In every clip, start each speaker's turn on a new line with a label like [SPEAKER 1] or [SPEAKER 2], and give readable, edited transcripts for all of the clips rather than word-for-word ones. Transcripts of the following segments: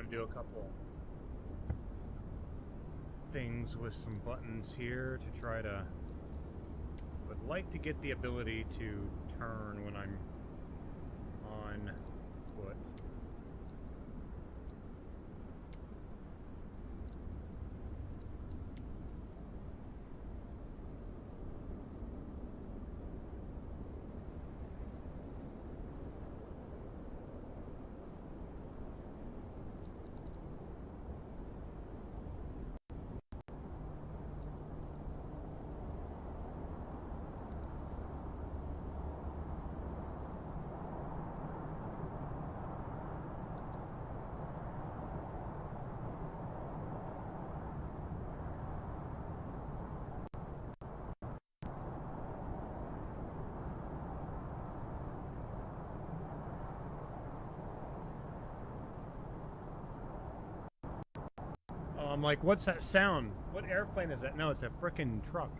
[SPEAKER 1] to do a couple things with some buttons here to try to... Would like to get the ability to turn when I'm on foot. I'm like, what's that sound? What airplane is that? No, it's a frickin' truck.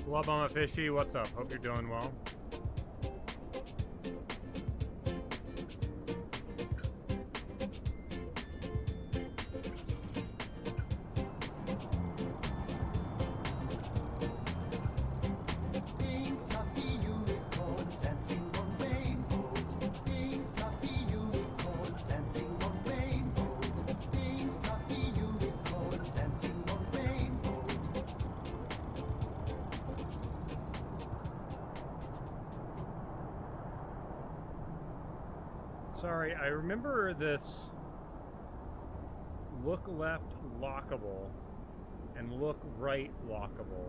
[SPEAKER 1] Love on a fishy, what's up? Hope you're doing well. Sorry, I remember this look left lockable and look right lockable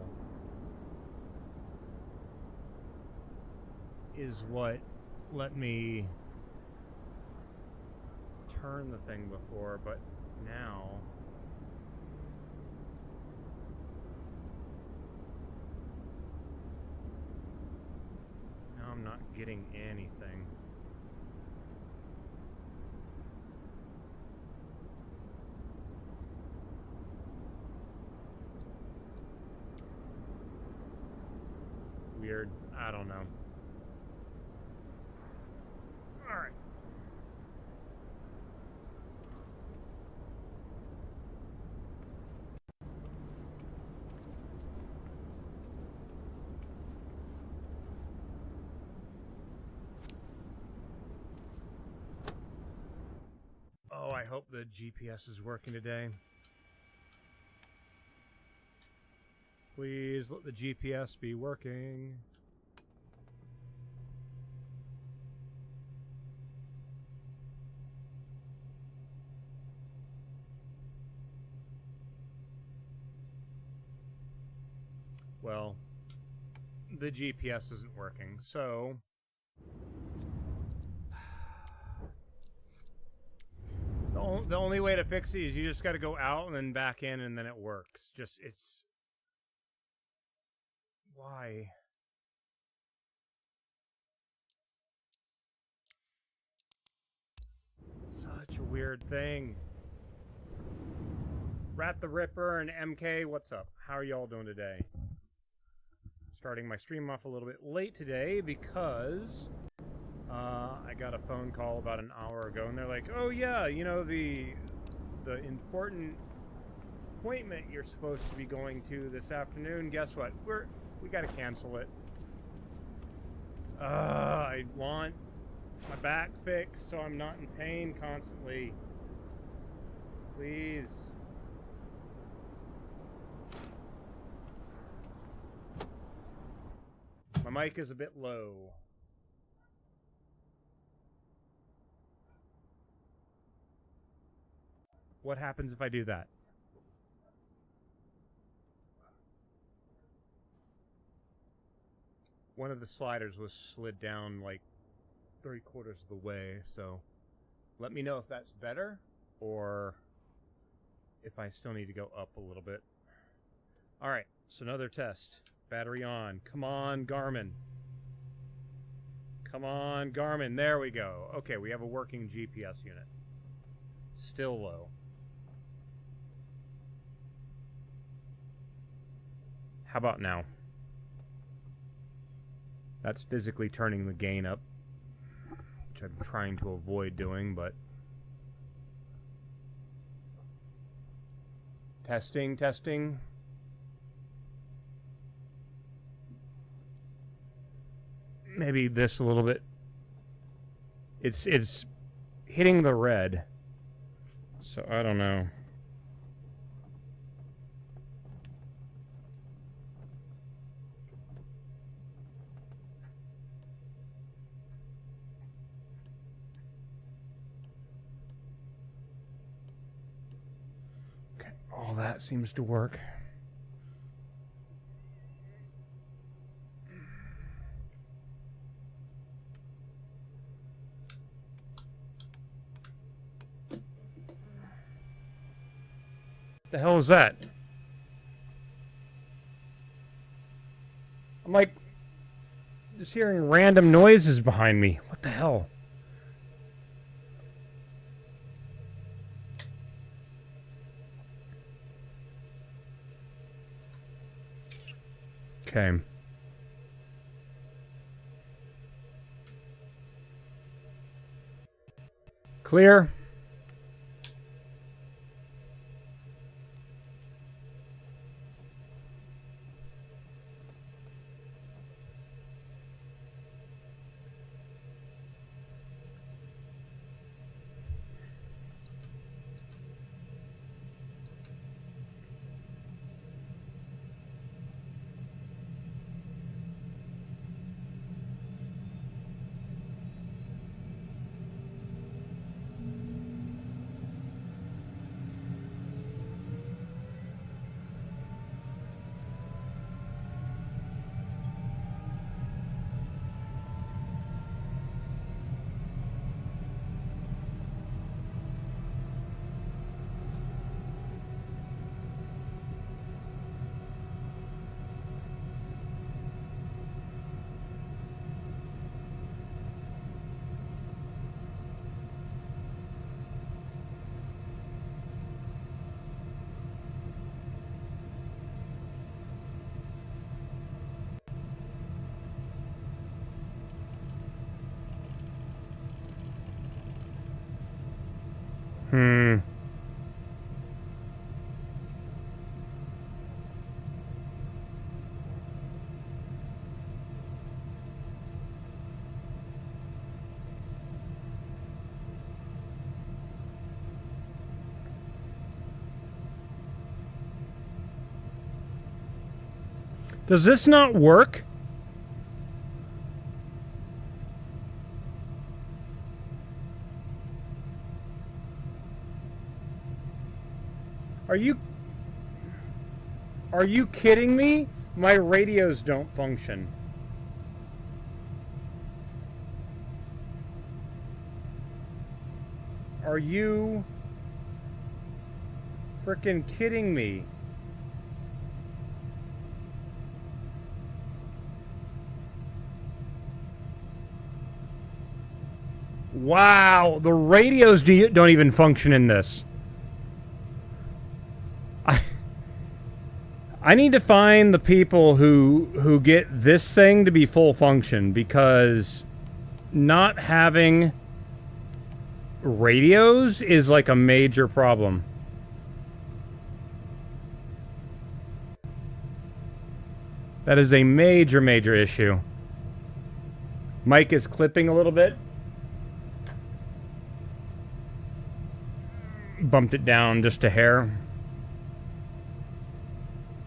[SPEAKER 1] is what let me turn the thing before, but now I'm not getting anything. Weird. I don't know. All right. Oh, I hope the GPS is working today. Please let the GPS be working. Well, the GPS isn't working, so the only way to fix it is you just got to go out and then back in, and then it works. Just, it's... Why? Such a weird thing. Rat the Ripper and MK, what's up? How are y'all doing today? Starting my stream off a little bit late today because I got a phone call about an hour ago, and they're like, "Oh yeah, you know the important appointment you're supposed to be going to this afternoon. Guess what? We got to cancel it. I want my back fixed so I'm not in pain constantly. Please." My mic is a bit low. What happens if I do that? One of the sliders was slid down like 3/4 of the way, so let me know if that's better or if I still need to go up a little bit. All right, so another test. Battery on. Come on, Garmin. Come on, Garmin. There we go. Okay, we have a working GPS unit. Still low. How about now? That's physically turning the gain up, which I'm trying to avoid doing, but... Testing, testing. Maybe this a little bit. It's hitting the red, so I don't know. Okay, all that seems to work. The hell is that? I'm like just hearing random noises behind me. What the hell? Okay. Clear. Does this not work? Are you kidding me? My radios don't function. Are you freaking kidding me? Wow, the radios don't even function in this. I need to find the people who get this thing to be full function, because not having radios is like a major problem. That is a major, major issue. Mic is clipping a little bit. Bumped it down just a hair.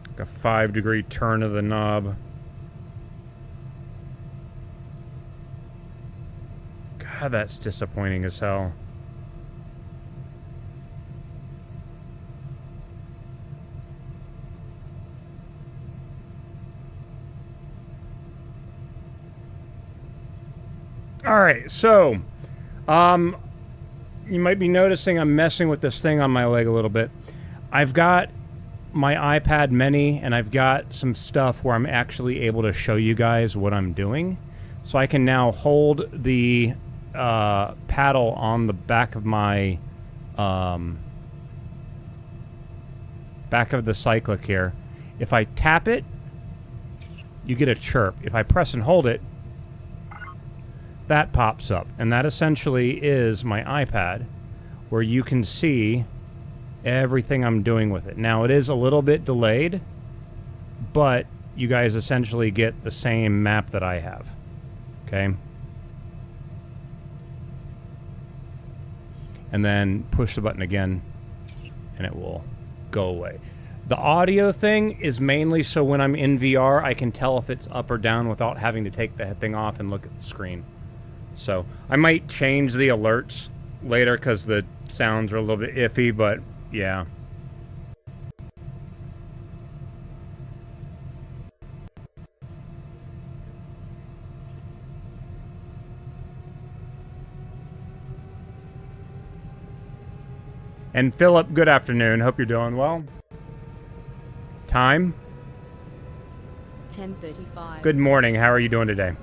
[SPEAKER 1] Like a 5-degree turn of the knob. God, that's disappointing as hell. Alright, so, you might be noticing I'm messing with this thing on my leg a little bit. I've got my iPad mini, and I've got some stuff where I'm actually able to show you guys what I'm doing. So I can now hold the paddle on the back of my back of the cyclic here. If I tap it, you get a chirp. If I press and hold it, that pops up, and that essentially is my iPad, where you can see everything I'm doing with it. Now, it is a little bit delayed, but you guys essentially get the same map that I have. Okay? And then push the button again, and it will go away. The audio thing is mainly so when I'm in VR, I can tell if it's up or down without having to take the thing off and look at the screen. So I might change the alerts later because the sounds are a little bit iffy, but yeah. And Philip, good afternoon. Hope you're doing well. Time?
[SPEAKER 2] 10:35.
[SPEAKER 1] Good morning. How are you doing today?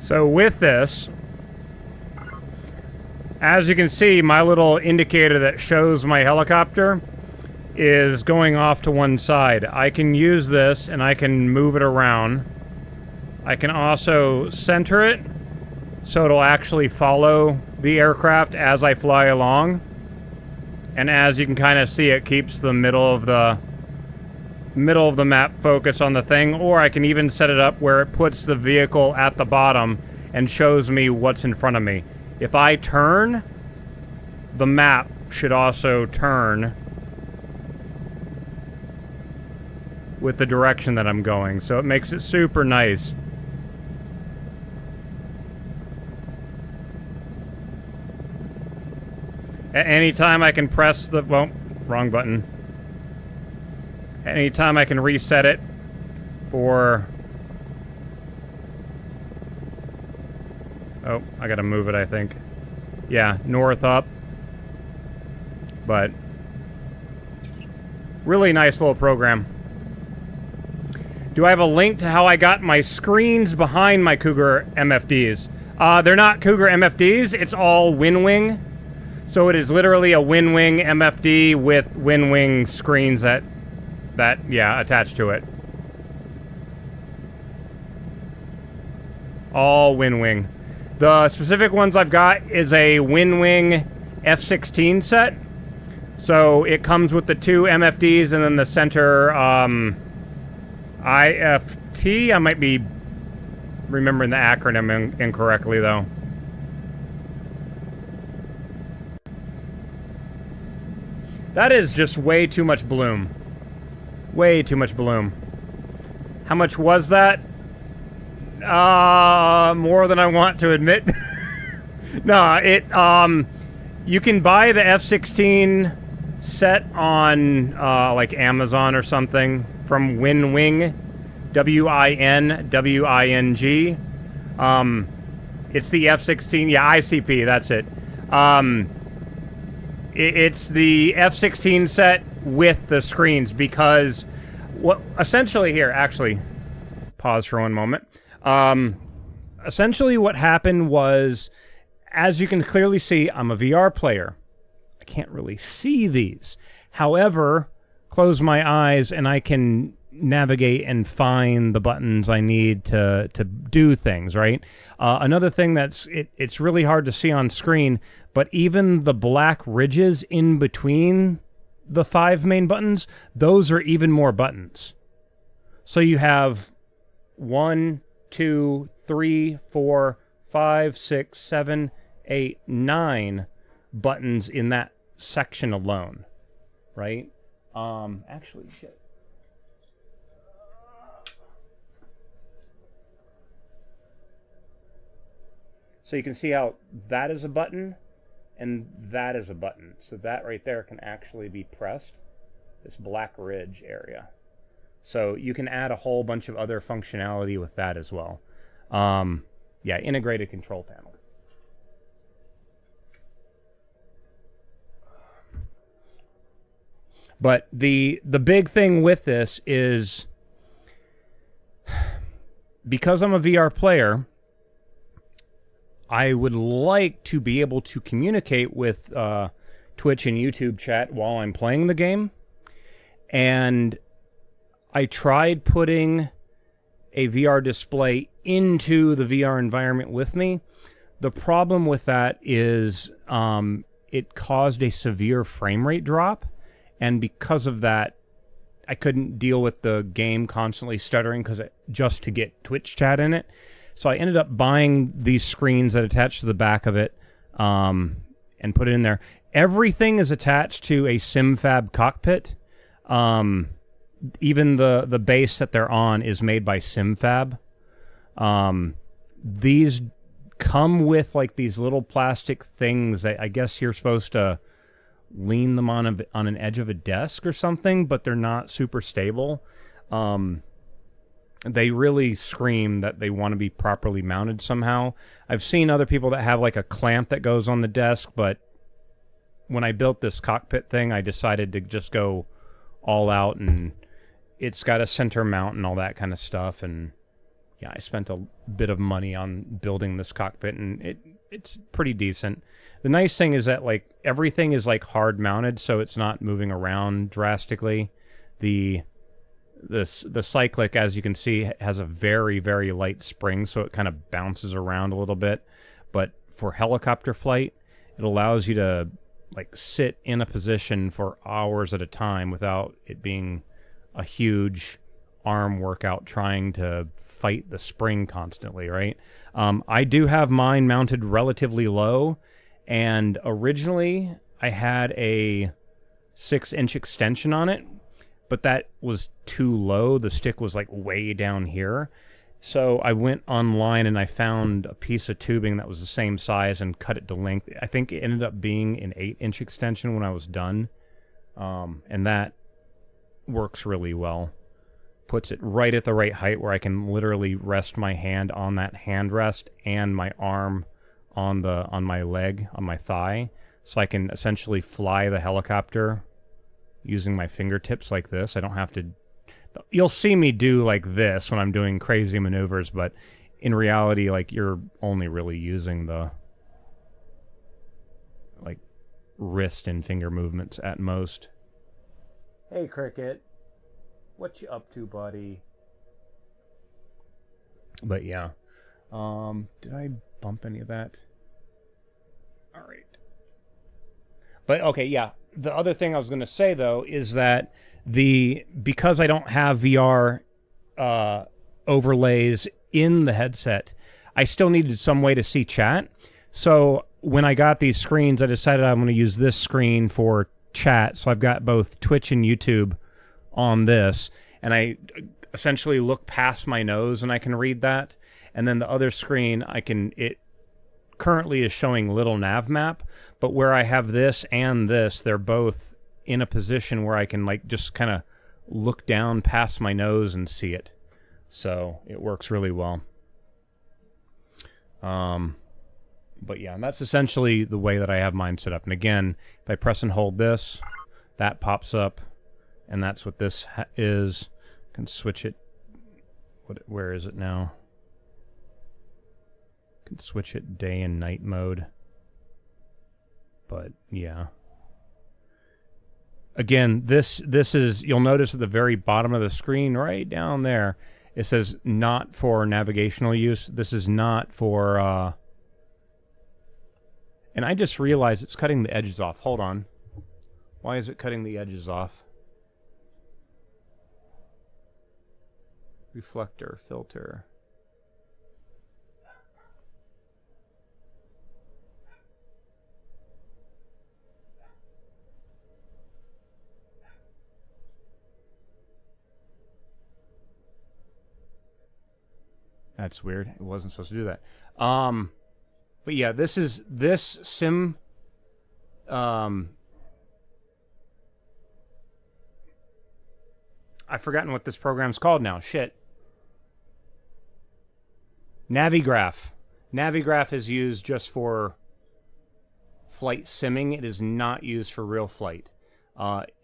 [SPEAKER 1] So with this, as you can see, my little indicator that shows my helicopter is going off to one side. I can use this and I can move it around. I can also center it so it'll actually follow the aircraft as I fly along. And as you can kind of see, it keeps the middle of the map focus on the thing, or I can even set it up where it puts the vehicle at the bottom and shows me what's in front of me. If I turn, the map should also turn with the direction that I'm going, so it makes it super nice. At any time I can press the, well, wrong button. Anytime I can reset it for... Oh, I gotta move it, I think. Yeah, north up. But... really nice little program. Do I have a link to how I got my screens behind my Cougar MFDs? They're not Cougar MFDs, it's all WinWing. So it is literally a WinWing MFD with WinWing screens that yeah, attached to it. All WinWing. The specific ones I've got is a WinWing F16 set. So it comes with the two MFDs and then the center IFT. I might be remembering the acronym incorrectly though. That is just way too much bloom. Way too much bloom. How much was that? More than I want to admit. No, it, you can buy the F16 set on, like Amazon or something from WinWing. W-I-N-W-I-N-G. It's the F16, yeah, ICP, that's it. It's the F16 set with the screens because what essentially here, actually, pause for one moment. Essentially what happened was, as you can clearly see, I'm a VR player. I can't really see these. However, close my eyes and I can navigate and find the buttons I need to do things, right? Another thing it's really hard to see on screen, but even the black ridges in between the 5 main buttons, those are even more buttons. So you have 1, 2, 3, 4, 5, 6, 7, 8, 9 buttons in that section alone, right? Actually, shit. So you can see how that is a button and that is a button. So that right there can actually be pressed, this black ridge area. So you can add a whole bunch of other functionality with that as well. Yeah, integrated control panel. But the big thing with this is, because I'm a VR player, I would like to be able to communicate with Twitch and YouTube chat while I'm playing the game. And I tried putting a VR display into the VR environment with me. The problem with that is it caused a severe frame rate drop. And because of that, I couldn't deal with the game constantly stuttering just to get Twitch chat in it. So I ended up buying these screens that attach to the back of it and put it in there. Everything is attached to a SimFab cockpit. Even the base that they're on is made by SimFab. These come with like these little plastic things that I guess you're supposed to lean them on an edge of a desk or something, but they're not super stable. They really scream that they want to be properly mounted somehow. I've seen other people that have like a clamp that goes on the desk, but when I built this cockpit thing, I decided to just go all out, and it's got a center mount and all that kind of stuff. And yeah, I spent a bit of money on building this cockpit, and it's pretty decent. The nice thing is that like everything is like hard mounted, so it's not moving around drastically. The cyclic, as you can see, has a very, very light spring, so it kind of bounces around a little bit. But for helicopter flight, it allows you to like sit in a position for hours at a time without it being a huge arm workout trying to fight the spring constantly, right? I do have mine mounted relatively low, and originally I had a 6-inch extension on it, but that was too low. The stick was like way down here. So I went online and I found a piece of tubing that was the same size and cut it to length. I think it ended up being an 8-inch extension when I was done. And that works really well. Puts it right at the right height where I can literally rest my hand on that hand rest and my arm on my leg, on my thigh. So I can essentially fly the helicopter using my fingertips like this. I don't have to... You'll see me do like this when I'm doing crazy maneuvers, but in reality, like, you're only really using the like wrist and finger movements at most. Hey, Cricket. What you up to, buddy? But yeah. Did I bump any of that? All right. But okay, yeah. The other thing I was going to say, though, is that because I don't have VR overlays in the headset, I still needed some way to see chat. So when I got these screens, I decided I'm going to use this screen for chat. So I've got both Twitch and YouTube on this, and I essentially look past my nose and I can read that. And then the other screen, it currently is showing little nav map, but where I have this and this, they're both in a position where I can like just kind of look down past my nose and see it. So it works really well. But yeah, and that's essentially the way that I have mine set up. And again, if I press and hold this, that pops up, and that's what this is. I can switch it. Where is it now? I can switch it day and night mode. But yeah. Again, this is, you'll notice at the very bottom of the screen, right down there, it says not for navigational use. This is not for, and I just realized it's cutting the edges off. Hold on. Why is it cutting the edges off? Reflector, filter. That's weird. It wasn't supposed to do that. But yeah, this sim. I've forgotten what this program's called now. Shit. Navigraph. Navigraph is used just for flight simming. It is not used for real flight.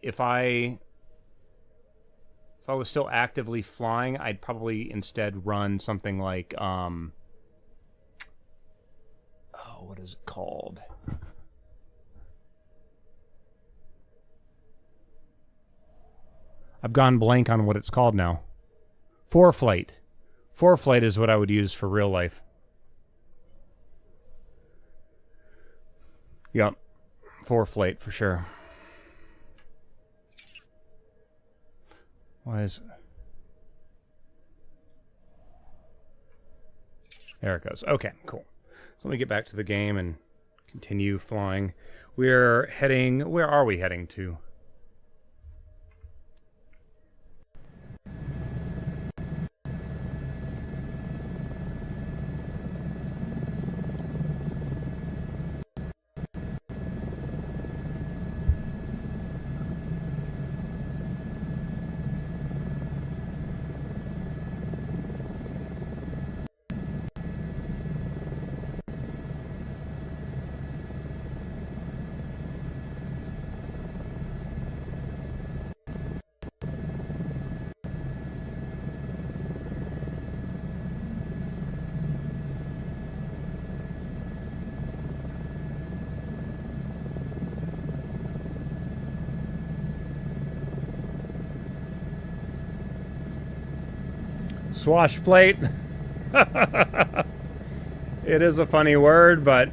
[SPEAKER 1] If I was still actively flying, I'd probably instead run something like, oh, what is it called? I've gone blank on what it's called now. ForeFlight. ForeFlight is what I would use for real life. Yep. ForeFlight for sure. Why is... There it goes. Okay, cool. So let me get back to the game and continue flying. We're heading... Where are we heading to? Swashplate. It is a funny word, but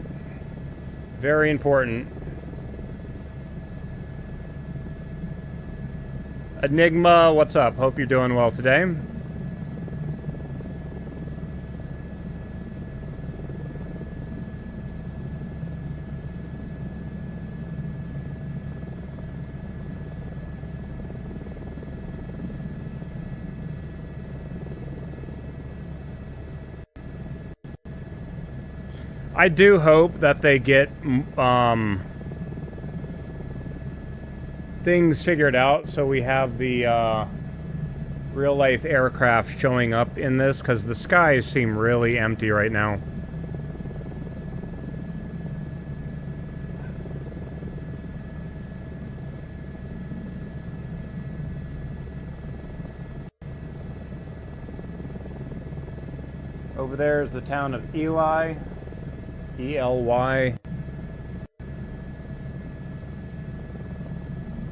[SPEAKER 1] very important. Enigma, what's up? Hope you're doing well today. I do hope that they get things figured out so we have the real-life aircraft showing up in this, because the skies seem really empty right now. Over there is the town of Ely. E-L-Y.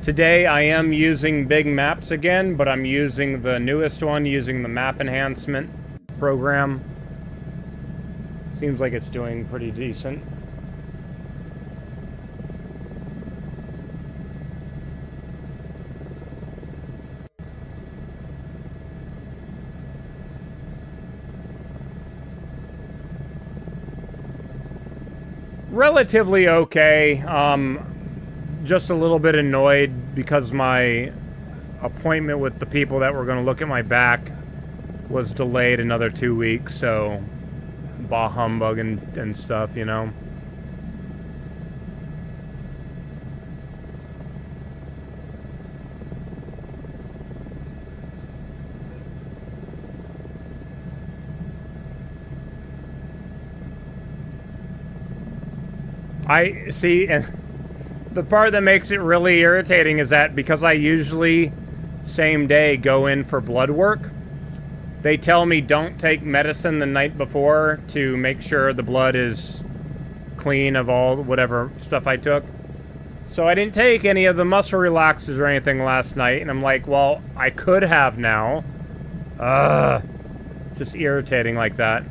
[SPEAKER 1] Today I am using Big Maps again, but I'm using the newest one, using the map enhancement program. Seems like it's doing pretty decent. Relatively okay. Just a little bit annoyed because my appointment with the people that were going to look at my back was delayed another 2 weeks, so bah humbug and stuff, you know. I see, and the part that makes it really irritating is that because I usually same day go in for blood work, they tell me don't take medicine the night before to make sure the blood is clean of all whatever stuff I took. So I didn't take any of the muscle relaxers or anything last night, and I'm like, well, I could have now. Just irritating like that.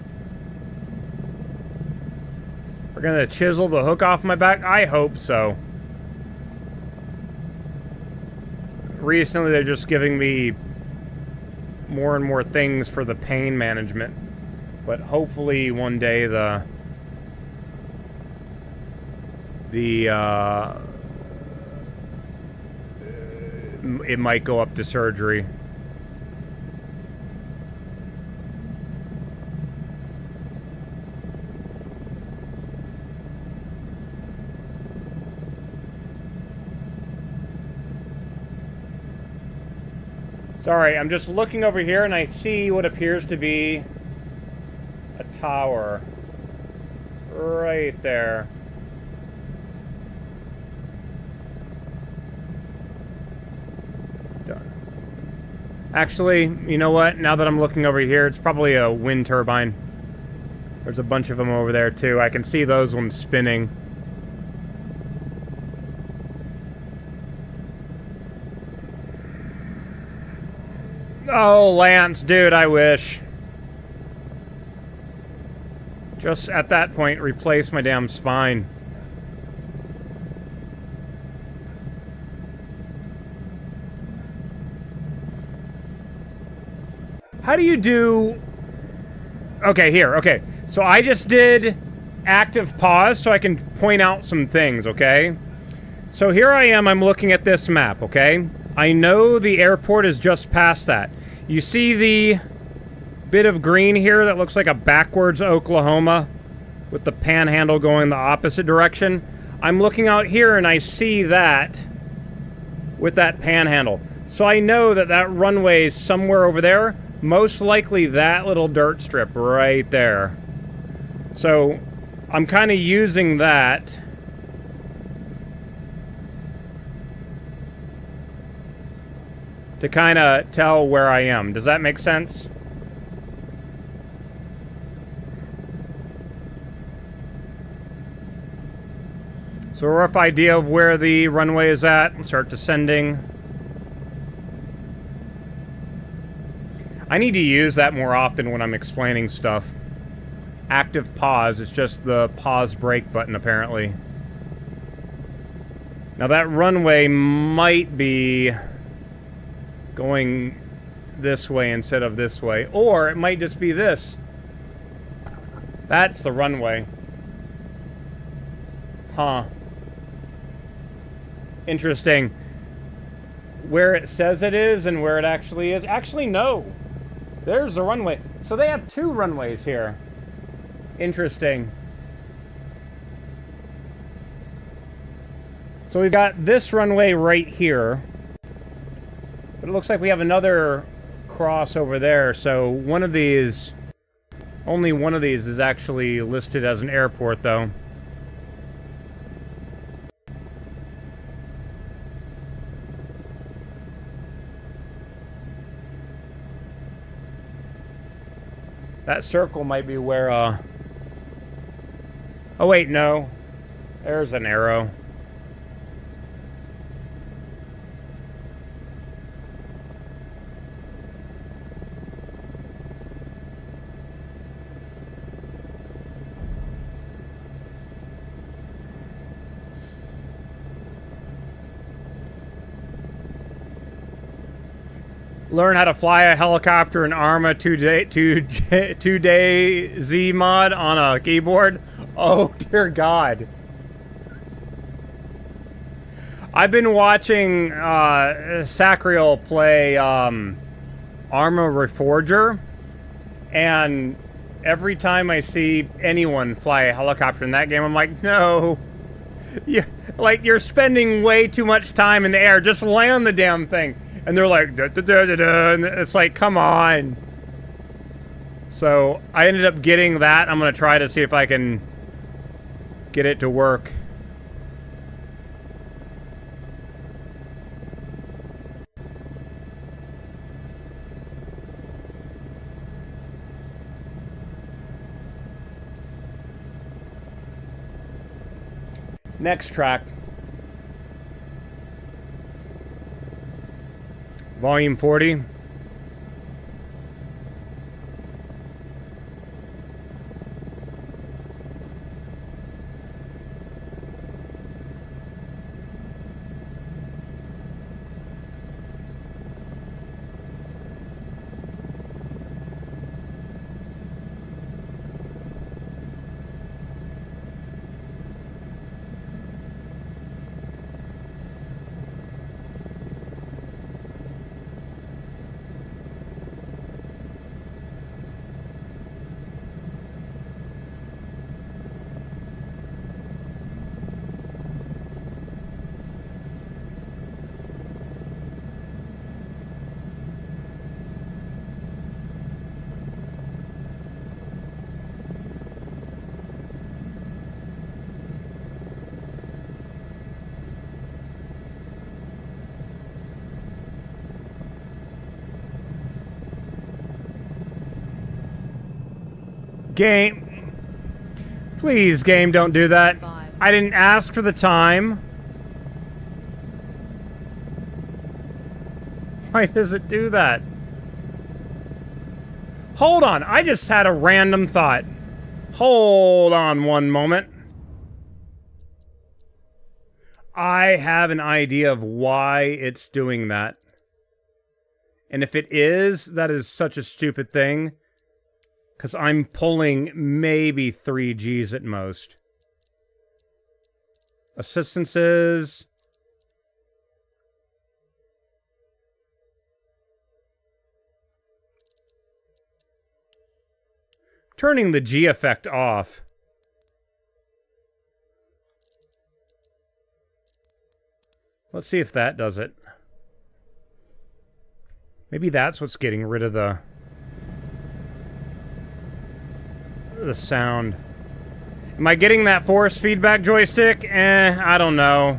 [SPEAKER 1] We're gonna chisel the hook off my back? I hope so. Recently, they're just giving me more and more things for the pain management. But hopefully one day it might go up to surgery. Sorry, I'm just looking over here and I see what appears to be a tower right there. Done. Actually, you know what? Now that I'm looking over here, it's probably a wind turbine. There's a bunch of them over there too. I can see those ones spinning. Oh, Lance, dude, I wish. Just at that point, replace my damn spine. How do you do... Okay, here, okay. So I just did active pause so I can point out some things, okay? So here I am, I'm looking at this map, okay? I know the airport is just past that. You see the bit of green here that looks like a backwards Oklahoma with the panhandle going the opposite direction? I'm looking out here and I see that with that panhandle. So I know that that runway is somewhere over there. Most likely that little dirt strip right there. So I'm kind of using that to kind of tell where I am. Does that make sense? So a rough idea of where the runway is at. Start descending. I need to use that more often when I'm explaining stuff. Active pause, it's just the pause break button apparently. Now that runway might be going this way instead of this way, or it might just be this. That's the runway. Huh. Interesting. Where it says it is and where it actually is. Actually, no. There's the runway. So they have two runways here. Interesting. So we've got this runway right here. But it looks like we have another cross over there. So one of these, only one of these is actually listed as an airport though. That circle might be where, oh wait, no. There's an arrow. Learn how to fly a helicopter in Arma 2-day Z mod on a keyboard. Oh dear God. I've been watching Sacriel play Arma Reforger, and every time I see anyone fly a helicopter in that game, I'm like, no. You're spending way too much time in the air. Just land the damn thing. And they're like, da, da, da, da, da, and it's like, come on. So I ended up getting that. I'm going to try to see if I can get it to work. Next track. Volume 40. Game. Please, game, don't do that. I didn't ask for the time. Why does it do that? Hold on, I just had a random thought. Hold on one moment. I have an idea of why it's doing that. And if it is, that is such a stupid thing. Because I'm pulling maybe 3 Gs at most. Assistances. Turning the G effect off. Let's see if that does it. Maybe that's what's getting rid of the sound. Am I getting that force feedback joystick? I don't know.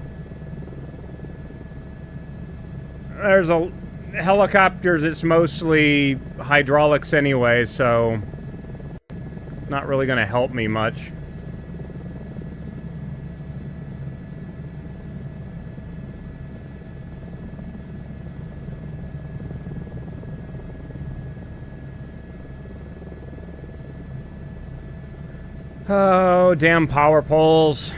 [SPEAKER 1] There's a helicopters, it's mostly hydraulics anyway, so not really going to help me much. Oh, damn power poles.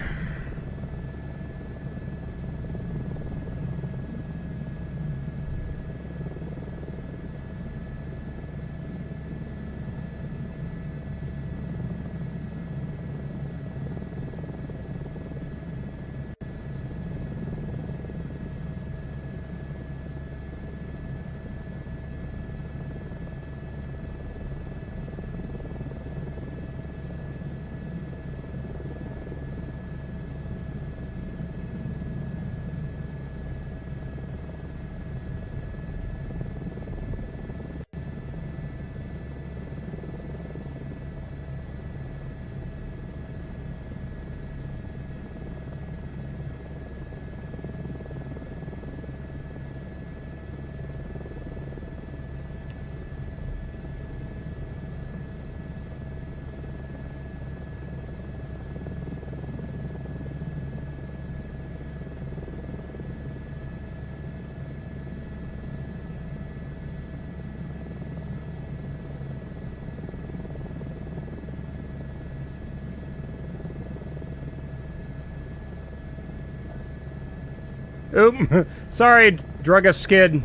[SPEAKER 1] Oop, sorry, drug a skid.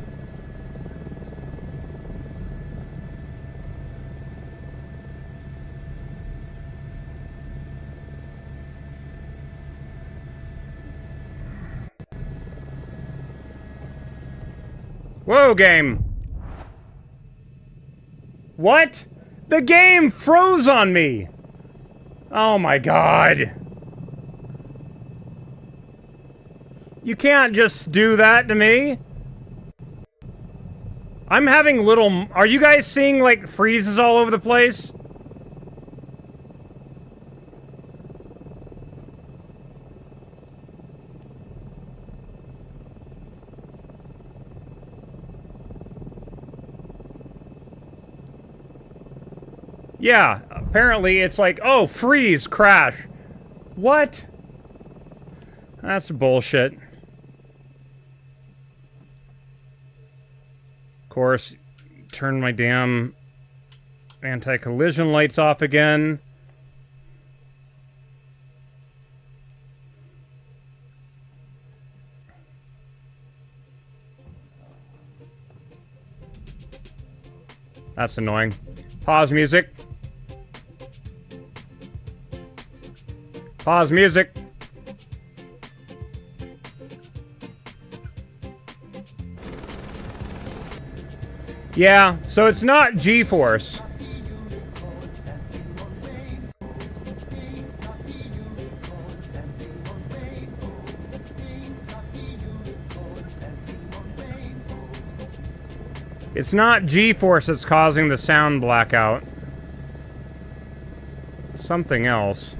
[SPEAKER 1] Whoa, game. What? The game froze on me. Oh my god. You can't just do that to me. I'm having little... Are you guys seeing, like, freezes all over the place? Yeah, apparently it's like, oh, freeze, crash. What? That's bullshit. Of course, turn my damn anti-collision lights off again. That's annoying. Pause music. Pause music. Yeah, so it's not G-Force. It's not G-Force that's causing the sound blackout. Something else.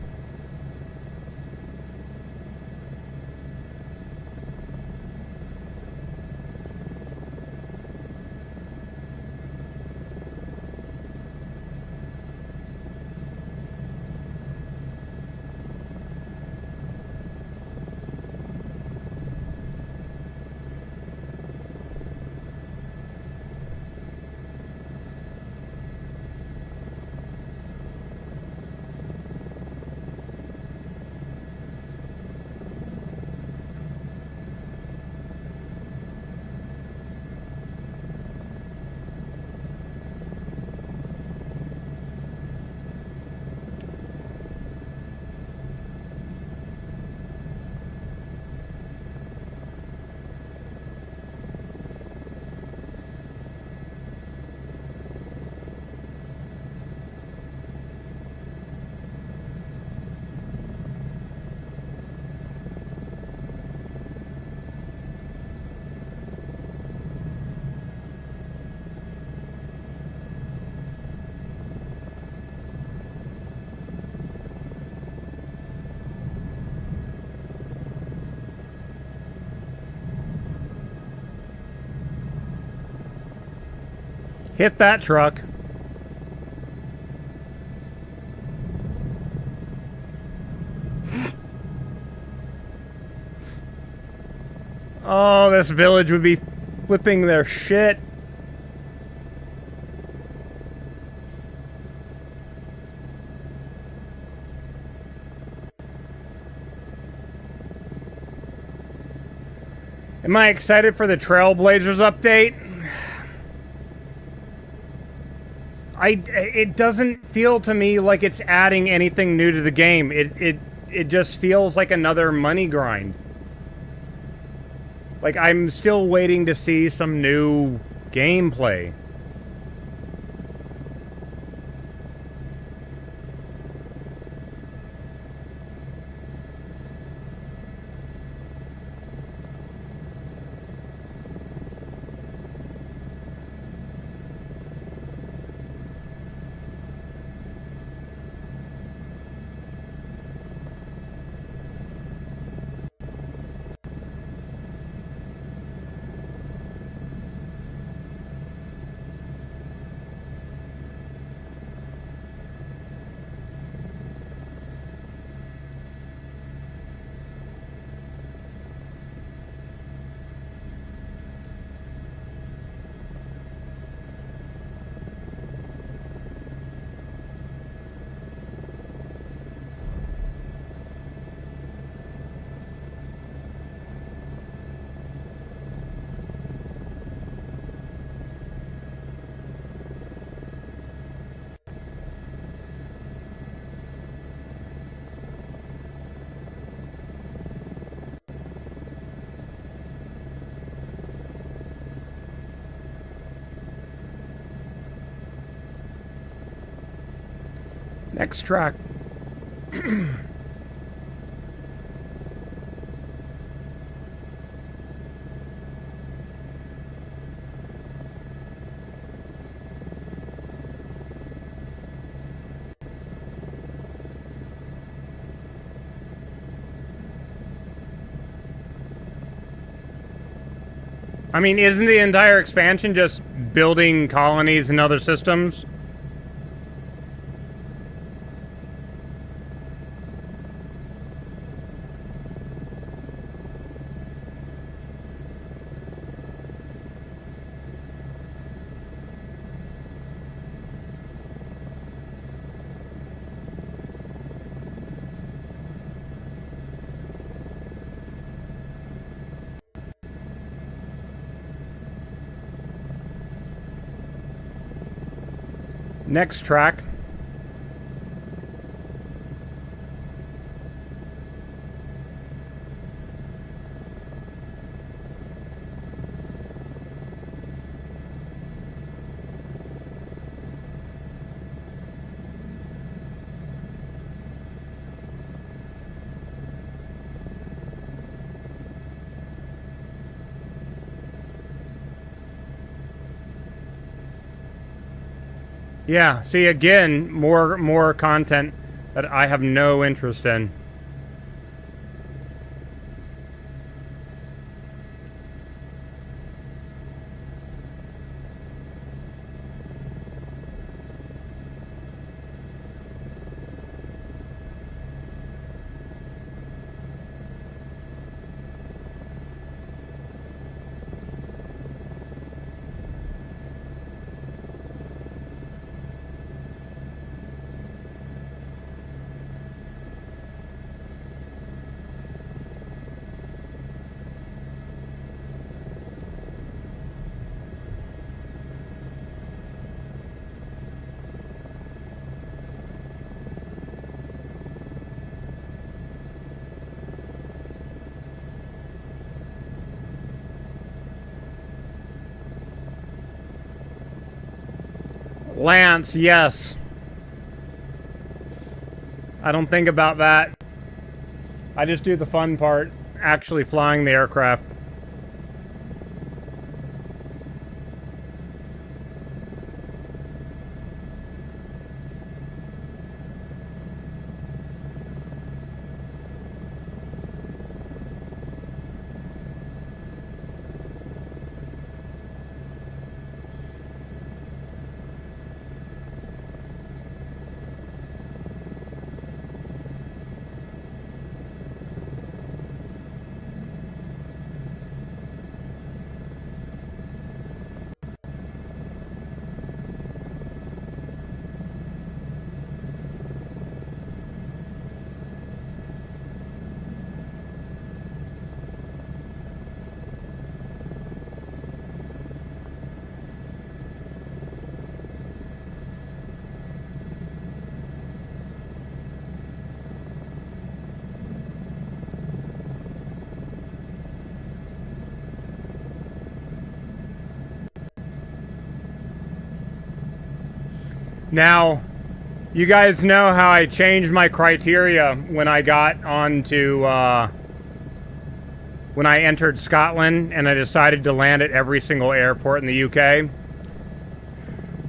[SPEAKER 1] Hit that truck. Oh, this village would be flipping their shit. Am I excited for the Trailblazers update? It doesn't feel to me like it's adding anything new to the game. It just feels like another money grind. Like, I'm still waiting to see some new gameplay. Next track. I mean, isn't the entire expansion just building colonies and other systems? Next track. Yeah, see, again, more content that I have no interest in. Lance, yes. I don't think about that. I just do the fun part, actually flying the aircraft. Now, you guys know how I changed my criteria when I got onto, when I entered Scotland and I decided to land at every single airport in the UK.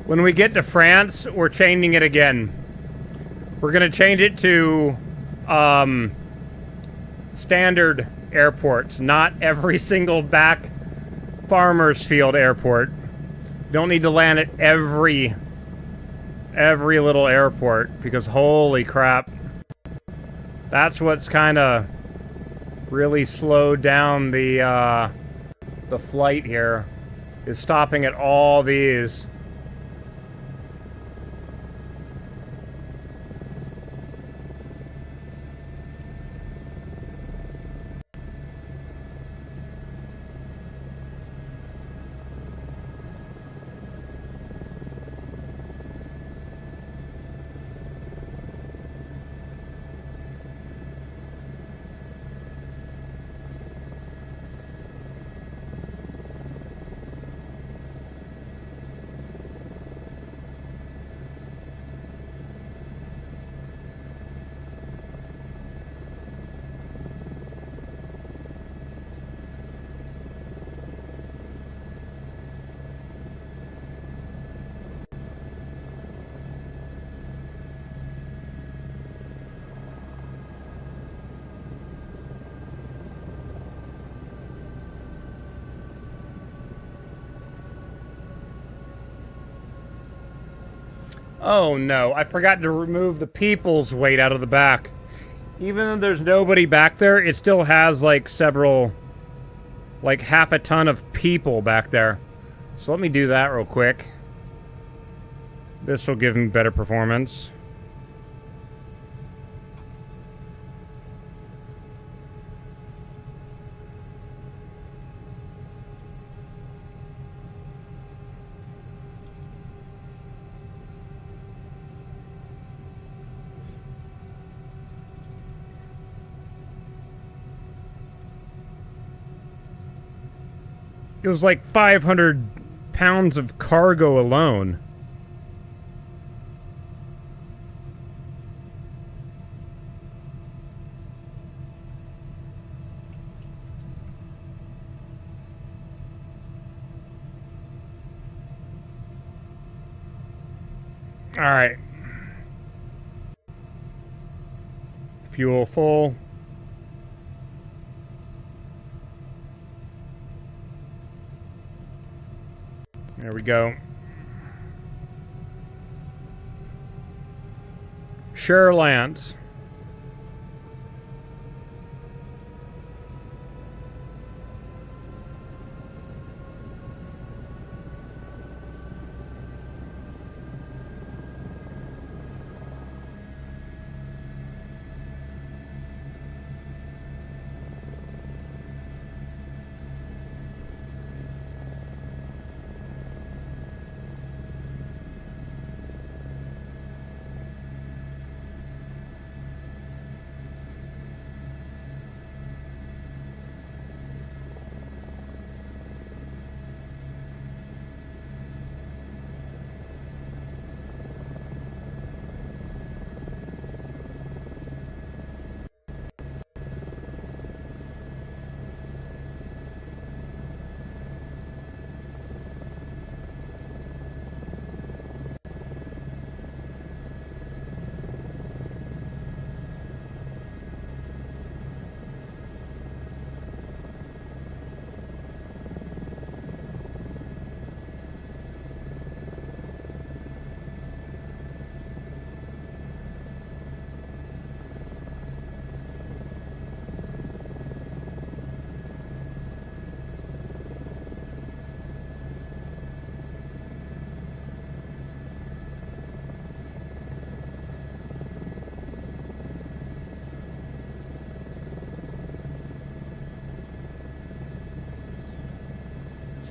[SPEAKER 1] When we get to France, we're changing it again. We're gonna change it to standard airports, not every single back farmer's field airport. You don't need to land at every little airport, because holy crap, that's what's kind of really slowed down the flight here, is stopping at all these. Oh no, I forgot to remove the people's weight out of the back. Even though there's nobody back there, it still has like several, like half a ton of people back there. So let me do that real quick. This will give me better performance. It was like 500 pounds of cargo alone. All right. Fuel full. There we go. Sure, Lance.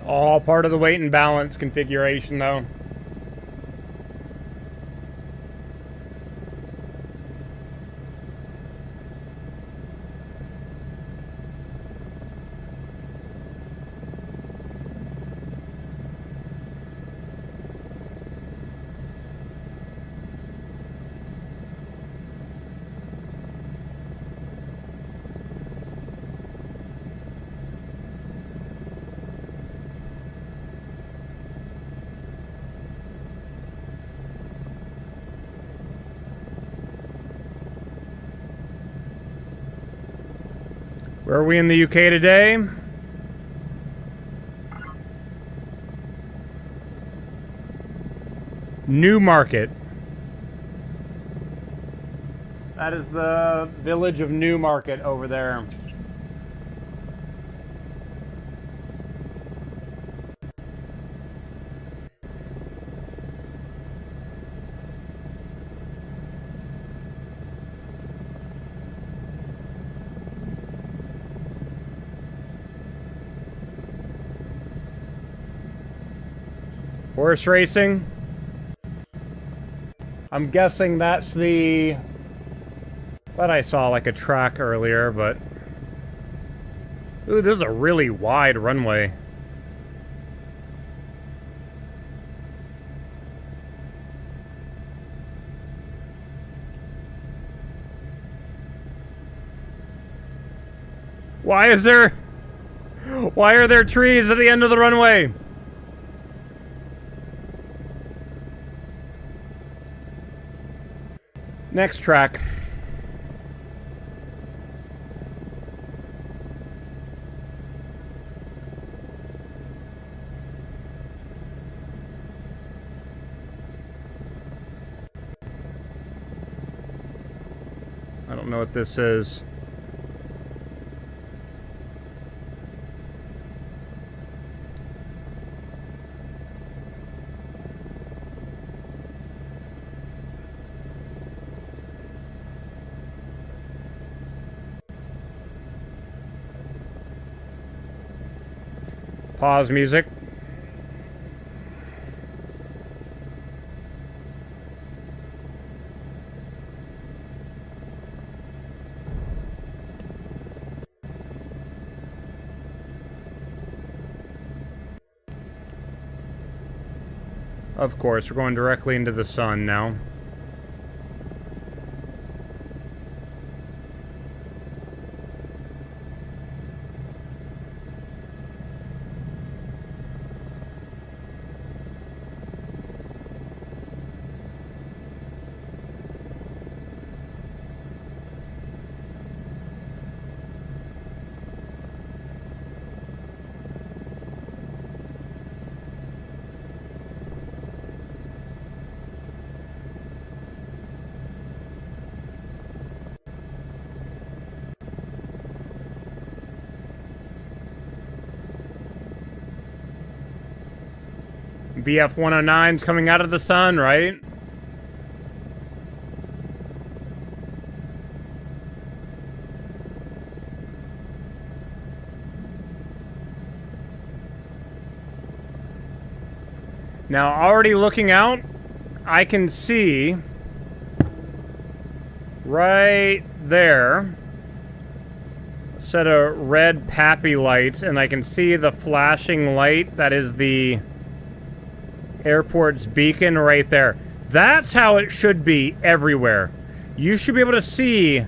[SPEAKER 1] All part of the weight and balance configuration, though. Where are we in the UK today? Newmarket. That is the village of Newmarket over there. Horse racing. I'm guessing that's the... Thought I saw like a track earlier, but... Ooh, this is a really wide runway. Why are there trees at the end of the runway? Next track. I don't know what this is. Pause music. Of course, we're going directly into the sun now. BF 109's coming out of the sun, right? Now, already looking out, I can see right there a set of red pappy lights, and I can see the flashing light that is the airport's beacon right there. That's how it should be everywhere. You should be able to see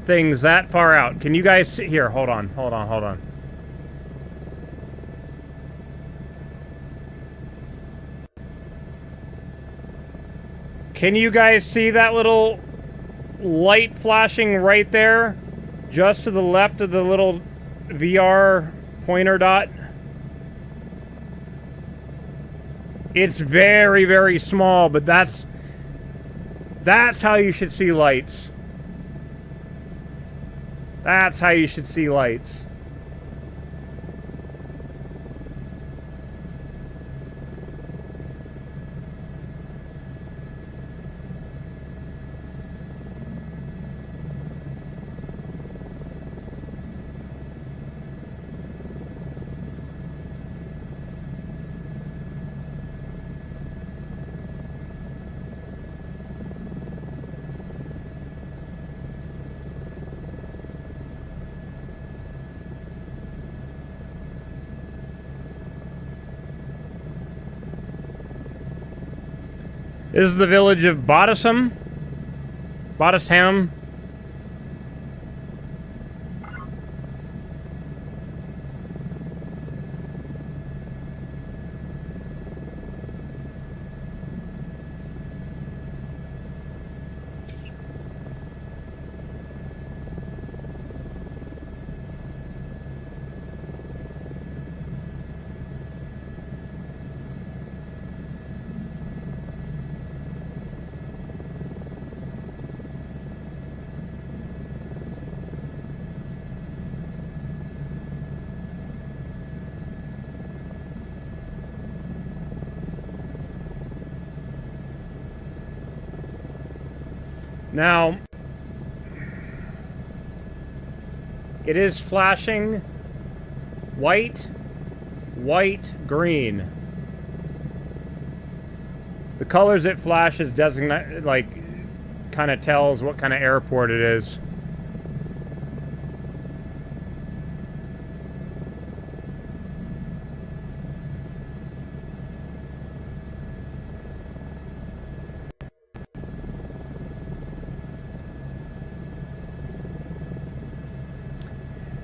[SPEAKER 1] things that far out. Can you guys see? Here, hold on. Can you guys see that little light flashing right there? Just to the left of the little VR pointer dot? It's very, very small, but that's how you should see lights. That's how you should see lights. This is the village of Boddisham. Now, it is flashing white, green. The colors it flashes designate, like, kind of tells what kind of airport it is.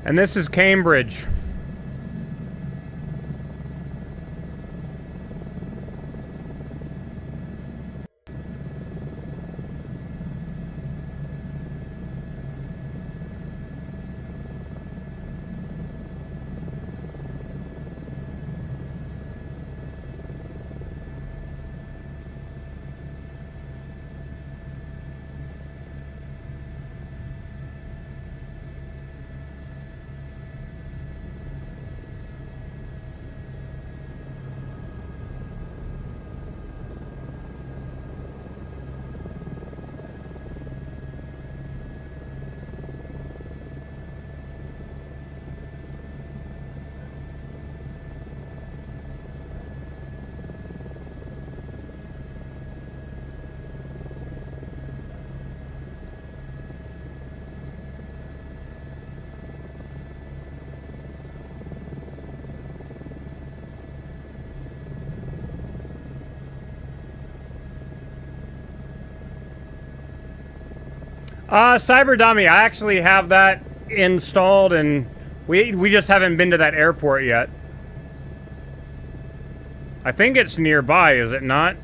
[SPEAKER 1] And this is Cambridge. Cyber Dummy, I actually have that installed, and we just haven't been to that airport yet. I think it's nearby, is it not?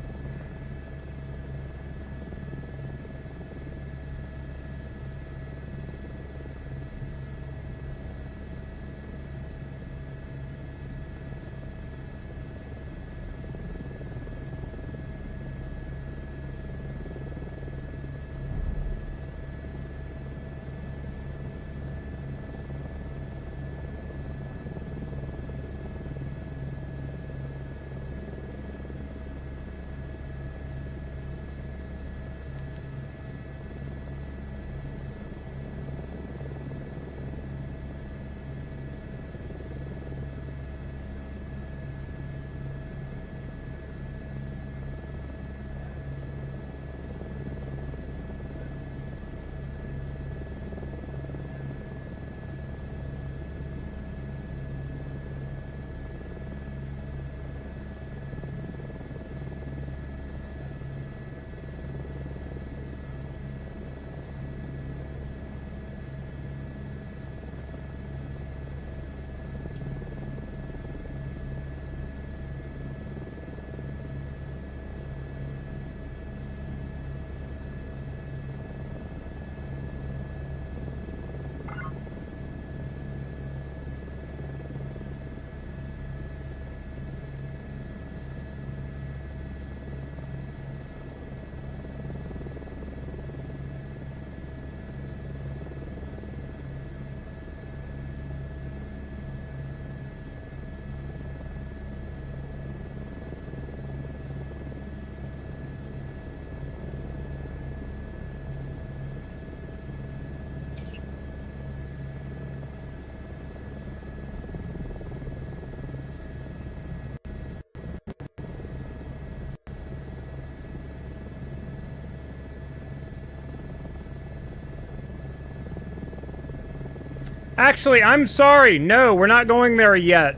[SPEAKER 1] Actually, I'm sorry. No, we're not going there yet.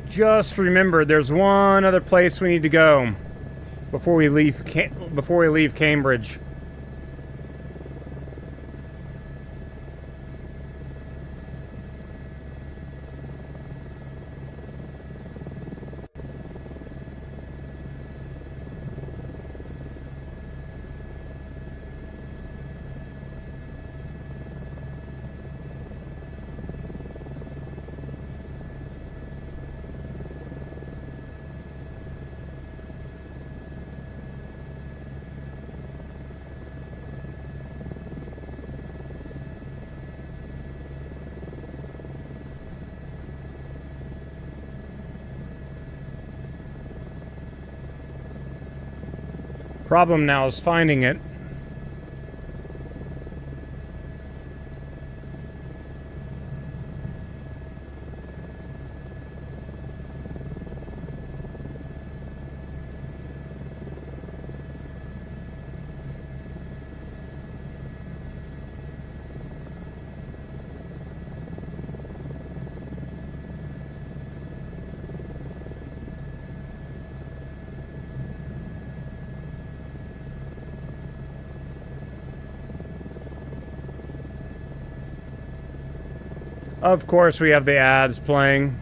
[SPEAKER 1] Just remember, there's one other place we need to go before we leave Cambridge. Problem now is finding it. Of course, we have the ads playing.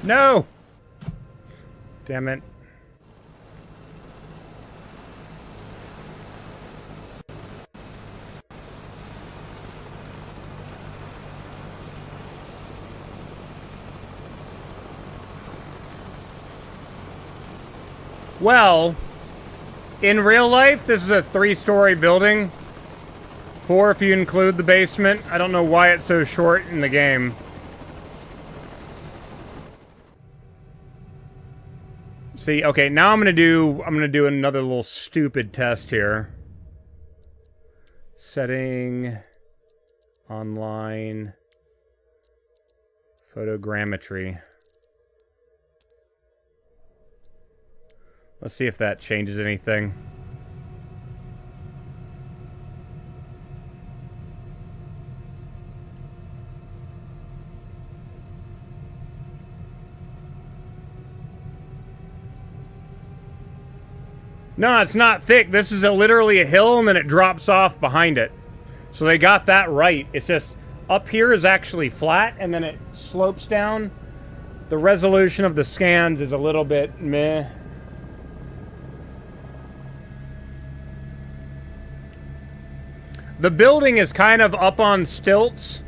[SPEAKER 1] No! Damn it. Well, in real life, this is a 3-story building. 4 if you include the basement. I don't know why it's so short in the game. See, okay, now I'm gonna do another little stupid test here. Setting online photogrammetry. Let's see if that changes anything. No, it's not thick. This is literally a hill, and then it drops off behind it. So they got that right. It's just, up here is actually flat, and then it slopes down. The resolution of the scans is a little bit meh. The building is kind of up on stilts.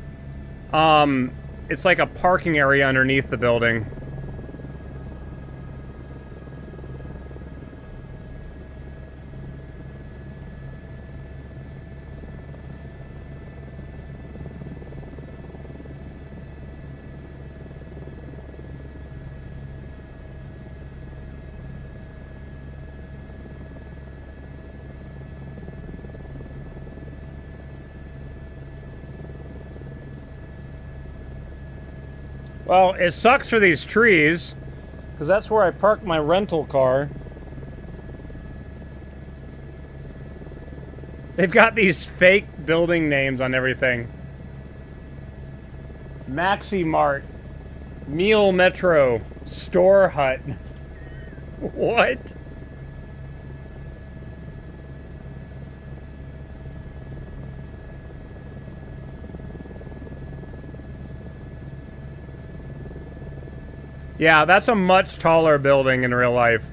[SPEAKER 1] It's like a parking area underneath the building. Well, it sucks for these trees, because that's where I parked my rental car. They've got these fake building names on everything. Maxi Mart, Meal Metro, Store Hut. What? Yeah, that's a much taller building in real life.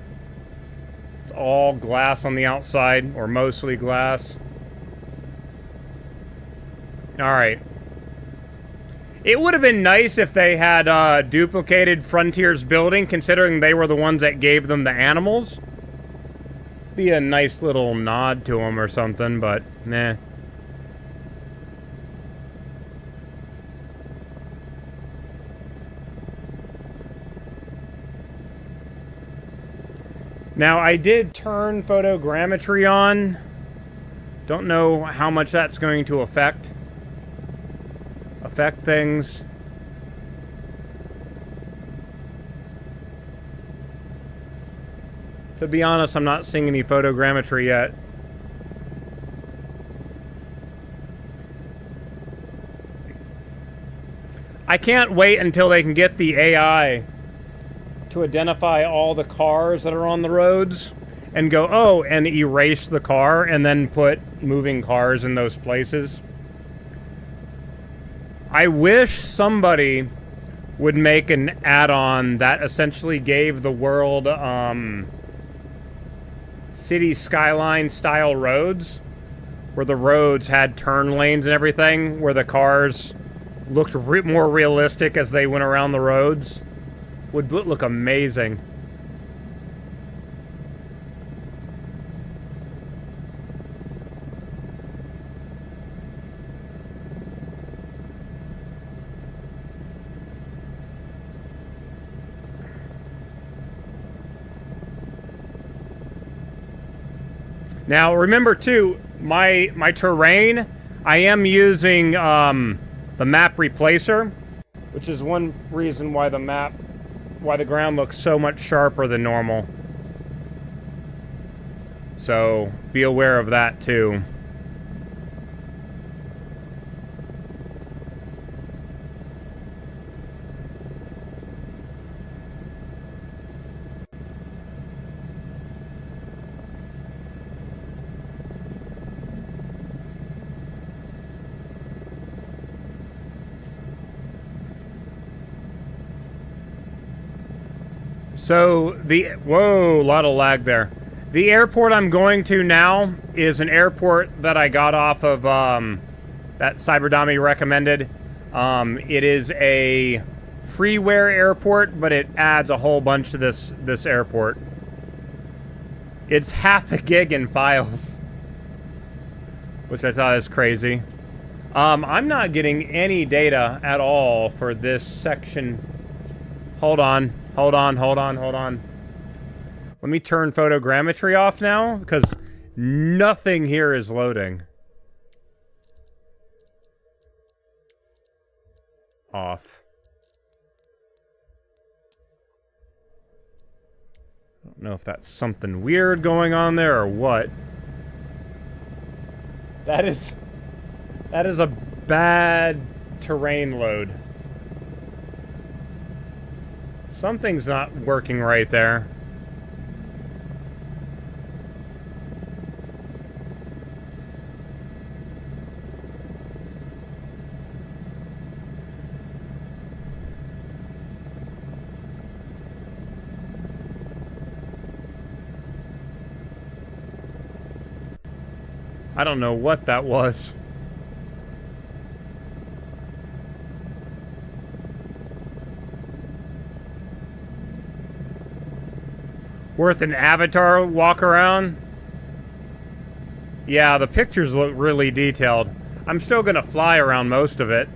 [SPEAKER 1] It's all glass on the outside, or mostly glass. Alright. It would have been nice if they had duplicated Frontier's building, considering they were the ones that gave them the animals. Be a nice little nod to them or something, but meh. Now, I did turn photogrammetry on. Don't know how much that's going to affect things. To be honest, I'm not seeing any photogrammetry yet. I can't wait until they can get the AI to identify all the cars that are on the roads and go, oh, and erase the car and then put moving cars in those places. I wish somebody would make an add-on that essentially gave the world city skyline style roads, where the roads had turn lanes and everything, where the cars looked more realistic as they went around the roads. Would look amazing. Now remember too, my terrain, I am using the map replacer, which is one reason why the ground looks so much sharper than normal. So be aware of that too. So whoa, a lot of lag there. The airport I'm going to now is an airport that I got off of that Cyberdomi recommended. It is a freeware airport, but it adds a whole bunch to this airport. It's half a gig in files, which I thought is crazy. I'm not getting any data at all for this section. Hold on. Let me turn photogrammetry off now, because nothing here is loading. Off. I don't know if that's something weird going on there or what. That is a bad terrain load. Something's not working right there. I don't know what that was. Worth an avatar walk around? Yeah, the pictures look really detailed. I'm still gonna fly around most of it.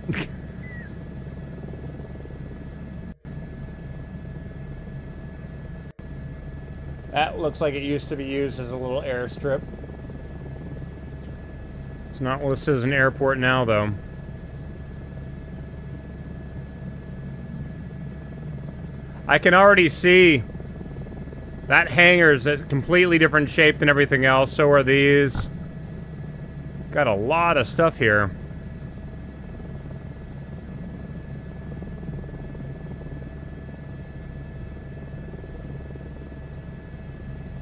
[SPEAKER 1] That looks like it used to be used as a little airstrip. It's not listed as an airport now, though. I can already see that hangar's a completely different shape than everything else. So are these. Got a lot of stuff here.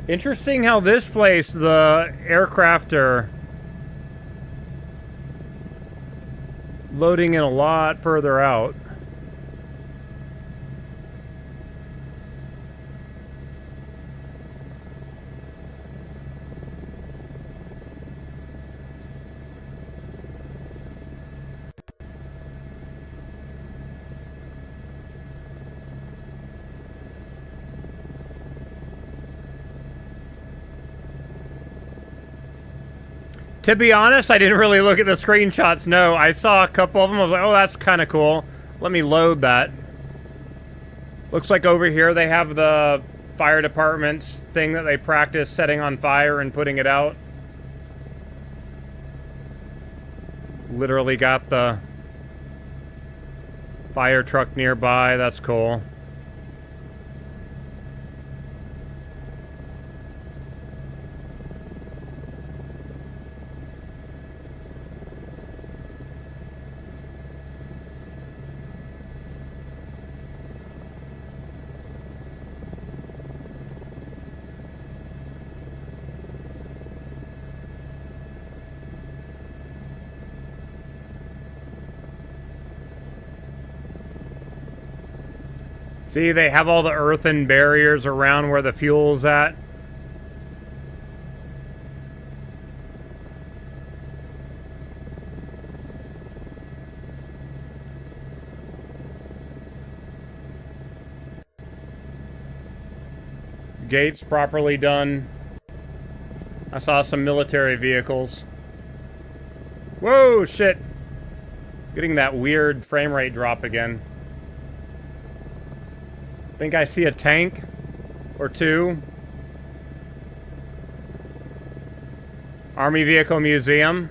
[SPEAKER 1] Interesting how this place, the aircraft are loading in a lot further out. To be honest, I didn't really look at the screenshots. No, I saw a couple of them. I was like, oh, that's kind of cool. Let me load that. Looks like over here they have the fire department's thing that they practice setting on fire and putting it out. Literally got the fire truck nearby. That's cool. See, they have all the earthen barriers around where the fuel's at. Gates properly done. I saw some military vehicles. Whoa, shit. Getting that weird frame rate drop again. Think I see a tank or two. Army Vehicle Museum.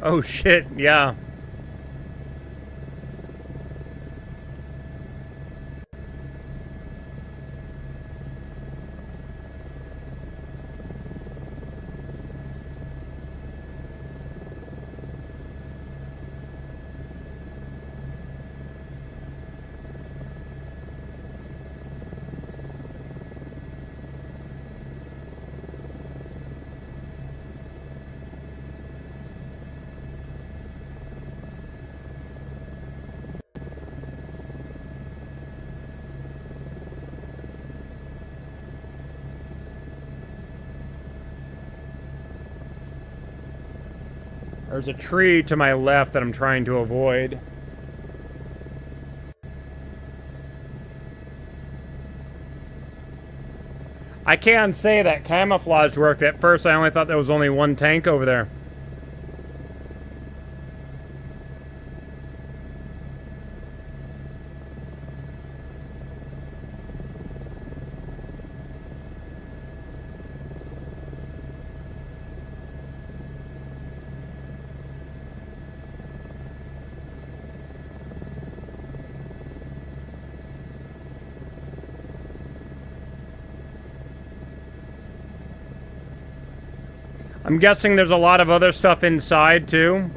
[SPEAKER 1] Oh shit, yeah. There's a tree to my left that I'm trying to avoid. I can say that camouflage worked. At first I only thought there was only one tank over there. I'm guessing there's a lot of other stuff inside too.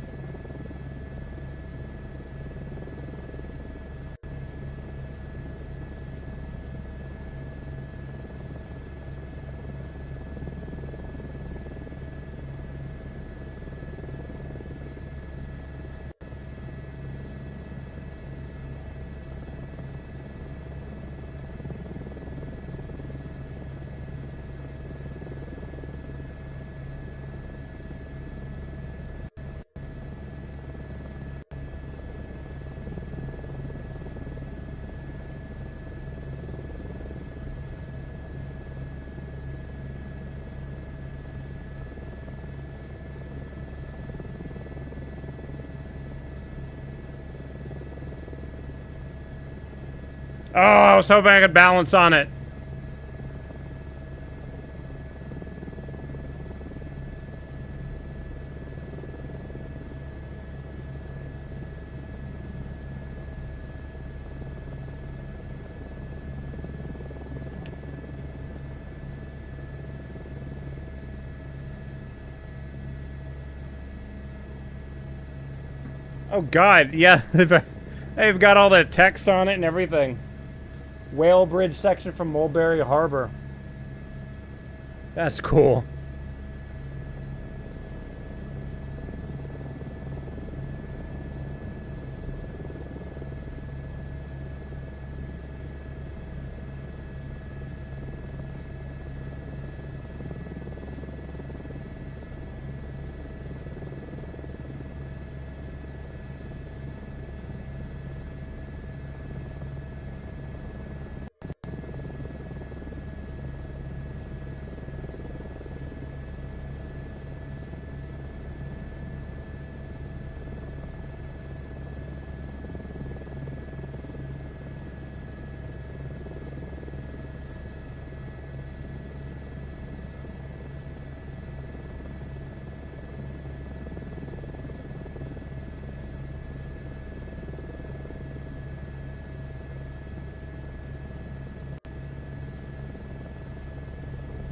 [SPEAKER 1] Oh, I was hoping I could balance on it. Oh God, yeah, they've got all the text on it and everything. Whale Bridge section from Mulberry Harbor. That's cool.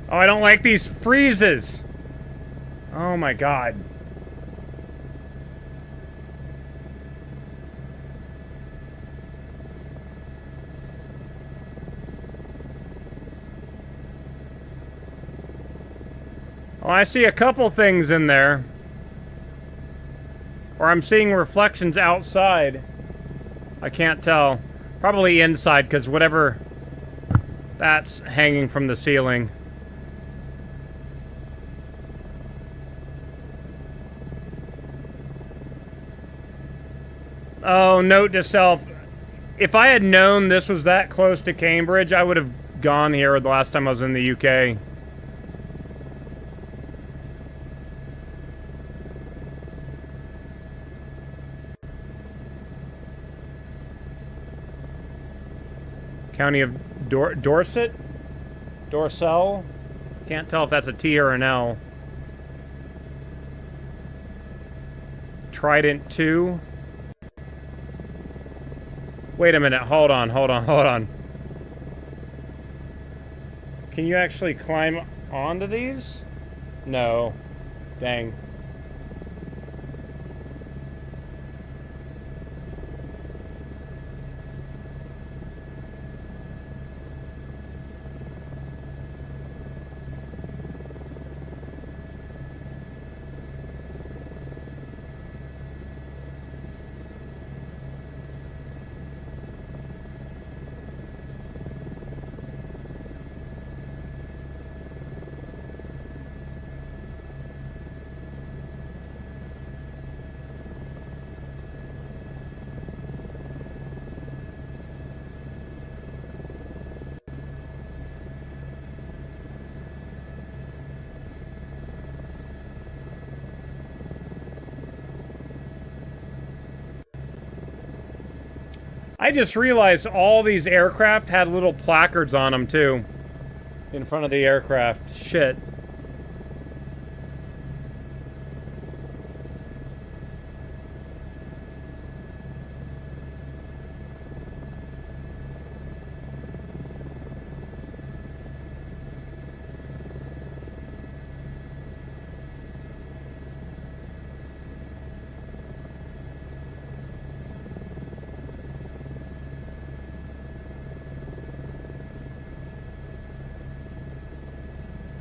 [SPEAKER 1] Oh, I don't like these freezes. Oh my God. Oh, I see a couple things in there. Or I'm seeing reflections outside. I can't tell. Probably inside, because whatever that's hanging from the ceiling. Oh, note to self. If I had known this was that close to Cambridge, I would have gone here the last time I was in the UK. County of Dorset? Dorsal? Can't tell if that's a T or an L. Trident 2. Wait a minute, hold on. Can you actually climb onto these? No. Dang. I just realized all these aircraft had little placards on them too. In front of the aircraft. Shit.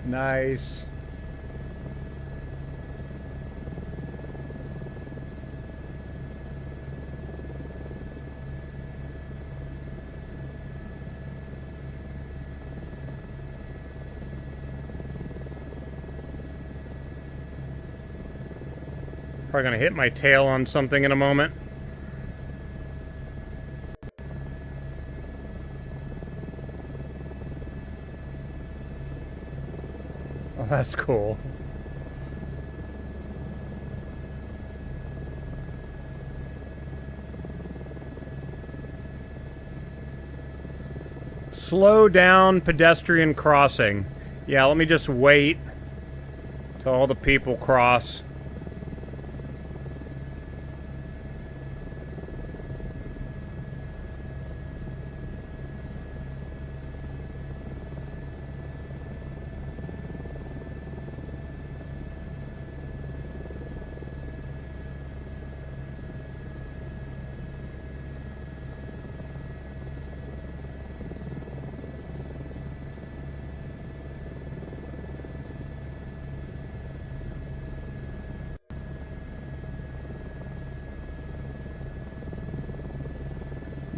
[SPEAKER 1] Nice. Probably gonna hit my tail on something in a moment. Oh, that's cool. Slow down pedestrian crossing. Yeah, let me just wait till all the people cross.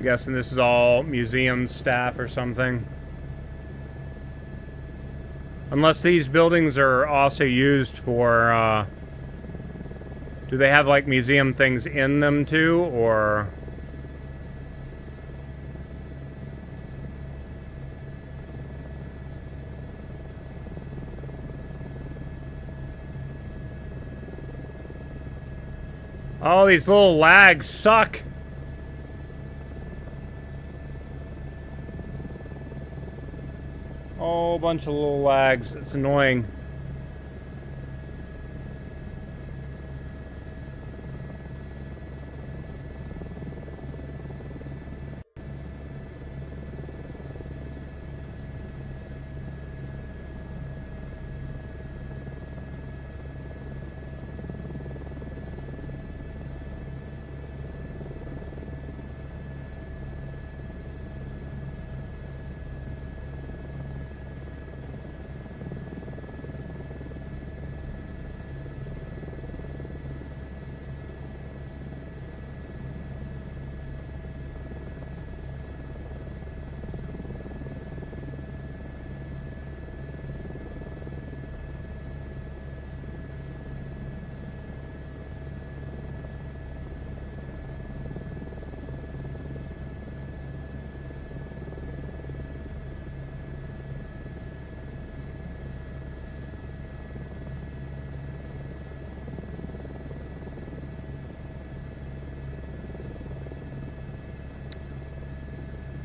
[SPEAKER 1] guessing this is all museum staff or something. Unless these buildings are also used for, do they have like museum things in them too, or? Oh, these little lags suck. Oh, a bunch of little lags. It's annoying.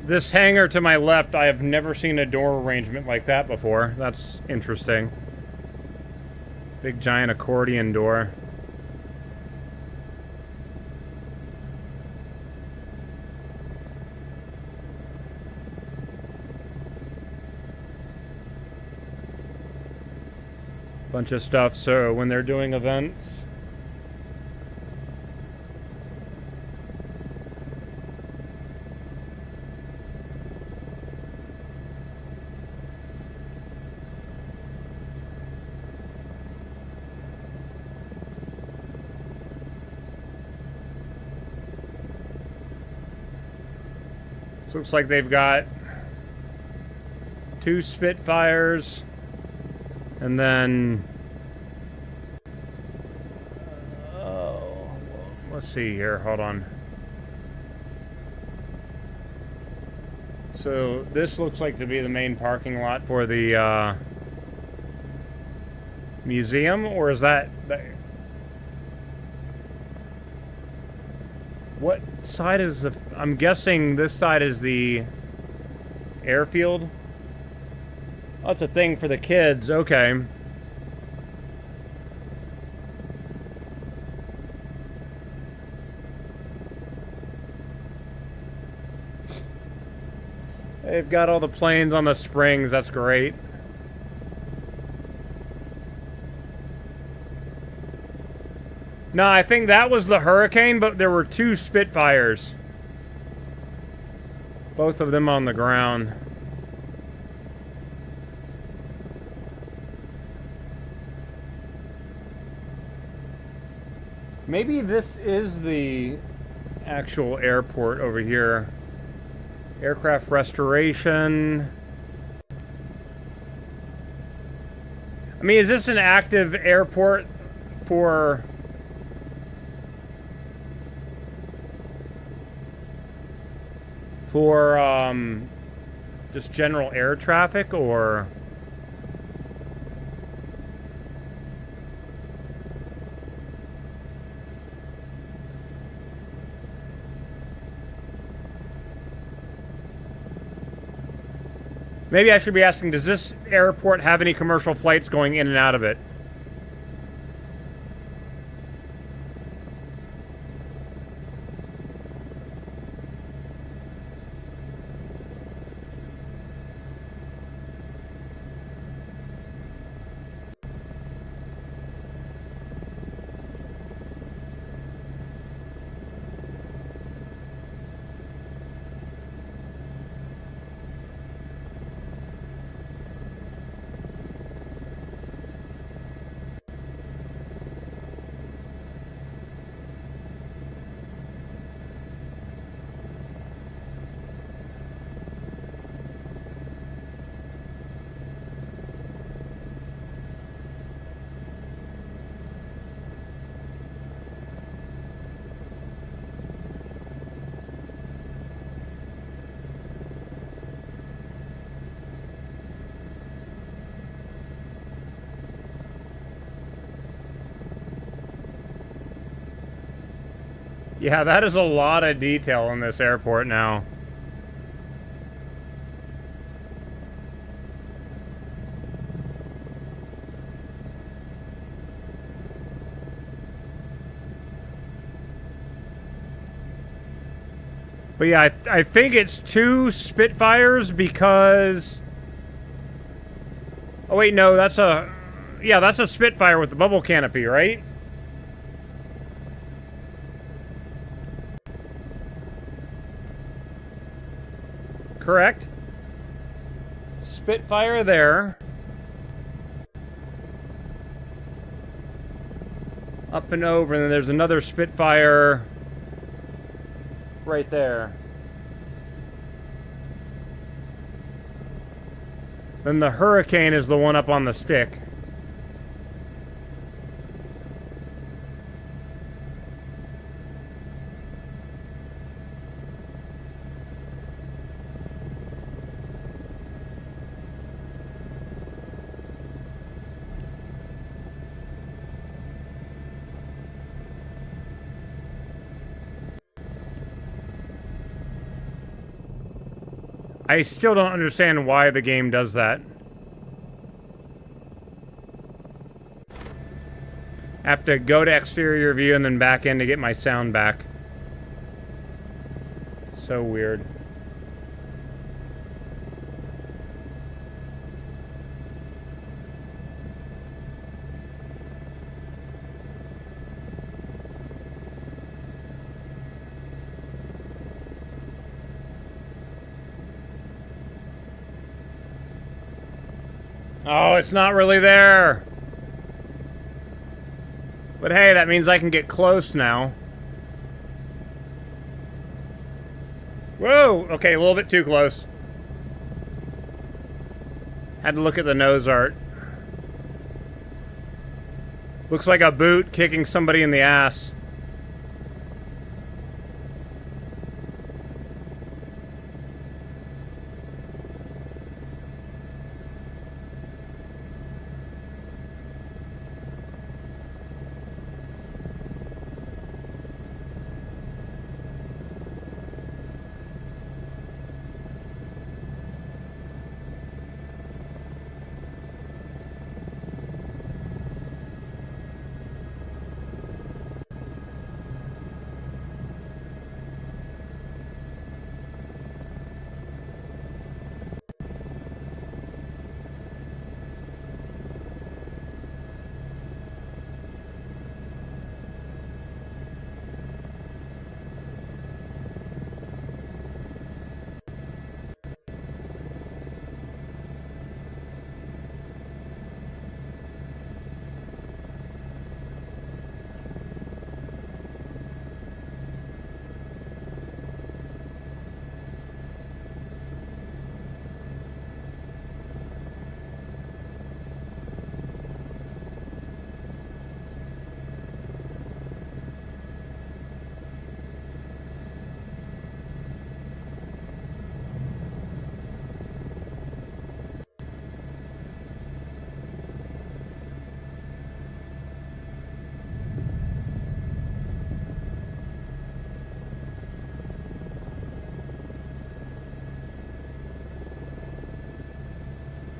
[SPEAKER 1] This hangar to my left, I have never seen a door arrangement like that before. That's interesting. Big giant accordion door. Bunch of stuff, so when they're doing events. So looks like they've got 2 Spitfires, and then let's see here, hold on. So this looks like to be the main parking lot for the museum, or is that what side is the... I'm guessing this side is the airfield. Oh, that's a thing for the kids. Okay. They've got all the planes on the springs. That's great. No, I think that was the Hurricane, but there were 2 Spitfires. Both of them on the ground. Maybe this is the actual airport over here. Aircraft restoration. I mean, is this an active airport for... just general air traffic, or... Maybe I should be asking, does this airport have any commercial flights going in and out of it? Yeah, that is a lot of detail in this airport now. But yeah, I think it's 2 Spitfires because... Oh wait, no, that's a... Yeah, that's a Spitfire with the bubble canopy, right? Correct. Spitfire there. Up and over, and then there's another Spitfire right there. Then the Hurricane is the one up on the stick. I still don't understand why the game does that. I have to go to exterior view and then back in to get my sound back. So weird. Oh, it's not really there. But hey, that means I can get close now. Whoa! Okay, a little bit too close. Had to look at the nose art. Looks like a boot kicking somebody in the ass.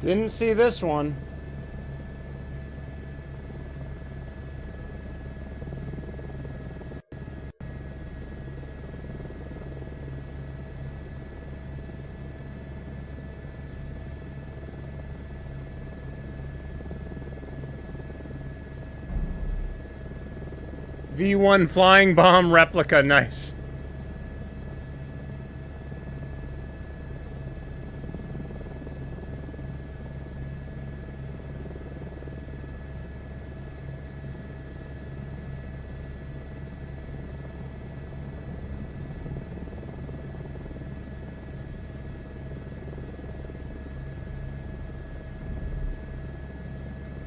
[SPEAKER 1] Didn't see this one. V1 flying bomb replica, nice.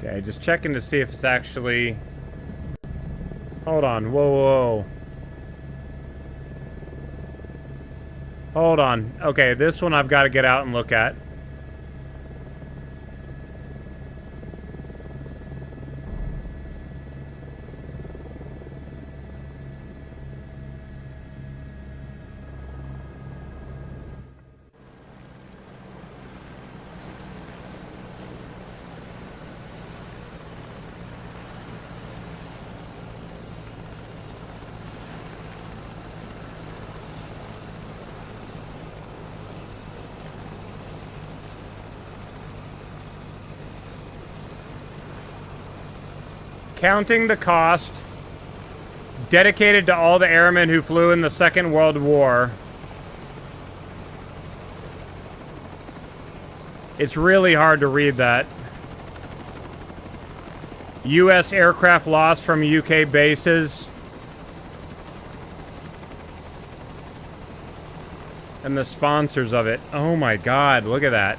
[SPEAKER 1] Okay, just checking to see if it's actually... Hold on, whoa, whoa. Hold on. Okay, this one I've got to get out and look at. counting the cost dedicated to all the airmen who flew in the Second World War. It's really hard to read that. U.S. aircraft lost from UK bases. And the sponsors of it. Oh my God, look at that.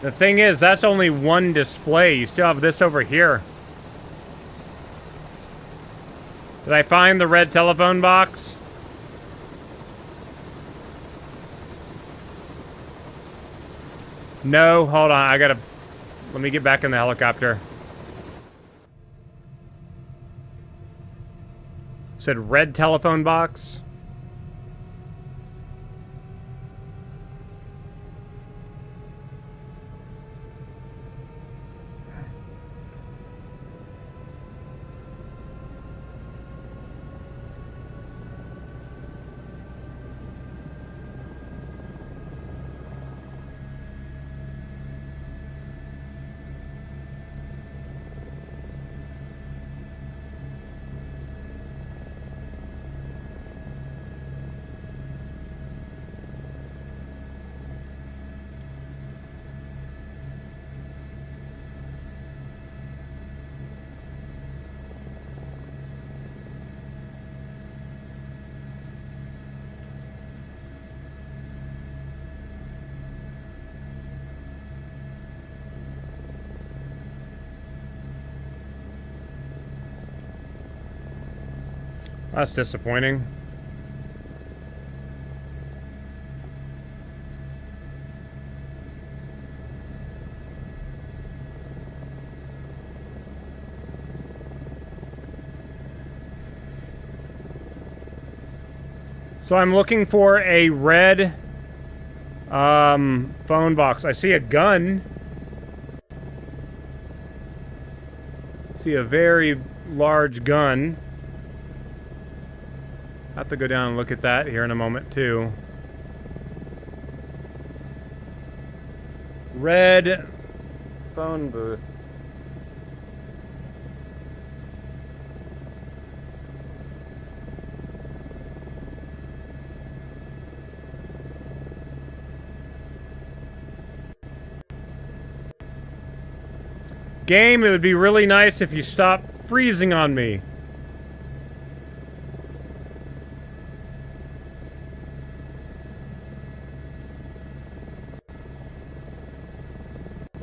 [SPEAKER 1] The thing is, that's only one display. You still have this over here. Did I find the red telephone box? No, hold on. I gotta... Let me get back in the helicopter. Said red telephone box. That's disappointing. So I'm looking for a red phone box. I see a gun. See a very large gun. I have to go down and look at that here in a moment too. Red phone booth. Game, it would be really nice if you stopped freezing on me.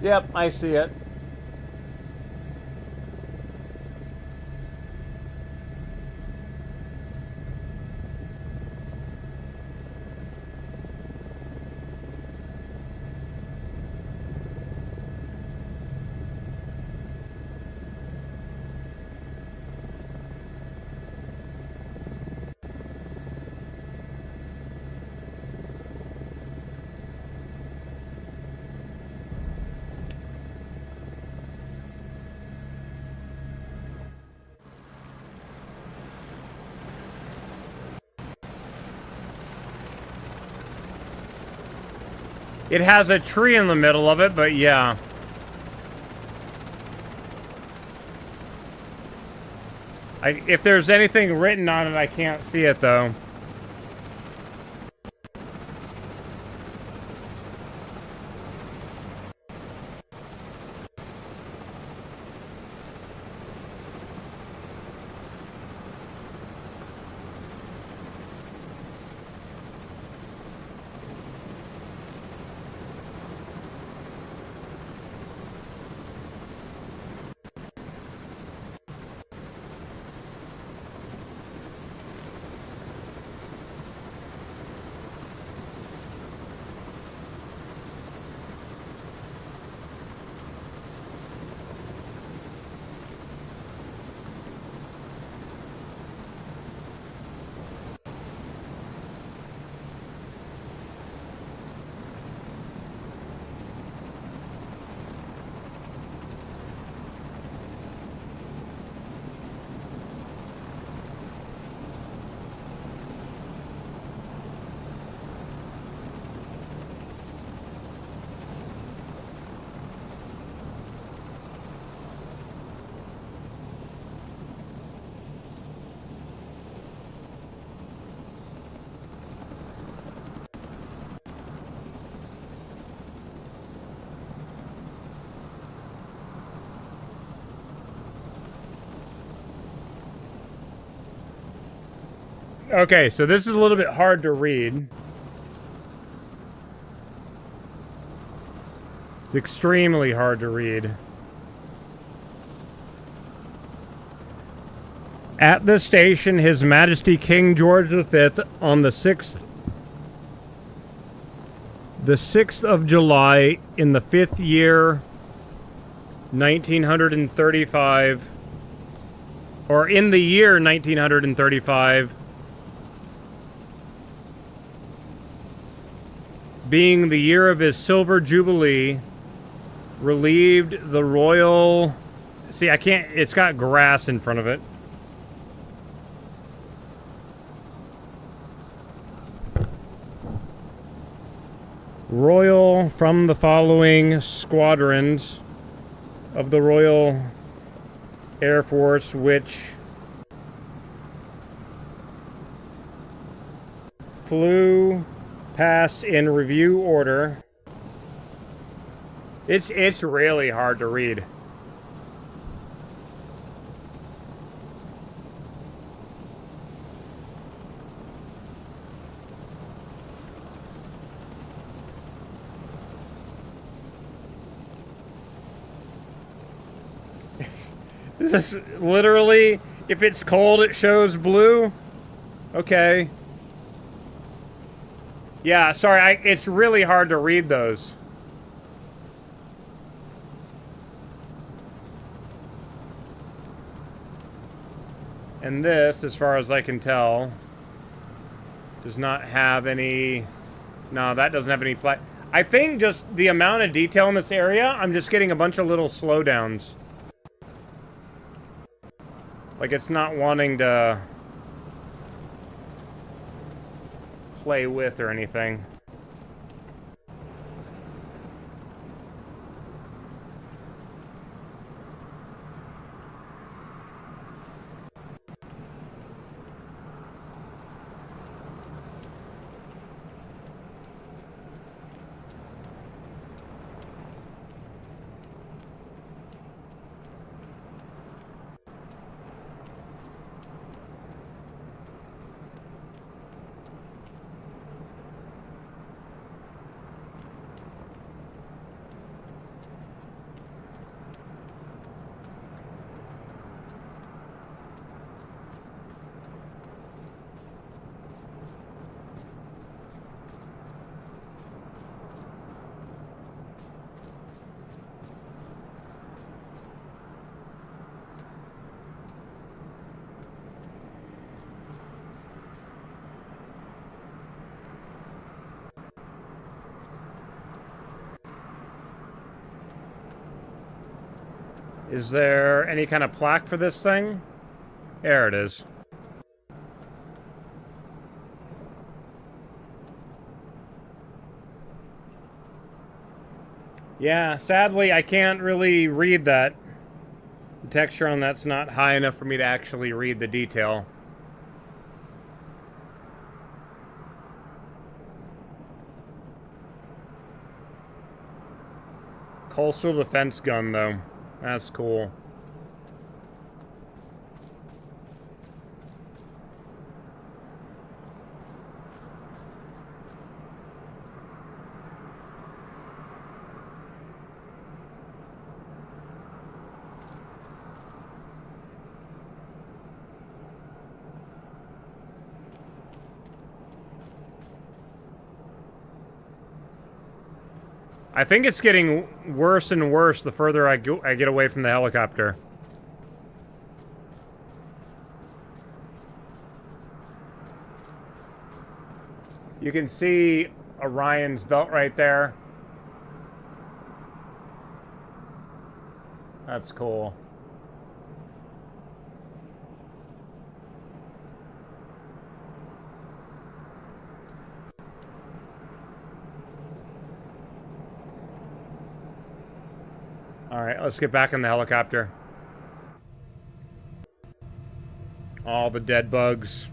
[SPEAKER 1] Yep, I see it. It has a tree in the middle of it, but yeah. If there's anything written on it, I can't see it though. Okay, so this is a little bit hard to read. It's extremely hard to read. At the station, His Majesty King George V, on the 6th of July, in the 5th year, 1935, or in the year 1935, being the year of his silver jubilee, relieved the royal... See, I can't... It's got grass in front of it. Royal from the following squadrons of the Royal Air Force, which flew past in review order. It's really hard to read. This is literally, if it's cold, it shows blue. Okay. Yeah, sorry, it's really hard to read those. And this, as far as I can tell, does not have any... No, that doesn't have any... I think just the amount of detail in this area, I'm just getting a bunch of little slowdowns. Like, it's not wanting to play with or anything. Is there any kind of plaque for this thing? There it is. Yeah, sadly, I can't really read that. The texture on that's not high enough for me to actually read the detail. Coastal defense gun, though. That's cool. I think it's getting worse and worse the further I get away from the helicopter. You can see Orion's belt right there. That's cool. All right, let's get back in the helicopter. All the dead bugs.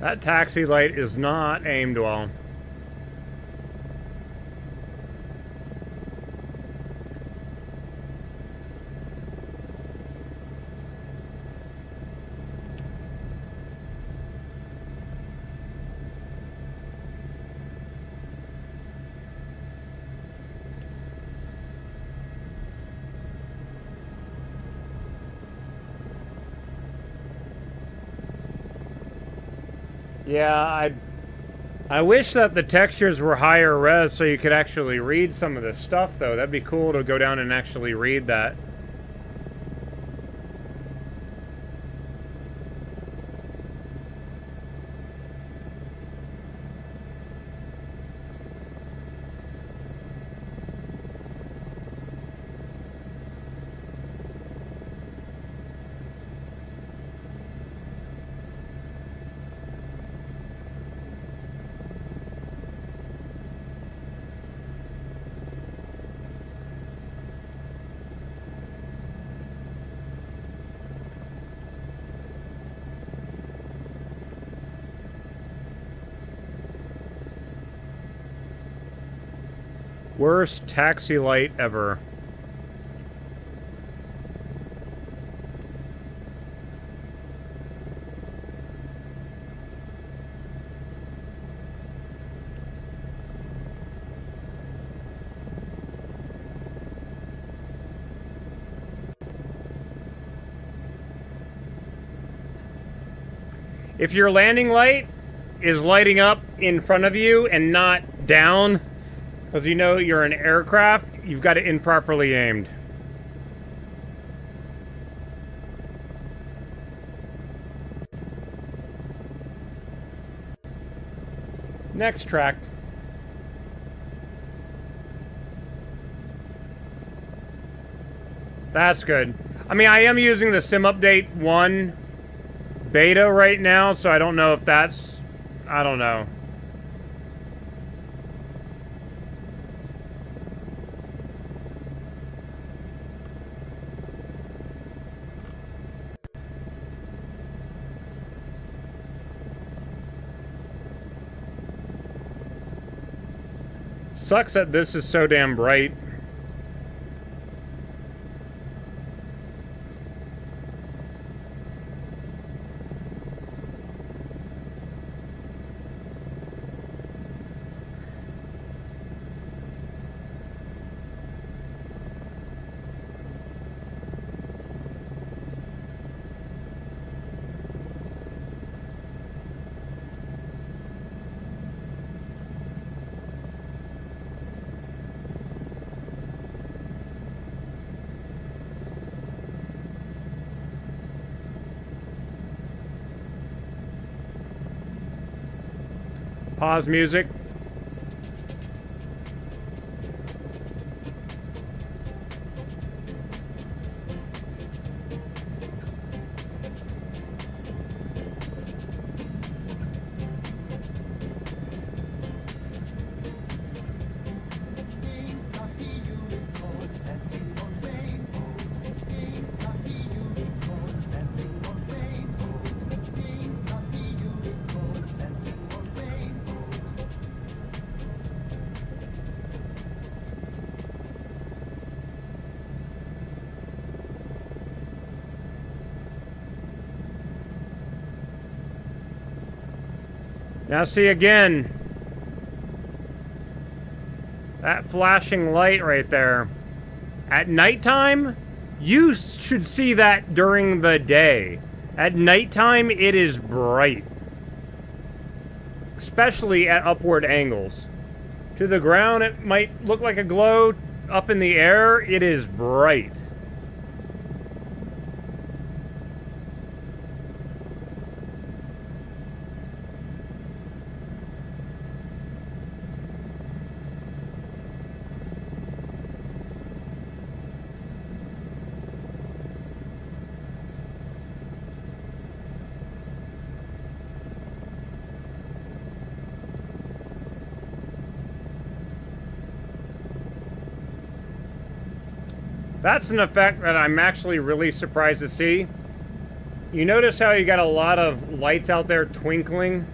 [SPEAKER 1] That taxi light is not aimed well. Yeah, I wish that the textures were higher res so you could actually read some of this stuff, though. That'd be cool to go down and actually read that. Worst taxi light ever. If your landing light is lighting up in front of you and not down, because you know you're an aircraft, you've got it improperly aimed. Next track. That's good. I mean, I am using the Sim Update 1 beta right now, so I don't know if that's... I don't know. Sucks that this is so damn bright. Pause music. Now see again, that flashing light right there. At nighttime, you should see that during the day. At nighttime, it is bright. Especially at upward angles. To the ground, it might look like a glow. Up in the air, it is bright. That's an effect that I'm actually really surprised to see. You notice how you got a lot of lights out there twinkling?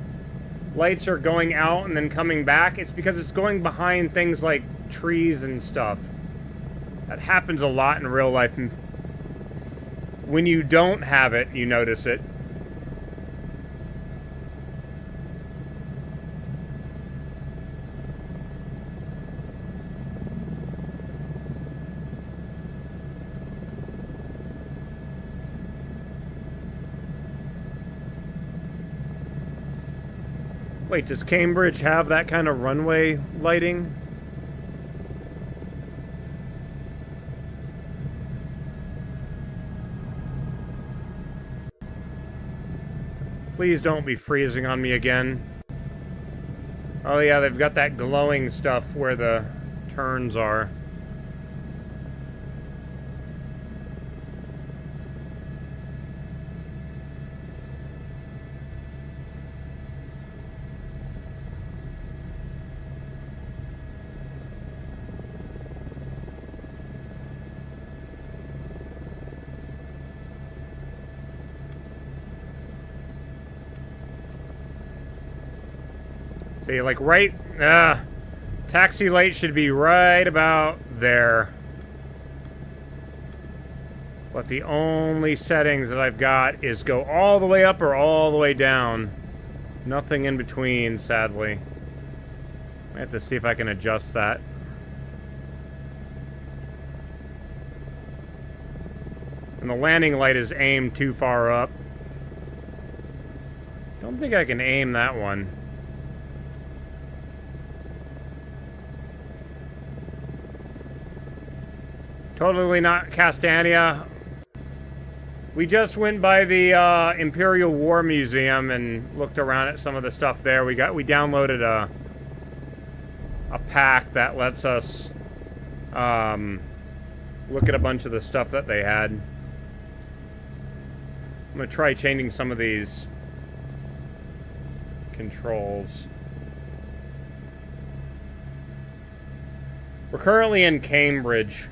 [SPEAKER 1] Lights are going out and then coming back. It's because it's going behind things like trees and stuff. That happens a lot in real life. And when you don't have it, you notice it. Wait, does Cambridge have that kind of runway lighting? Please don't be freezing on me again. Oh yeah, they've got that glowing stuff where the turns are. See, like right, taxi light should be right about there. But the only settings that I've got is go all the way up or all the way down. Nothing in between, sadly. I have to see if I can adjust that. And the landing light is aimed too far up. Don't think I can aim that one. Totally not Castania. We just went by the Imperial War Museum and looked around at some of the stuff there. We downloaded a pack that lets us look at a bunch of the stuff that they had. I'm gonna try changing some of these controls. We're currently in Cambridge.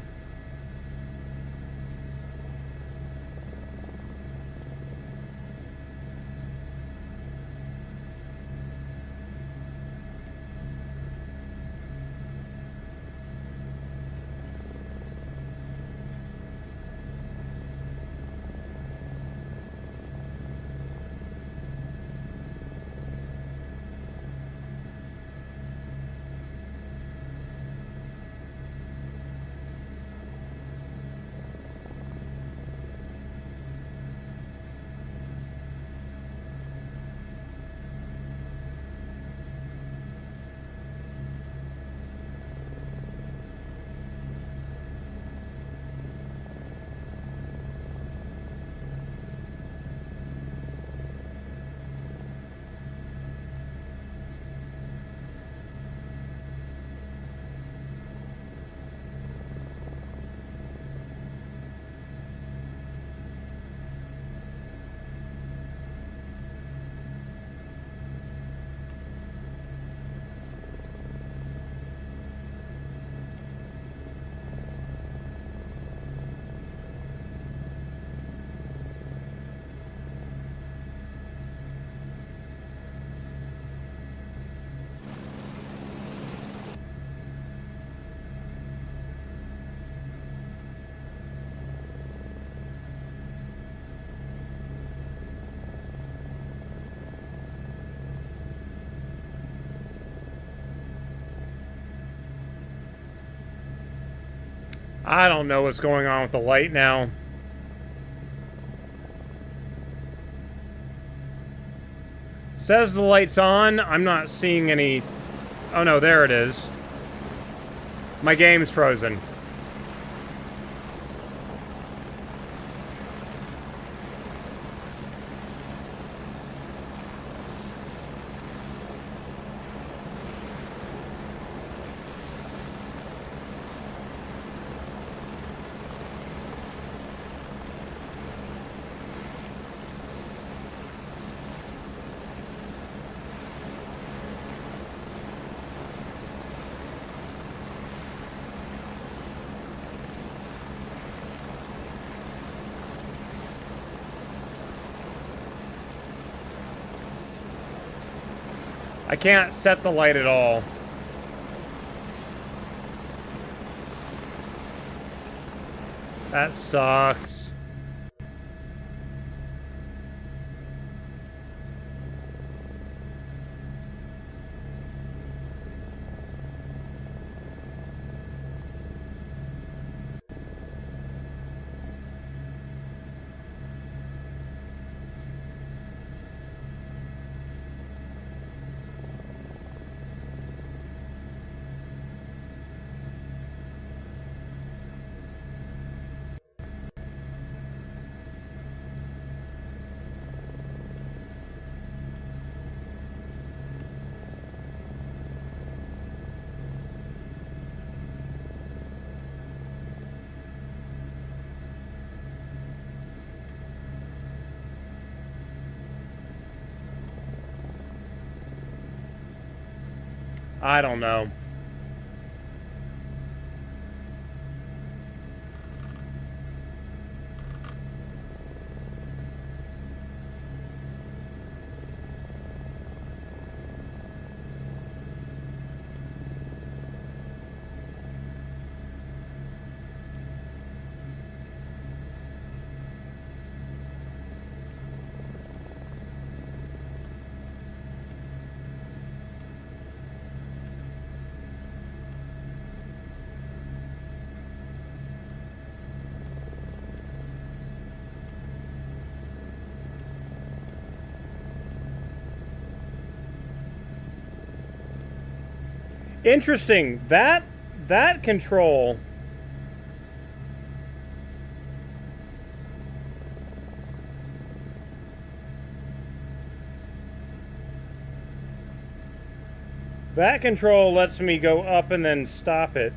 [SPEAKER 1] I don't know what's going on with the light now. Says the light's on. I'm not seeing any... Oh no, there it is. My game's frozen. I can't set the light at all. That sucks. I don't know. Interesting. That control. That control lets me go up and then stop it.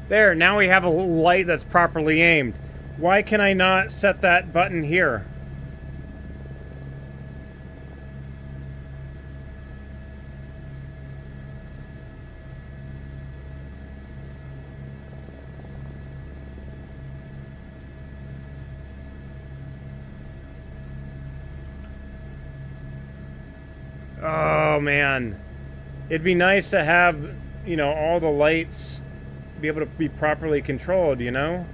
[SPEAKER 1] There, now we have a light that's properly aimed. Why can I not set that button here? Oh man, it'd be nice to have, you know, all the lights be able to be properly controlled, you know?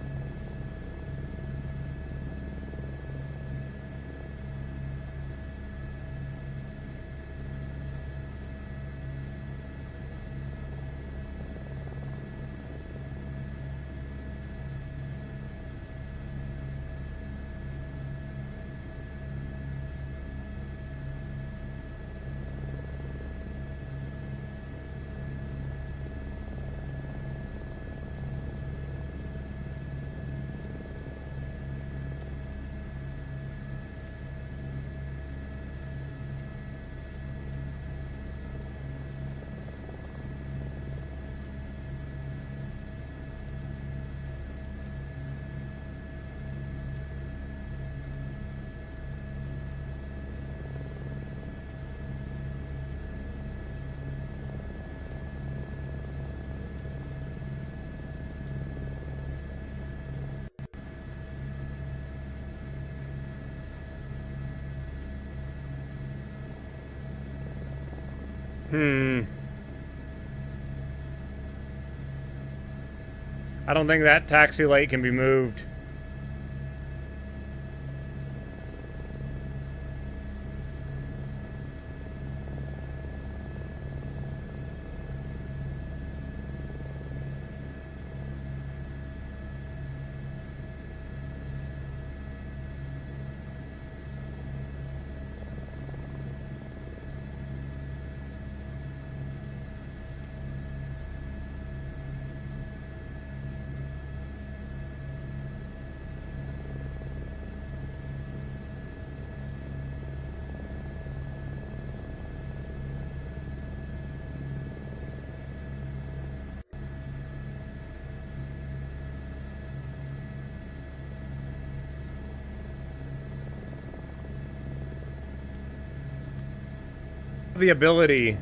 [SPEAKER 1] I don't think that taxi light can be moved. The ability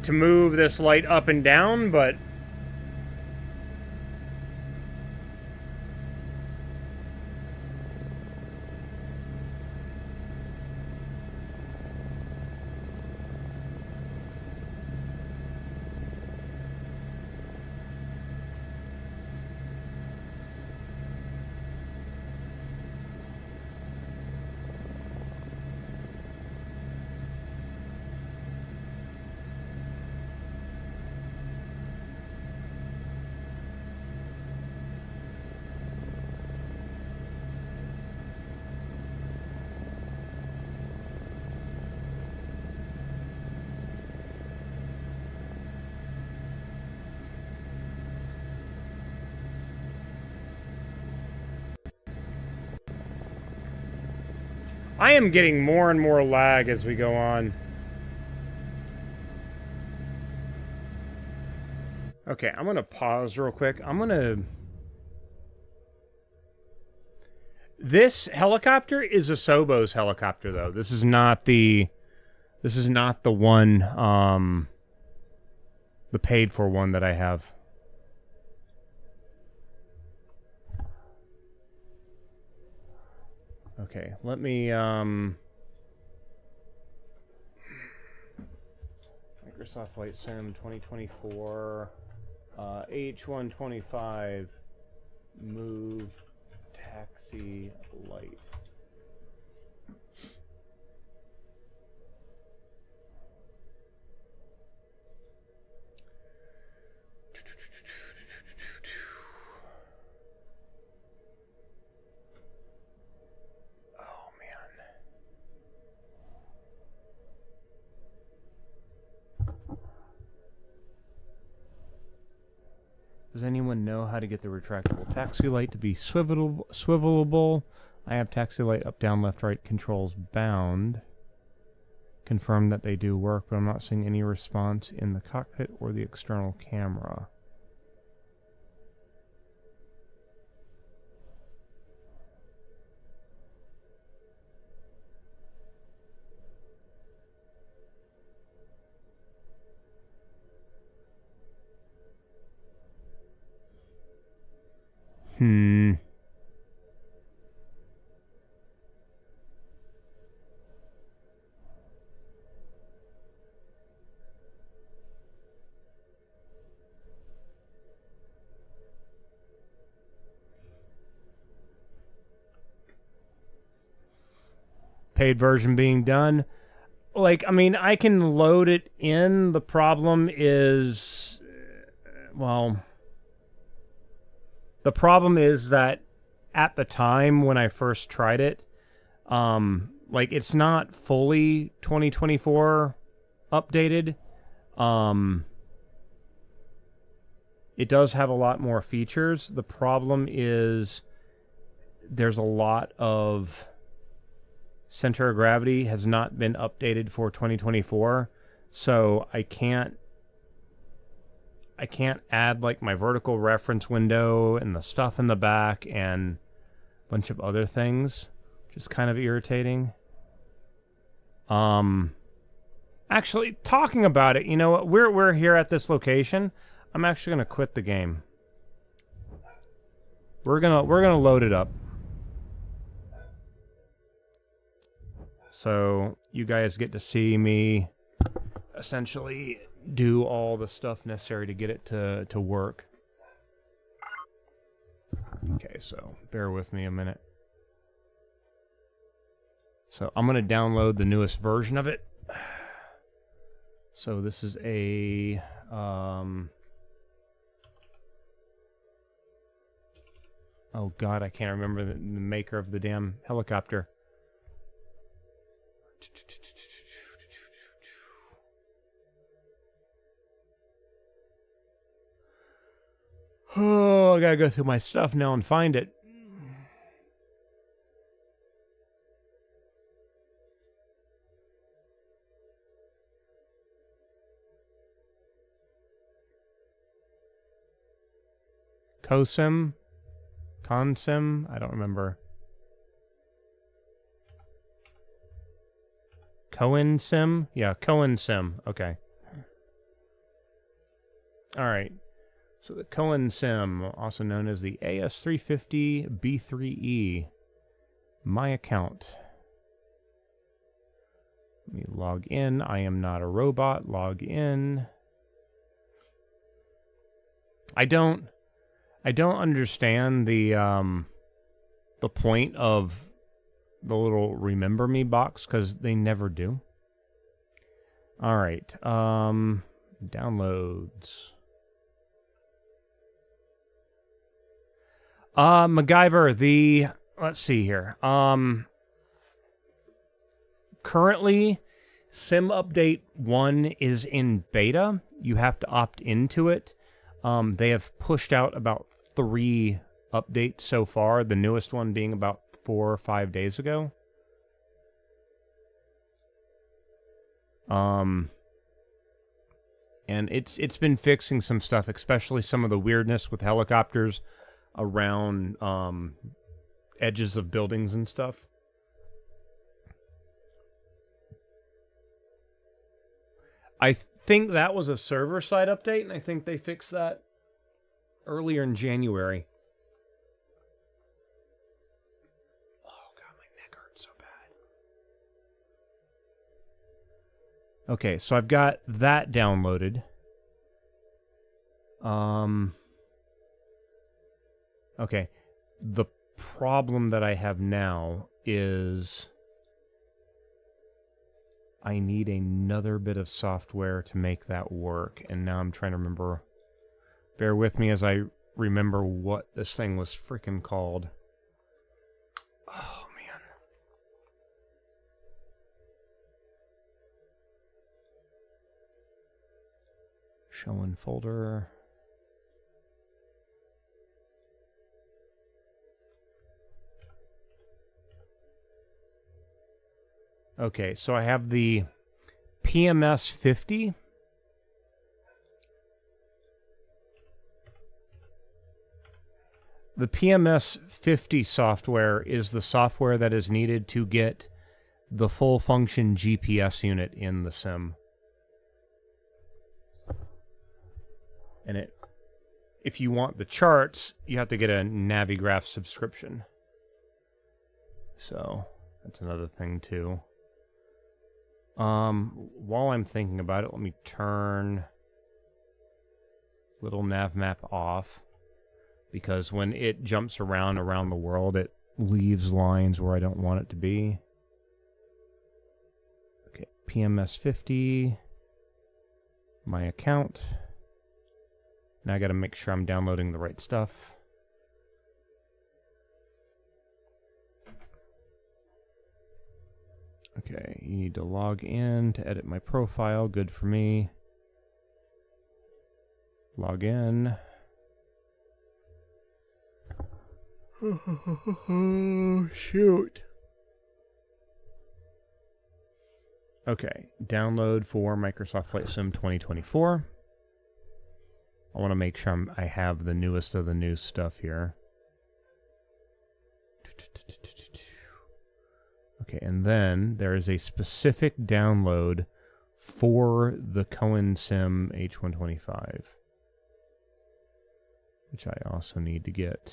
[SPEAKER 1] to move this light up and down, but I am getting more and more lag as we go on. Okay, I'm gonna pause real quick. This helicopter is a Sobo's helicopter, though. This is not the one, the paid for one that I have. Okay, let me, Microsoft Flight Sim 2024, H125, move taxi light. Does anyone know how to get the retractable taxi light to be swivelable? I have taxi light up, down, left, right controls bound. Confirm that they do work, but I'm not seeing any response in the cockpit or the external camera. Paid version being done. Like, I mean, I can load it in. The problem is, well, the problem is that at the time when I first tried it, like, it's not fully 2024 updated. It does have a lot more features. The problem is there's a lot of center of gravity has not been updated for 2024, so I can't add like my vertical reference window and the stuff in the back and a bunch of other things, which is kind of irritating. Actually, talking about it, you know what? We're here at this location. I'm actually gonna quit the game. We're gonna load it up. So you guys get to see me essentially do all the stuff necessary to get it to work. Okay, so bear with me a minute. So I'm going to download the newest version of it. So this is a... oh god, I can't remember the maker of the damn helicopter. Oh, I gotta go through my stuff now and find it. COSIM? CONSIM? I don't remember. COINSIM? Yeah, COINSIM. Okay. Alright. So the COINSIM, also known as the AS350B3E. My account. Let me log in. I am not a robot. Log in. I don't understand the point of the little remember me box, because they never do. Alright, downloads. MacGyver, let's see here. Currently, Sim Update 1 is in beta. You have to opt into it. They have pushed out about 3 updates so far, the newest one being about 4 or 5 days ago. And it's been fixing some stuff, especially some of the weirdness with helicopters around edges of buildings and stuff. I think that was a server-side update, and I think they fixed that earlier in January. Oh, God, my neck hurts so bad. Okay, so I've got that downloaded. Okay, the problem that I have now is I need another bit of software to make that work, and now I'm trying to remember. Bear with me as I remember what this thing was freaking called. Oh, man. Show in folder. Okay, so I have the PMS 50. The PMS 50 software is the software that is needed to get the full function GPS unit in the sim. And if you want the charts, you have to get a Navigraph subscription. So that's another thing too. While I'm thinking about it, let me turn little nav map off, because when it jumps around the world, it leaves lines where I don't want it to be. Okay, PMS 50, my account. Now I gotta make sure I'm downloading the right stuff. Okay, you need to log in to edit my profile. Good for me. Log in. Oh, shoot. Okay, download for Microsoft Flight Sim 2024. I want to make sure I have the newest of the new stuff here. Okay, and then there is a specific download for the Cohen Sim H125, which I also need to get.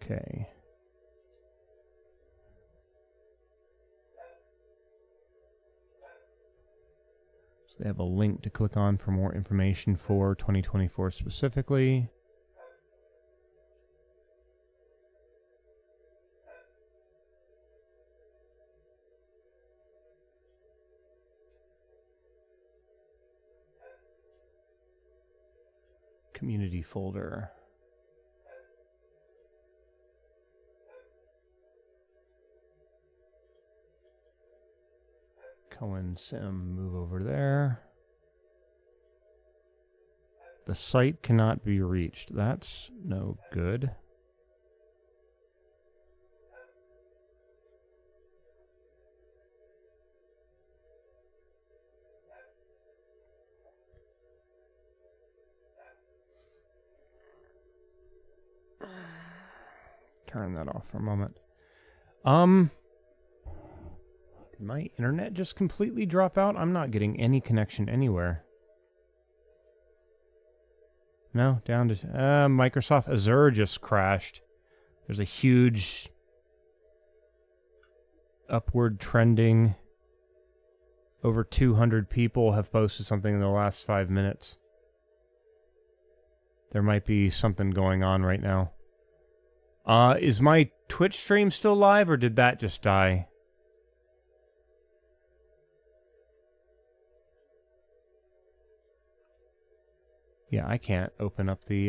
[SPEAKER 1] Okay. So they have a link to click on for more information for 2024 specifically. Community folder. Cohen Sim, move over there. The site cannot be reached. That's no good. Turn that off for a moment. Did my internet just completely drop out? I'm not getting any connection anywhere. No, down to... Microsoft Azure just crashed. There's a huge upward trending. Over 200 people have posted something in the last 5 minutes. There might be something going on right now. Is my Twitch stream still live, or did that just die? Yeah, I can't open up the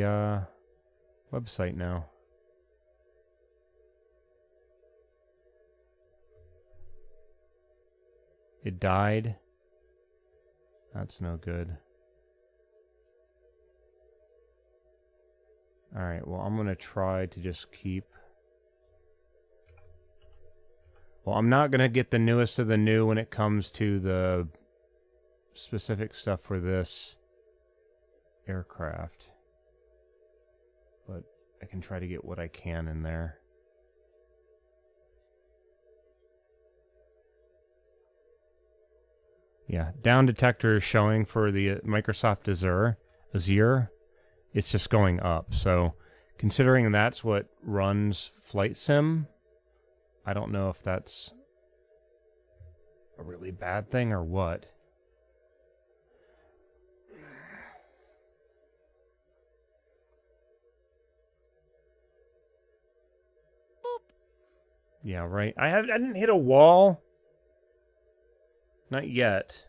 [SPEAKER 1] website now. It died. That's no good. Alright, well, I'm going to try to just keep... Well, I'm not going to get the newest of the new when it comes to the specific stuff for this aircraft. But I can try to get what I can in there. Yeah, down detector is showing for the Microsoft Azure. It's just going up. So, considering that's what runs Flight Sim, I don't know if that's a really bad thing or what. Yeah, right. I didn't hit a wall. Not yet.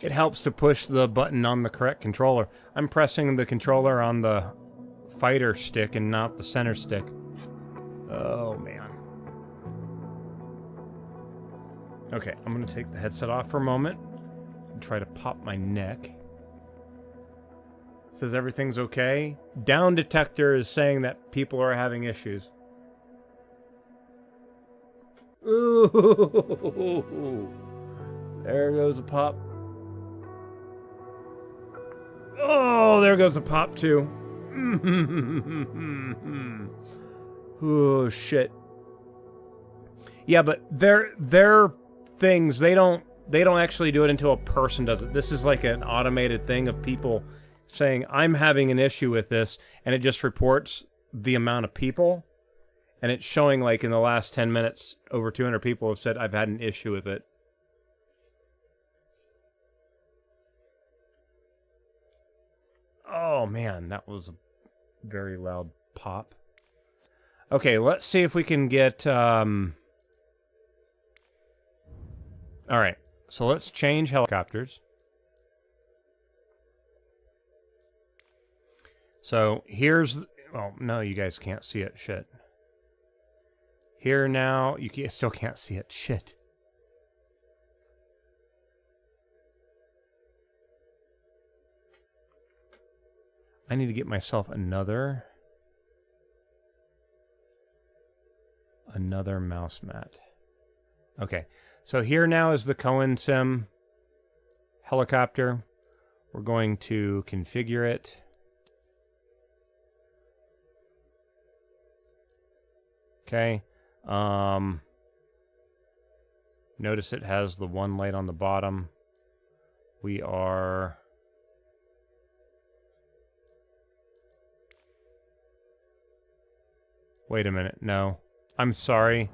[SPEAKER 1] It helps to push the button on the correct controller. I'm pressing the controller on the fighter stick and not the center stick. Oh, man. Okay, I'm going to take the headset off for a moment and try to pop my neck. Says everything's okay. Down detector is saying that people are having issues. Ooh. There goes a pop. Oh, there goes a pop too. Oh shit. Yeah, but their things, they don't actually do it until a person does it. This is like an automated thing of people saying, I'm having an issue with this, and it just reports the amount of people, and it's showing like in the last 10 minutes, over 200 people have said, I've had an issue with it. Oh man, that was a very loud pop. Okay, let's see if we can get... Alright, so let's change helicopters. So here's... Oh, no, you guys can't see it. Shit. Here now, you still can't see it. Shit. I need to get myself another mouse mat. Okay, so here now is the Cohen Sim helicopter. We're going to configure it. Okay. Notice it has the one light on the bottom. We are... Wait a minute. No. I'm sorry.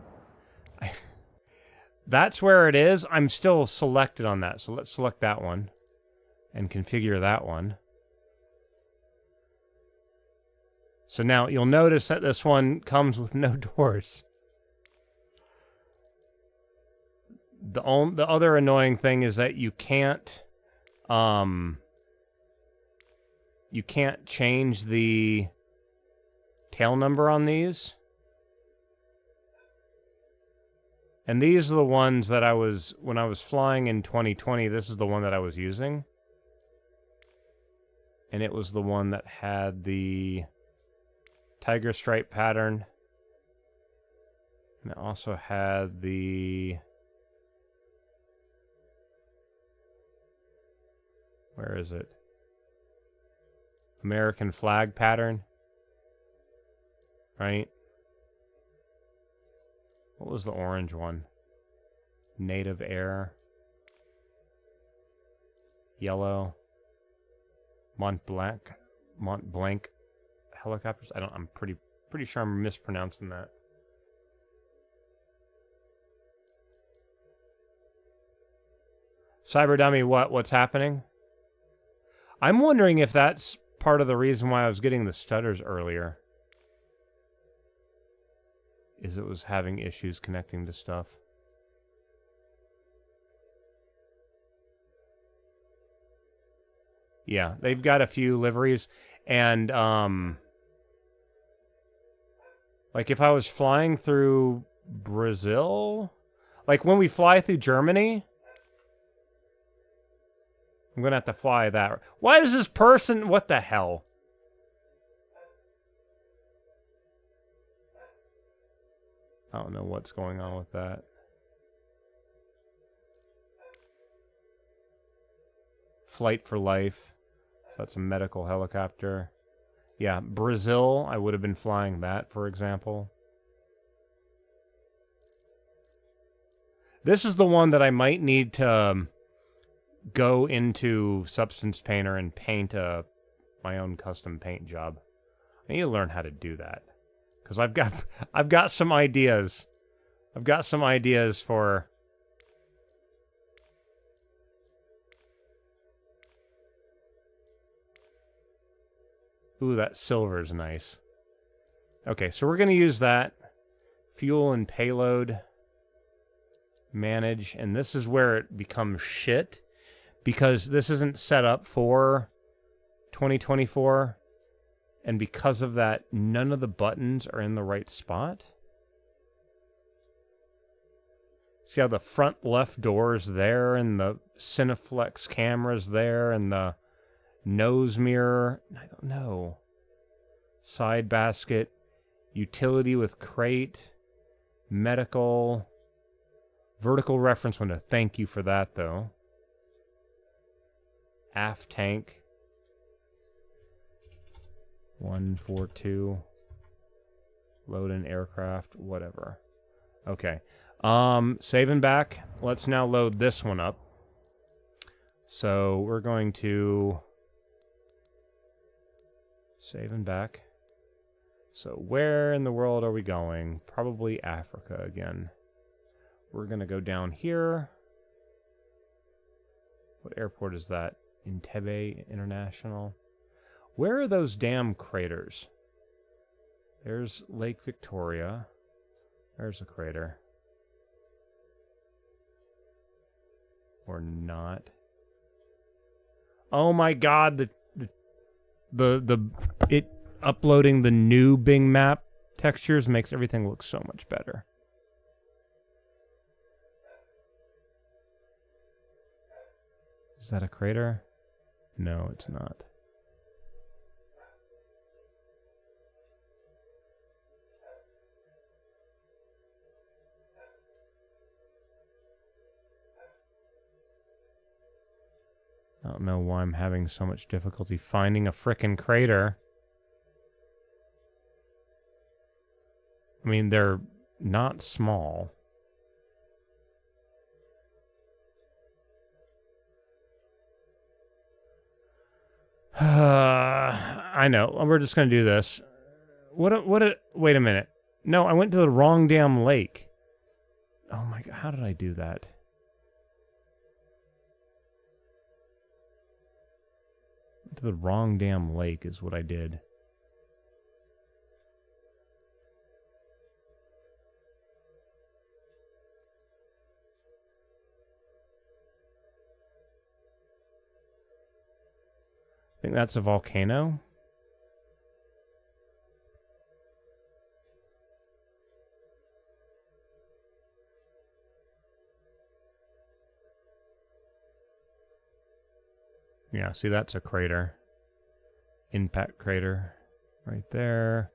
[SPEAKER 1] That's where it is. I'm still selected on that. So let's select that one and configure that one. So now you'll notice that this one comes with no doors. The other annoying thing is that you can't change the tail number on these. And these are the ones that when I was flying in 2020, this is the one that I was using. And it was the one that had the tiger stripe pattern. And it also had the... Where is it? American flag pattern. Right? What was the orange one? Native Air. Yellow. Mont Blanc helicopters. I'm pretty sure I'm mispronouncing that. Cyber Dummy, what's happening? I'm wondering if that's part of the reason why I was getting the stutters earlier. Is it was having issues connecting to stuff. Yeah, they've got a few liveries, and like if I was flying through Brazil, like when we fly through Germany, I'm gonna have to fly that. Why is this person? What the hell? I don't know what's going on with that. Flight for Life. So that's a medical helicopter. Yeah, Brazil, I would have been flying that, for example. This is the one that I might need to go into Substance Painter and paint my own custom paint job. I need to learn how to do that. Because I've got some ideas. I've got some ideas for... Ooh, that silver's nice. Okay, so we're going to use that. Fuel and payload. Manage. And this is where it becomes shit. Because this isn't set up for 2024. And because of that, none of the buttons are in the right spot. See how the front left door is there, and the Cineflex camera's there, and the nose mirror, I don't know. Side basket, utility with crate, medical, vertical reference window. Thank you for that, though. Aft tank. 142. Load in aircraft, whatever. Okay. Saving back. Let's now load this one up. So we're going to save and back. So where in the world are we going? Probably Africa again. We're going to go down here. What airport is that? Entebbe International. Where are those damn craters? There's Lake Victoria. There's a crater. Or not. Oh my god, it uploading the new Bing map textures makes everything look so much better. Is that a crater? No, it's not. I don't know why I'm having so much difficulty finding a frickin' crater. I mean, they're not small. I know. We're just going to do this. Wait a minute. No, I went to the wrong damn lake. Oh my god, how did I do that? To the wrong damn lake is what I did. I think that's a volcano. Yeah, see, that's a crater. Impact crater right there.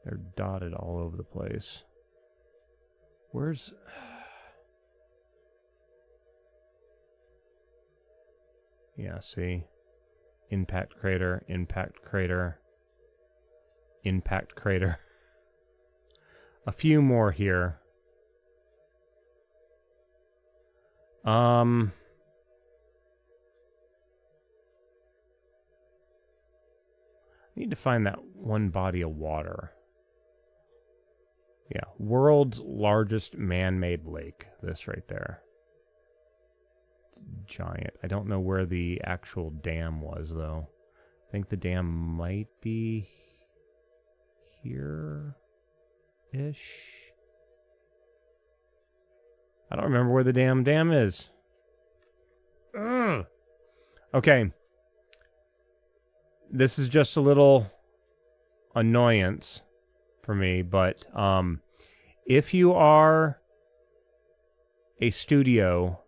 [SPEAKER 1] They're dotted all over the place. Where's... Yeah, see? Impact crater, impact crater, impact crater. A few more here. I need to find that one body of water. Yeah, world's largest man-made lake. This right there. giant. I don't know where the actual dam was, though. I think the dam might be here-ish. I don't remember where the damn dam is. Ugh. Okay. This is just a little annoyance for me, but if you are a studio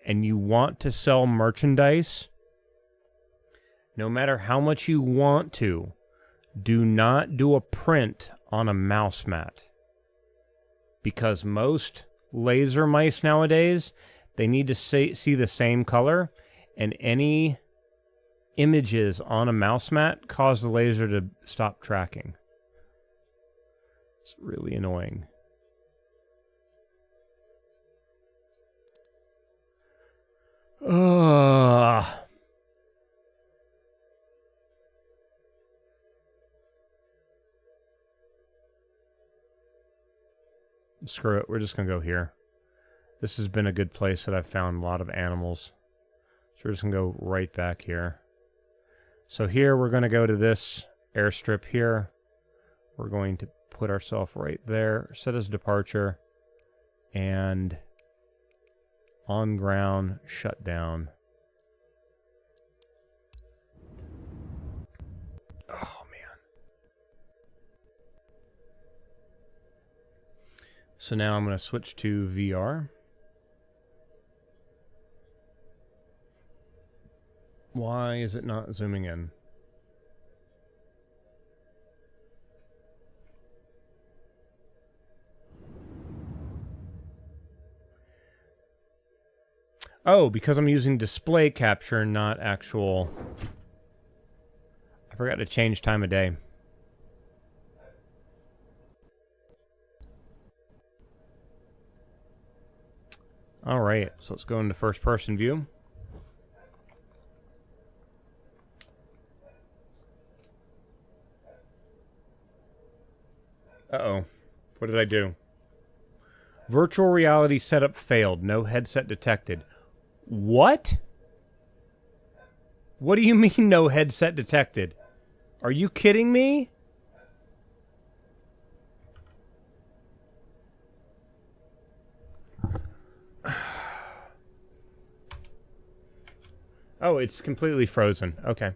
[SPEAKER 1] and you want to sell merchandise, no matter how much you want to, do not do a print on a mouse mat. Because most laser mice nowadays, they need to see the same color, and any images on a mouse mat cause the laser to stop tracking. It's really annoying. Ugh. Screw it, we're just gonna go here. This has been a good place that I've found a lot of animals. So we're just gonna go right back here. So here we're gonna go to this airstrip here. We're going to put ourselves right there, set as departure, and on ground, shut down. Oh, man. So now I'm going to switch to VR. Why is it not zooming in? Oh, because I'm using display capture, not actual... I forgot to change time of day. Alright, so let's go into first person view. Uh-oh. What did I do? Virtual reality setup failed. No headset detected. What? What do you mean no headset detected? Are you kidding me? Oh, it's completely frozen. Okay.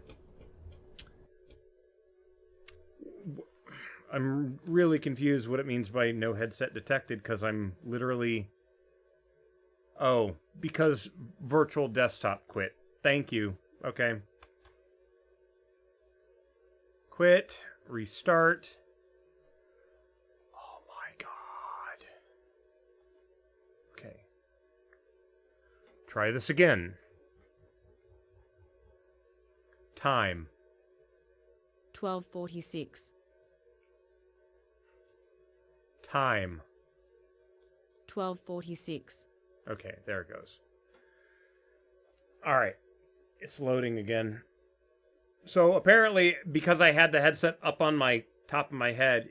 [SPEAKER 1] I'm really confused what it means by no headset detected, because I'm literally... Oh, because virtual desktop quit. Thank you. Okay. Quit. Restart. Oh my god. Okay. Try this again. Time.
[SPEAKER 2] 12:46.
[SPEAKER 1] Time.
[SPEAKER 2] 12:46.
[SPEAKER 1] Okay, there it goes. Alright. It's loading again. So apparently, because I had the headset up on my top of my head,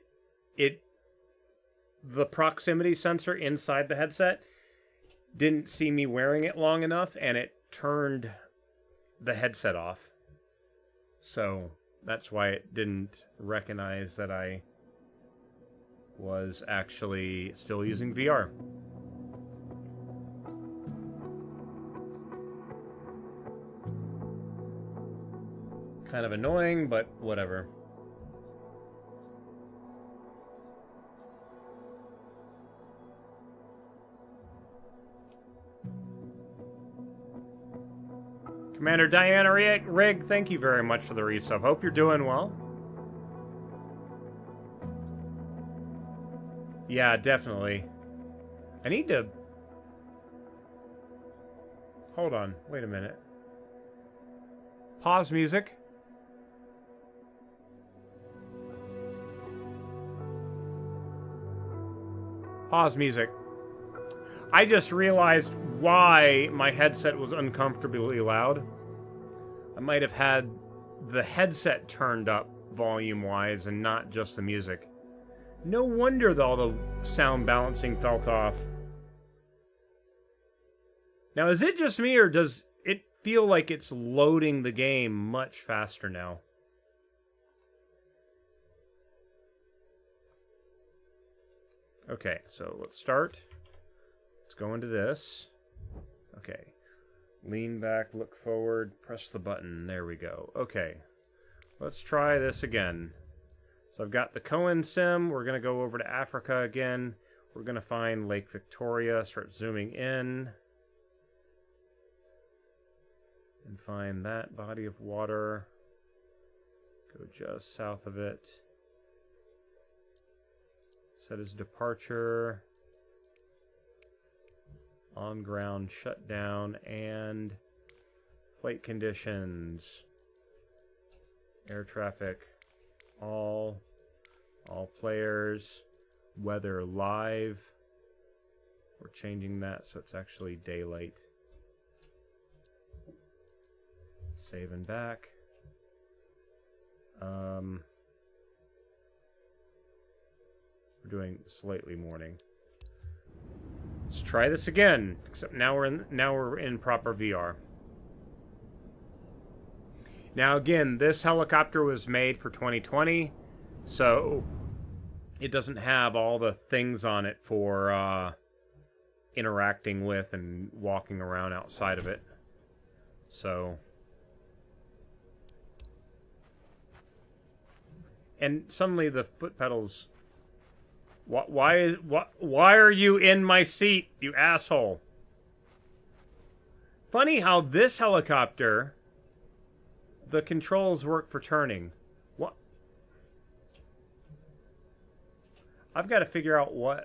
[SPEAKER 1] the proximity sensor inside the headset didn't see me wearing it long enough, and it turned the headset off. So that's why it didn't recognize that I was actually still using VR. Kind of annoying, but whatever. Commander Diana Rig, thank you very much for the resub. Hope you're doing well. Yeah, definitely. I need to... Hold on. Wait a minute. Pause music. Pause music. I just realized why my headset was uncomfortably loud. I might have had the headset turned up volume-wise and not just the music. No wonder all the sound balancing felt off. Now, is it just me, or does it feel like it's loading the game much faster now? Okay, so let's start. Let's go into this. Okay. Lean back, look forward, press the button. There we go. Okay. Let's try this again. So I've got the Cohen sim. We're going to go over to Africa again. We're going to find Lake Victoria, start zooming in. And find that body of water. Go just south of it. Set as departure. On ground shutdown and flight conditions. Air traffic. All players. Weather live. We're changing that so it's actually daylight. Save and back. We're doing slightly morning. Let's try this again. Except now we're in proper VR. Now again, this helicopter was made for 2020, so it doesn't have all the things on it for interacting with and walking around outside of it. So, and suddenly the foot pedals. Why are you in my seat, you asshole? Funny how this helicopter, the controls work for turning. What? I've got to figure out what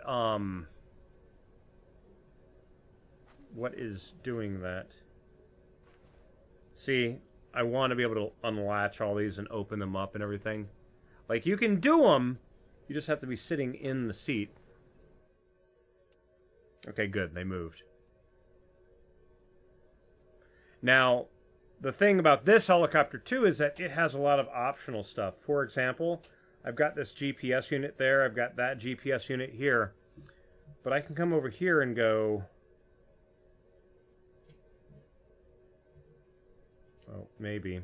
[SPEAKER 1] is doing that. See, I want to be able to unlatch all these and open them up and everything. Like, you can do them. You just have to be sitting in the seat. Okay, good. They moved. Now, the thing about this helicopter, too, is that it has a lot of optional stuff. For example, I've got this GPS unit there. I've got that GPS unit here. But I can come over here and go... Oh, maybe...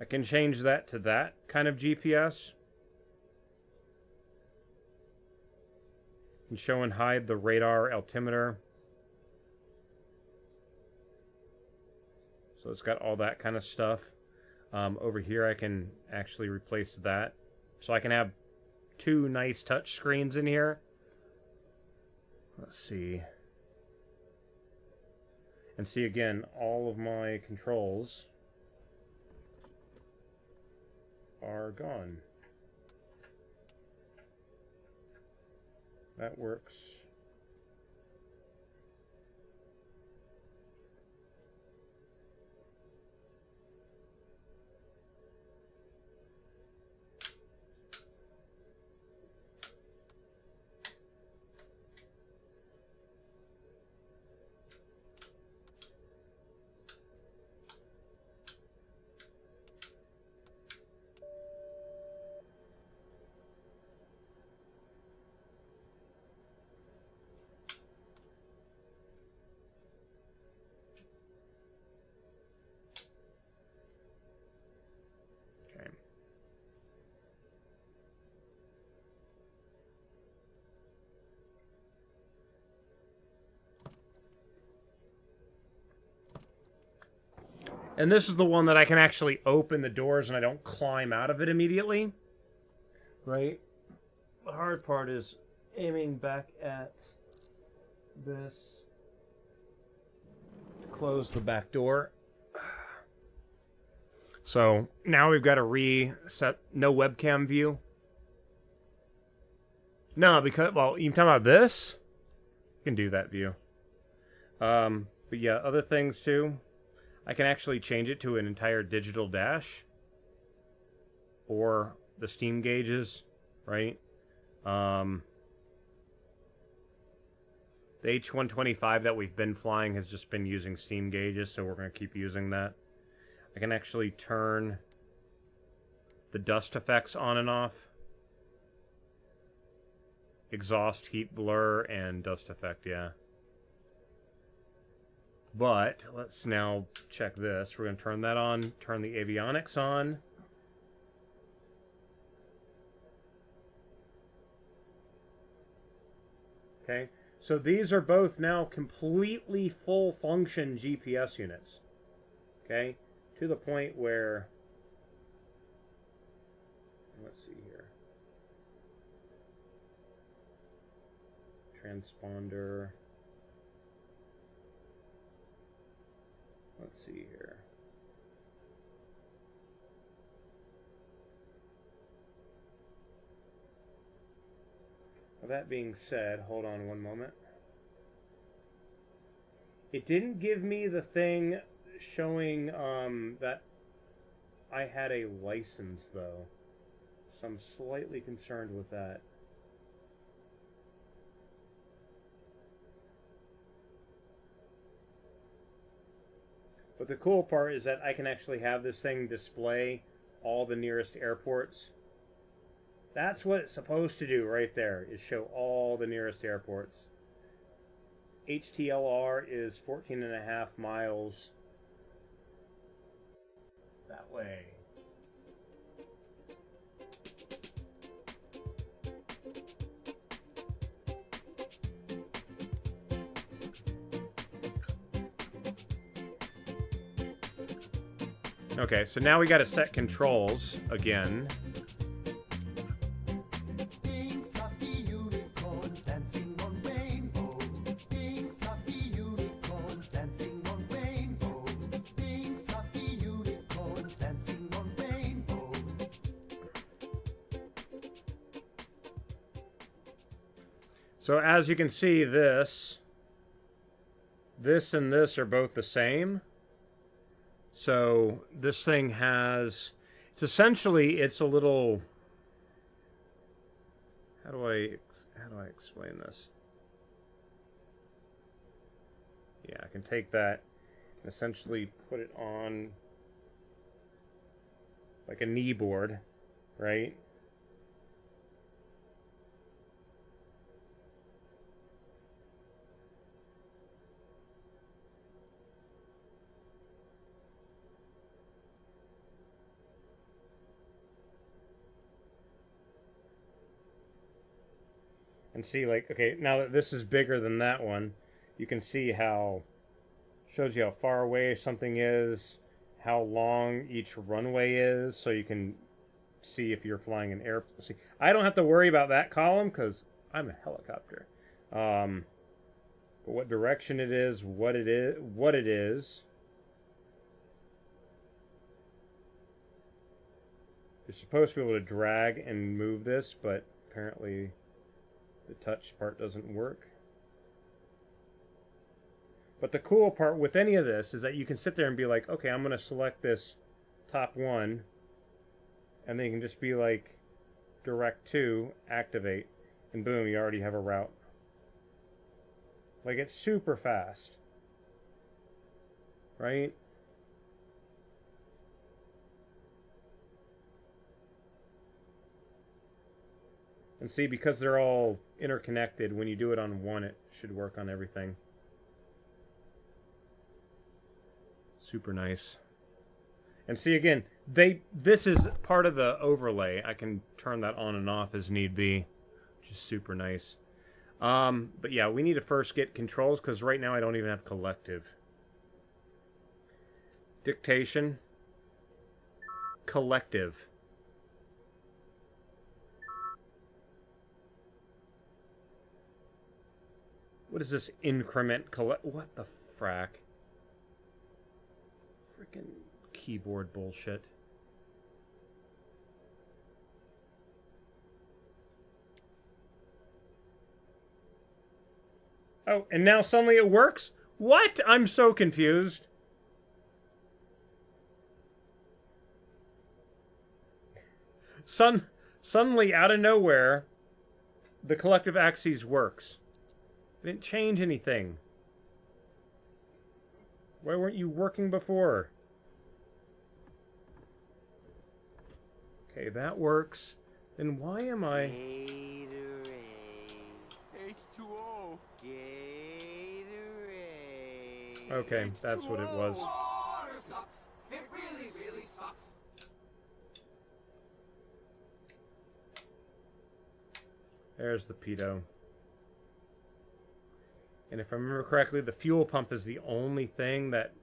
[SPEAKER 1] I can change that to that kind of GPS. Can show and hide the radar altimeter. So it's got all that kind of stuff. Over here I can actually replace that. So I can have two nice touch screens in here. Let's see. And see again, all of my controls are gone. That works. And this is the one that I can actually open the doors and I don't climb out of it immediately. Right? The hard part is aiming back at this to close the back door. So now we've got to reset no webcam view. No, because, well, you can talk about this. You can do that view. But yeah, other things too. I can actually change it to an entire digital dash. Or the steam gauges, right? The H125 that we've been flying has just been using steam gauges, so we're going to keep using that. I can actually turn the dust effects on and off. Exhaust, heat, blur, and dust effect, yeah. But let's now check this. We're going to turn that on, turn the avionics on. Okay, so these are both now completely full function GPS units. Okay, to the point where, let's see here. Transponder. Let's see here. Well, that being said, hold on one moment. It didn't give me the thing showing that I had a license, though. So I'm slightly concerned with that. But the cool part is that I can actually have this thing display all the nearest airports. That's what it's supposed to do right there, is show all the nearest airports. HTLR is 14.5 miles that way. Okay, so now we got to set controls again. So as you can see, this and this are both the same. So this thing has, it's essentially, it's a little, how do I explain this? Yeah, I can take that and essentially put it on like a knee board, right? And see, like, okay, now that this is bigger than that one, you can see how, shows you how far away something is, how long each runway is, so you can see if you're flying an air. See, I don't have to worry about that column because I'm a helicopter. But what direction it is, what it is. You're supposed to be able to drag and move this, but apparently the touch part doesn't work. But the cool part with any of this is that you can sit there and be like, okay, I'm going to select this top one, and then you can just be like, direct to, activate, and boom, you already have a route. Like, it's super fast. Right? And see, because they're all interconnected, when you do it on one, it should work on everything. Super nice. And see, again, this is part of the overlay. I can turn that on and off as need be, which is super nice. But yeah, we need to first get controls, because right now I don't even have collective. Dictation. Collective. What is this increment what the frack? Freaking keyboard bullshit. Oh, and now suddenly it works? What? I'm so confused. Suddenly, out of nowhere, the collective axes works. I didn't change anything. Why weren't you working before? Okay, that works. Then why am I...
[SPEAKER 2] H2O. Gatorade.
[SPEAKER 1] Okay, that's what it was.
[SPEAKER 3] Water sucks. It really, really sucks.
[SPEAKER 1] There's the pitot. And if I remember correctly, the fuel pump is the only thing that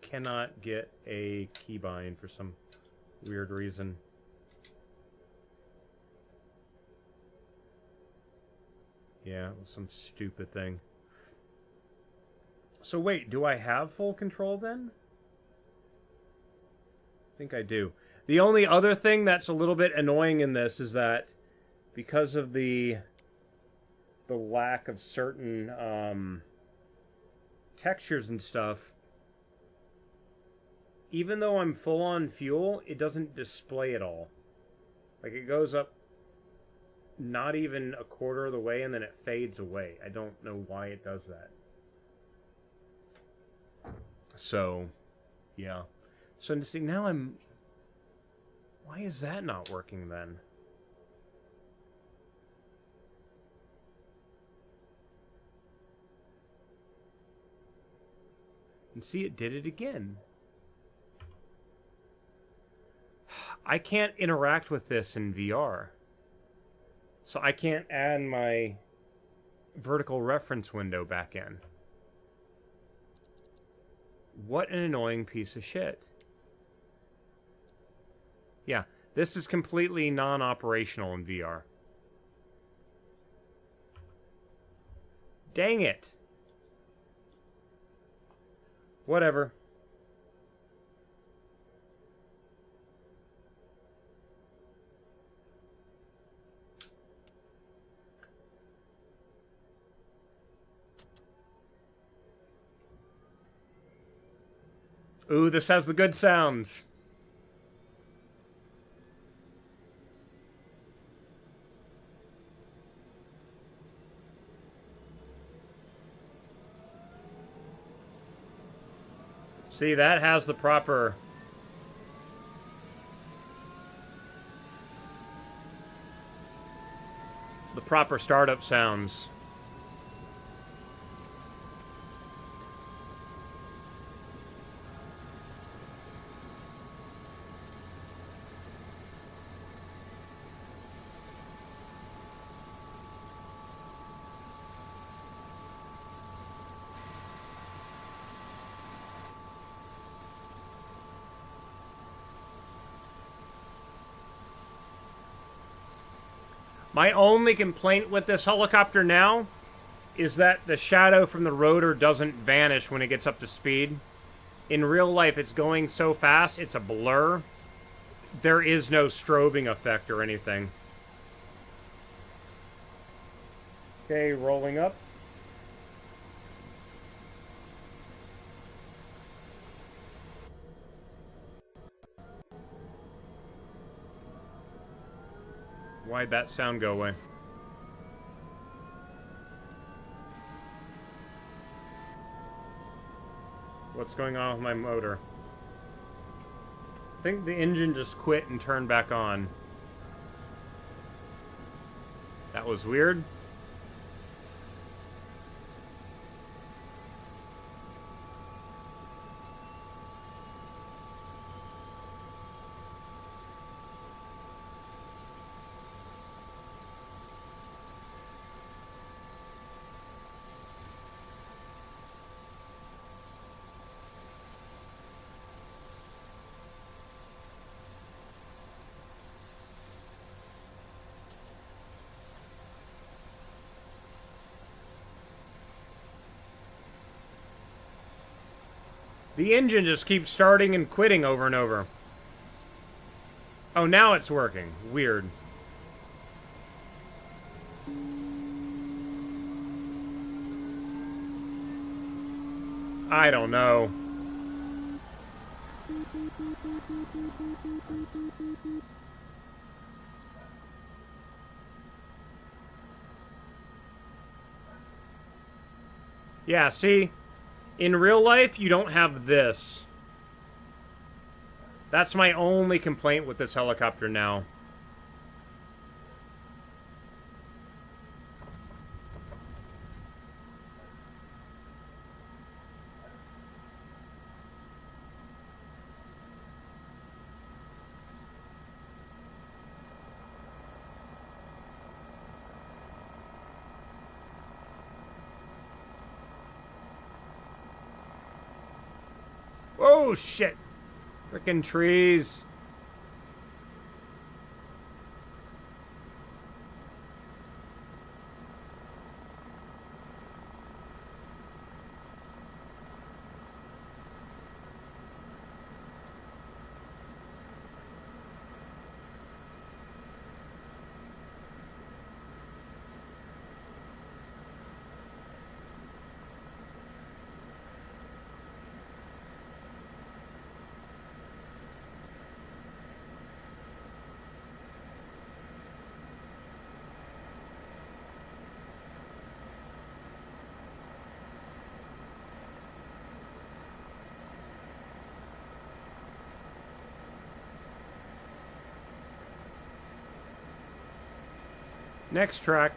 [SPEAKER 1] cannot get a keybind for some weird reason. Yeah, it was some stupid thing. So wait, do I have full control then? I think I do. The only other thing that's a little bit annoying in this is that because of the lack of certain textures and stuff, even though I'm full on fuel, it doesn't display it all. Like, it goes up not even a quarter of the way and then it fades away. I don't know why it does that. So, yeah. So, see, now I'm... Why is that not working then? And see, it did it again. I can't interact with this in VR. So I can't add my vertical reference window back in. What an annoying piece of shit. Yeah, this is completely non-operational in VR. Dang it. Whatever. Ooh, this has the good sounds. See, that has the proper... startup sounds. My only complaint with this helicopter now is that the shadow from the rotor doesn't vanish when it gets up to speed. In real life, it's going so fast, it's a blur. There is no strobing effect or anything. Okay, rolling up. Why'd that sound go away? What's going on with my motor? I think the engine just quit and turned back on. That was weird. The engine just keeps starting and quitting over and over. Oh, now it's working. Weird. I don't know. Yeah, see? In real life, you don't have this. That's my only complaint with this helicopter now. Oh, shit. Frickin' trees. Next track.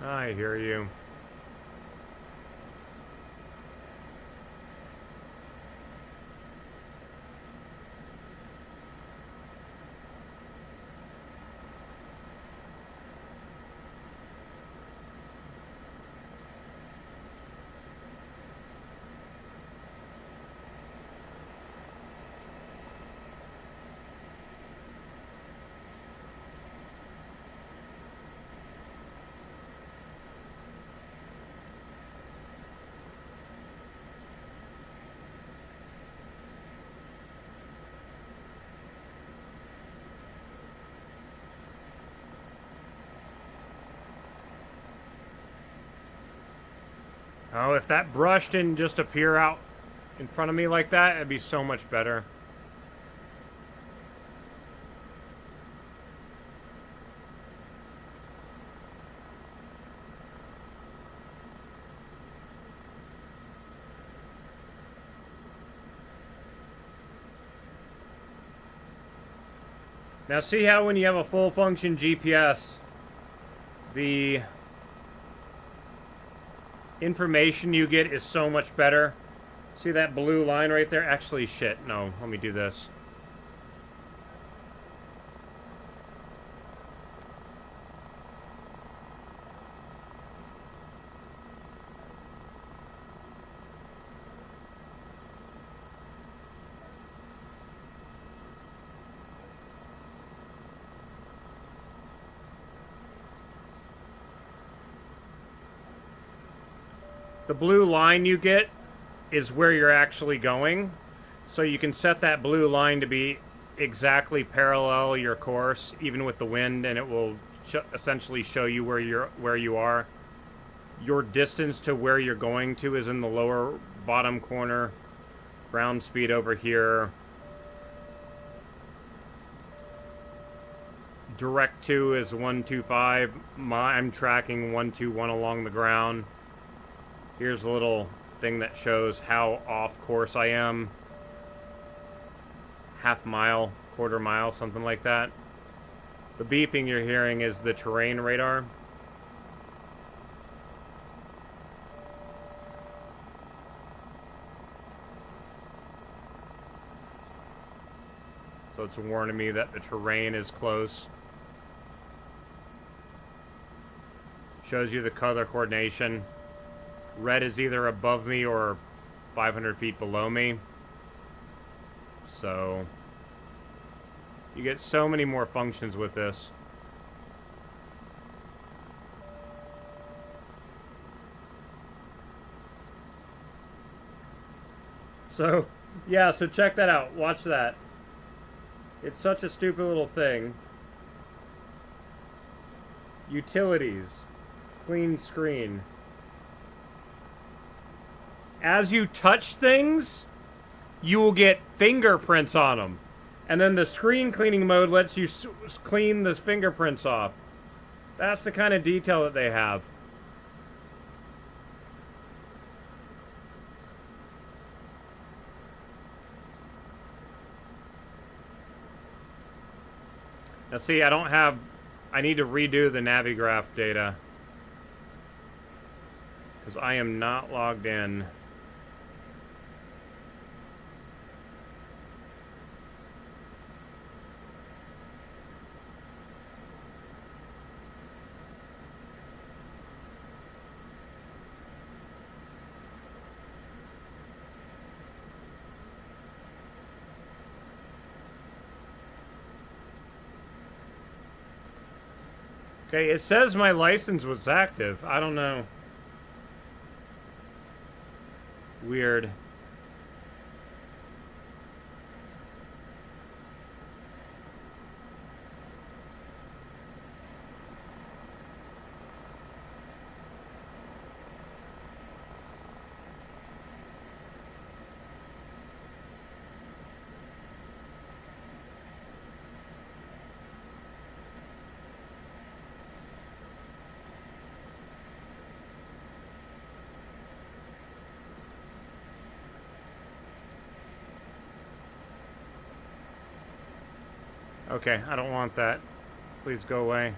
[SPEAKER 1] I hear you. Oh, if that brush didn't just appear out in front of me like that, it'd be so much better. Now see how when you have a full function GPS, the information you get is so much better. See that blue line right there? Actually, shit, no, let me do this. The blue line you get is where you're actually going. So you can set that blue line to be exactly parallel your course, even with the wind, and it will essentially show you where you are. Your distance to where you're going to is in the lower bottom corner. Ground speed over here. Direct to is 125. I'm tracking 121 along the ground. Here's a little thing that shows how off course I am. Half mile, quarter mile, something like that. The beeping you're hearing is the terrain radar. So it's warning me that the terrain is close. Shows you the color coordination. Red is either above me or 500 feet below me. So you get so many more functions with this. So, yeah, so check that out. Watch that. It's such a stupid little thing. Utilities. Clean screen. As you touch things, you will get fingerprints on them. And then the screen cleaning mode lets you clean the fingerprints off. That's the kind of detail that they have. Now see, I need to redo the Navigraph data. Because I am not logged in. Okay, it says my license was active. I don't know. Weird. Okay, I don't want that. Please go away.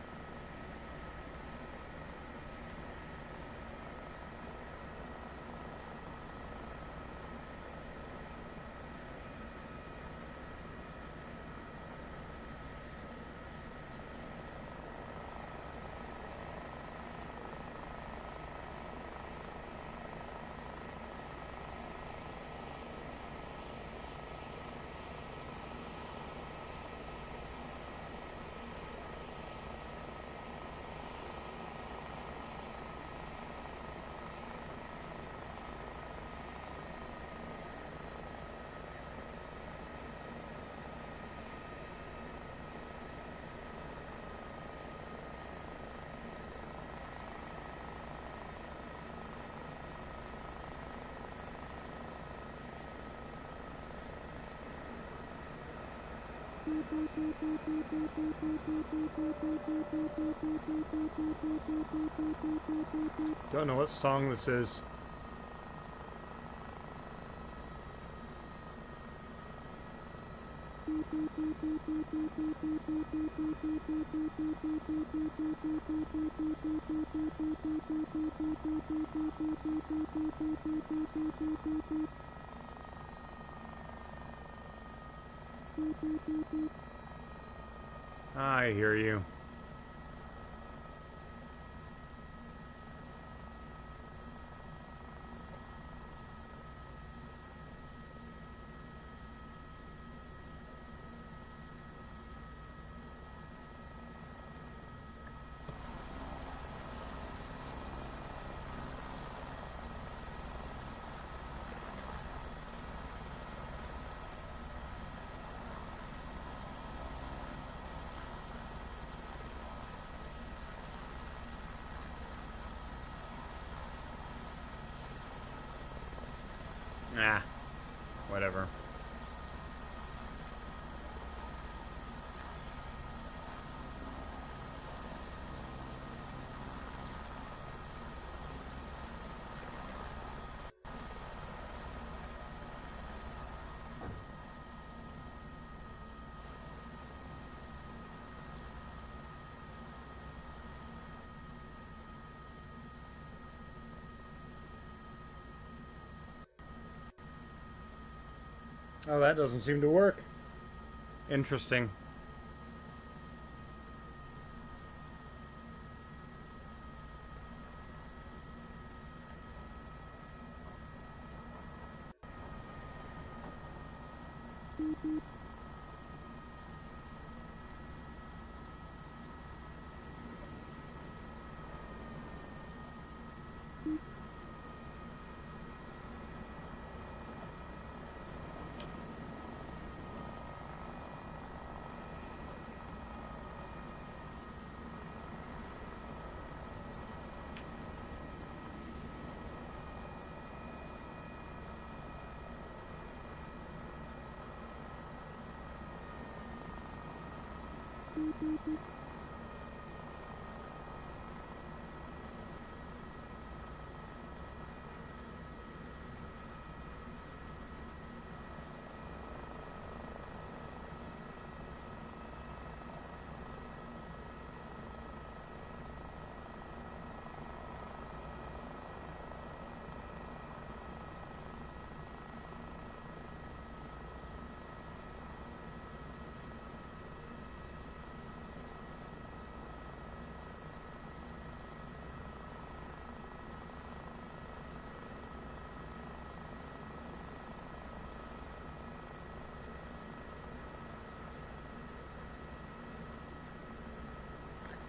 [SPEAKER 1] Don't know what song this is. I hear you. Ah, whatever. Oh, that doesn't seem to work. Interesting.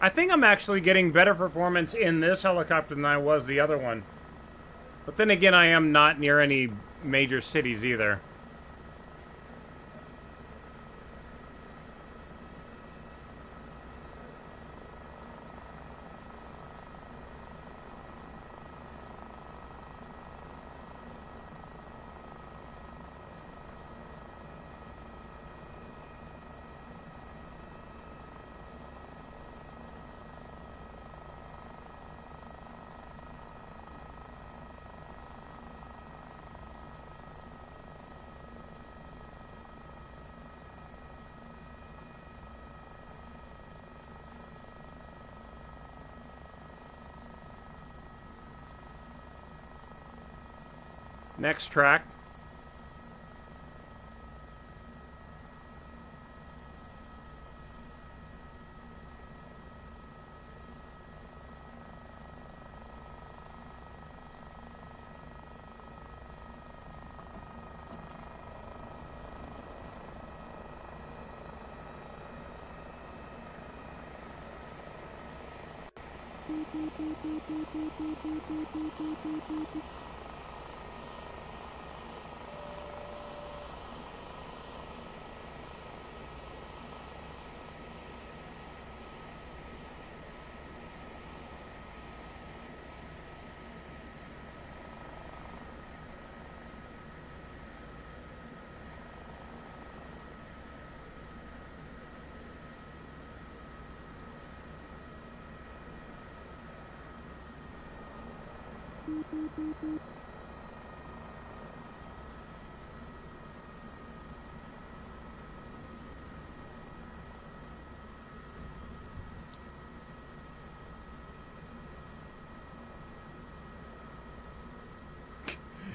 [SPEAKER 1] I think I'm actually getting better performance in this helicopter than I was the other one. But then again, I am not near any major cities either. Next track.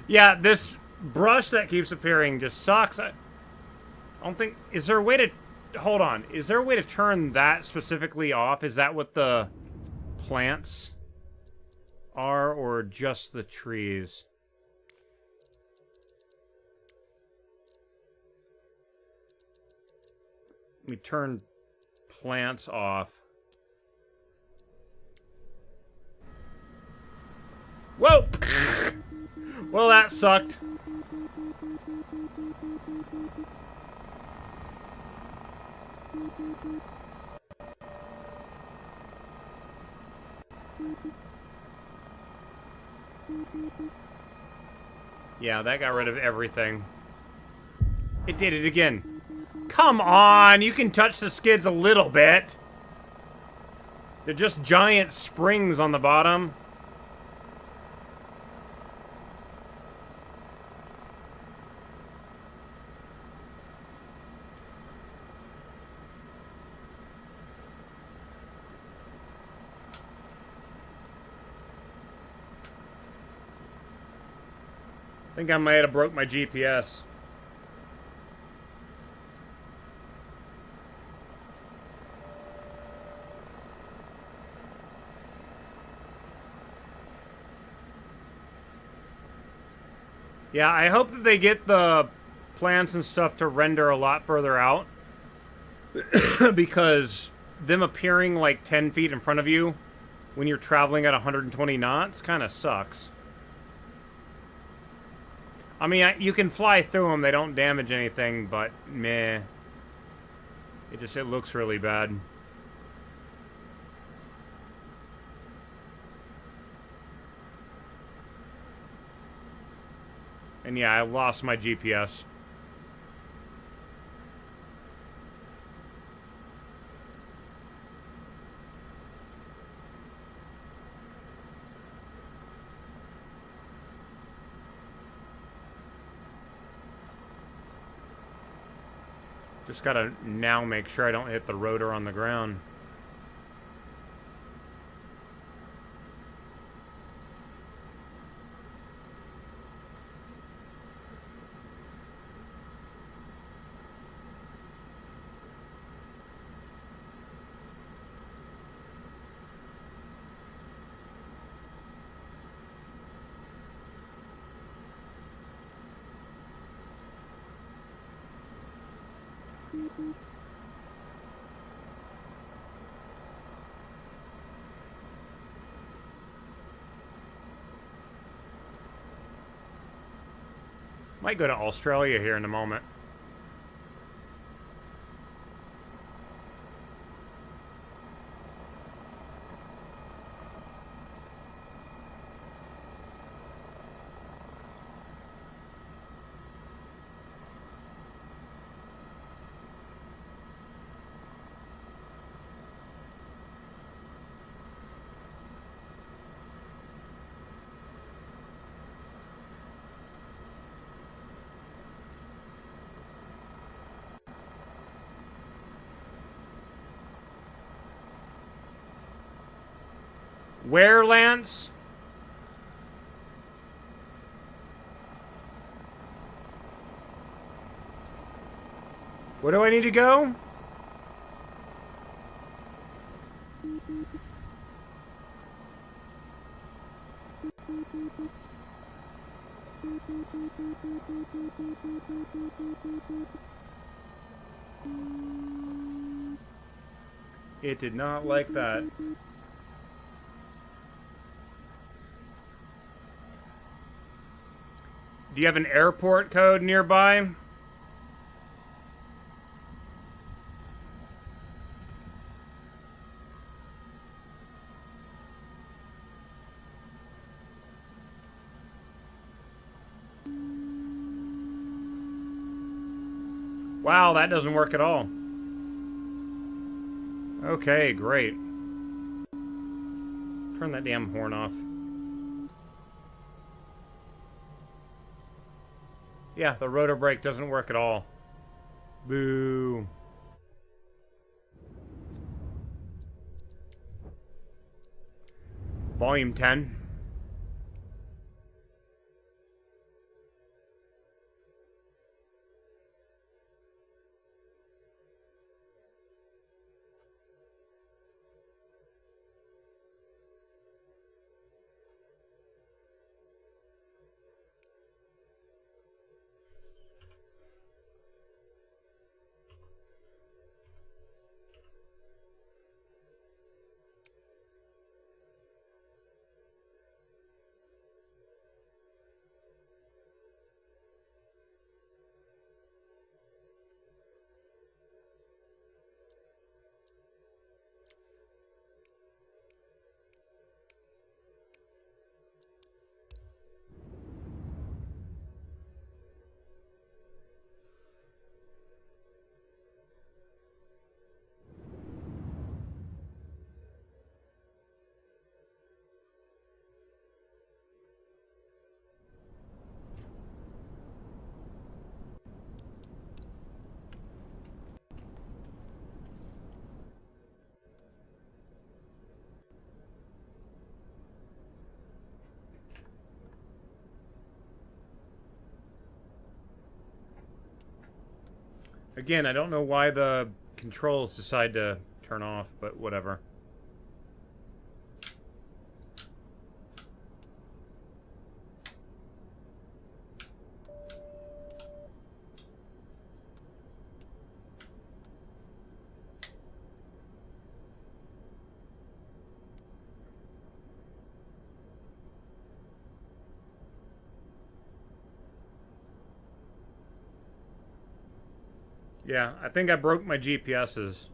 [SPEAKER 1] Yeah, this brush that keeps appearing just sucks. I don't think... Is there a way to... Hold on. Is there a way to turn that specifically off? Is that what the plants are, or just the trees? Let me turn plants off. Whoa! Well, that sucked. Yeah, that got rid of everything. It did it again. Come on, you can touch the skids a little bit. They're just giant springs on the bottom. I think I might have broke my GPS. Yeah, I hope that they get the plants and stuff to render a lot further out. Because them appearing like 10 feet in front of you when you're traveling at 120 knots kind of sucks. I mean, you can fly through them, they don't damage anything, but meh. It looks really bad. And yeah, I lost my GPS. Just gotta now make sure I don't hit the rotor on the ground. Might go to Australia here in a moment. Where, Lance? Where do I need to go? It did not like that. Do you have an airport code nearby? Wow, that doesn't work at all. Okay, great. Turn that damn horn off. Yeah, the rotor brake doesn't work at all. Boo. Volume 10. Again, I don't know why the controls decide to turn off, but whatever. Yeah, I think I broke my GPSs.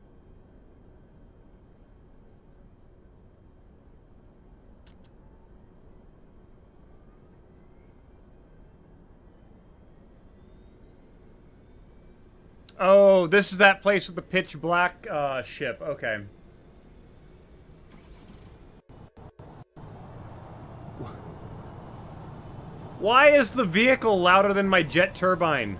[SPEAKER 1] Oh, this is that place with the pitch black ship. Okay. Why is the vehicle louder than my jet turbine?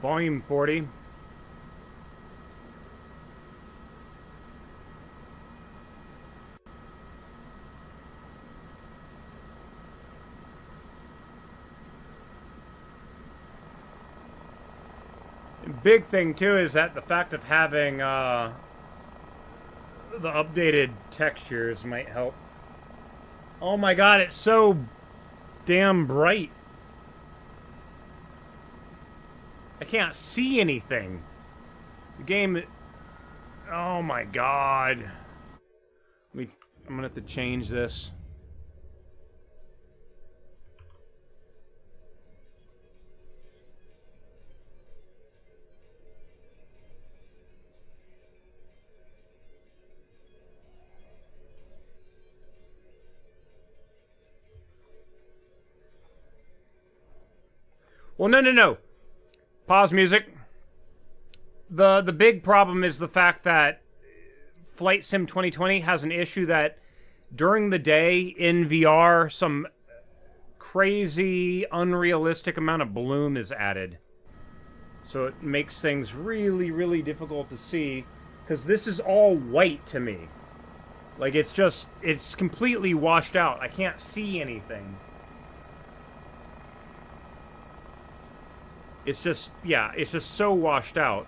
[SPEAKER 1] Volume 40. Big thing too is that the fact of having the updated textures might help. Oh my god, it's so damn bright. I can't see anything. The game... Oh my god. I'm gonna have to change this. Well, no. Pause music. The big problem is the fact that Flight Sim 2020 has an issue that during the day in VR, some crazy, unrealistic amount of bloom is added. So it makes things really, really difficult to see, because this is all white to me. Like, it's completely washed out. I can't see anything. It's just, yeah, it's just so washed out.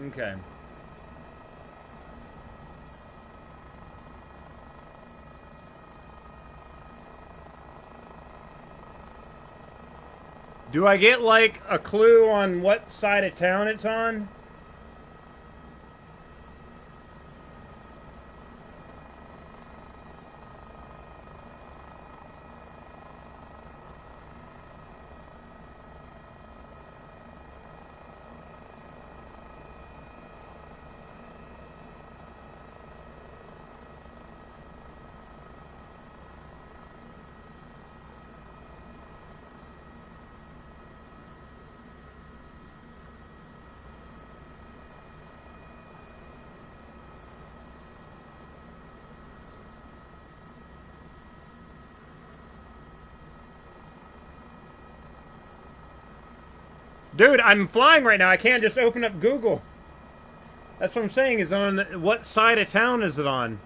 [SPEAKER 1] Okay. Do I get, like, a clue on what side of town it's on? Dude, I'm flying right now. I can't just open up Google. That's what I'm saying. Is on what side of town is it on?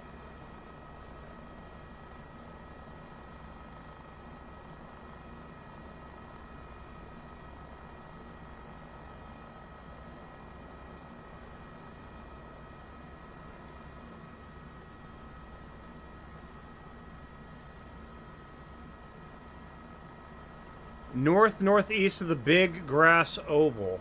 [SPEAKER 1] Northeast of the big grass oval.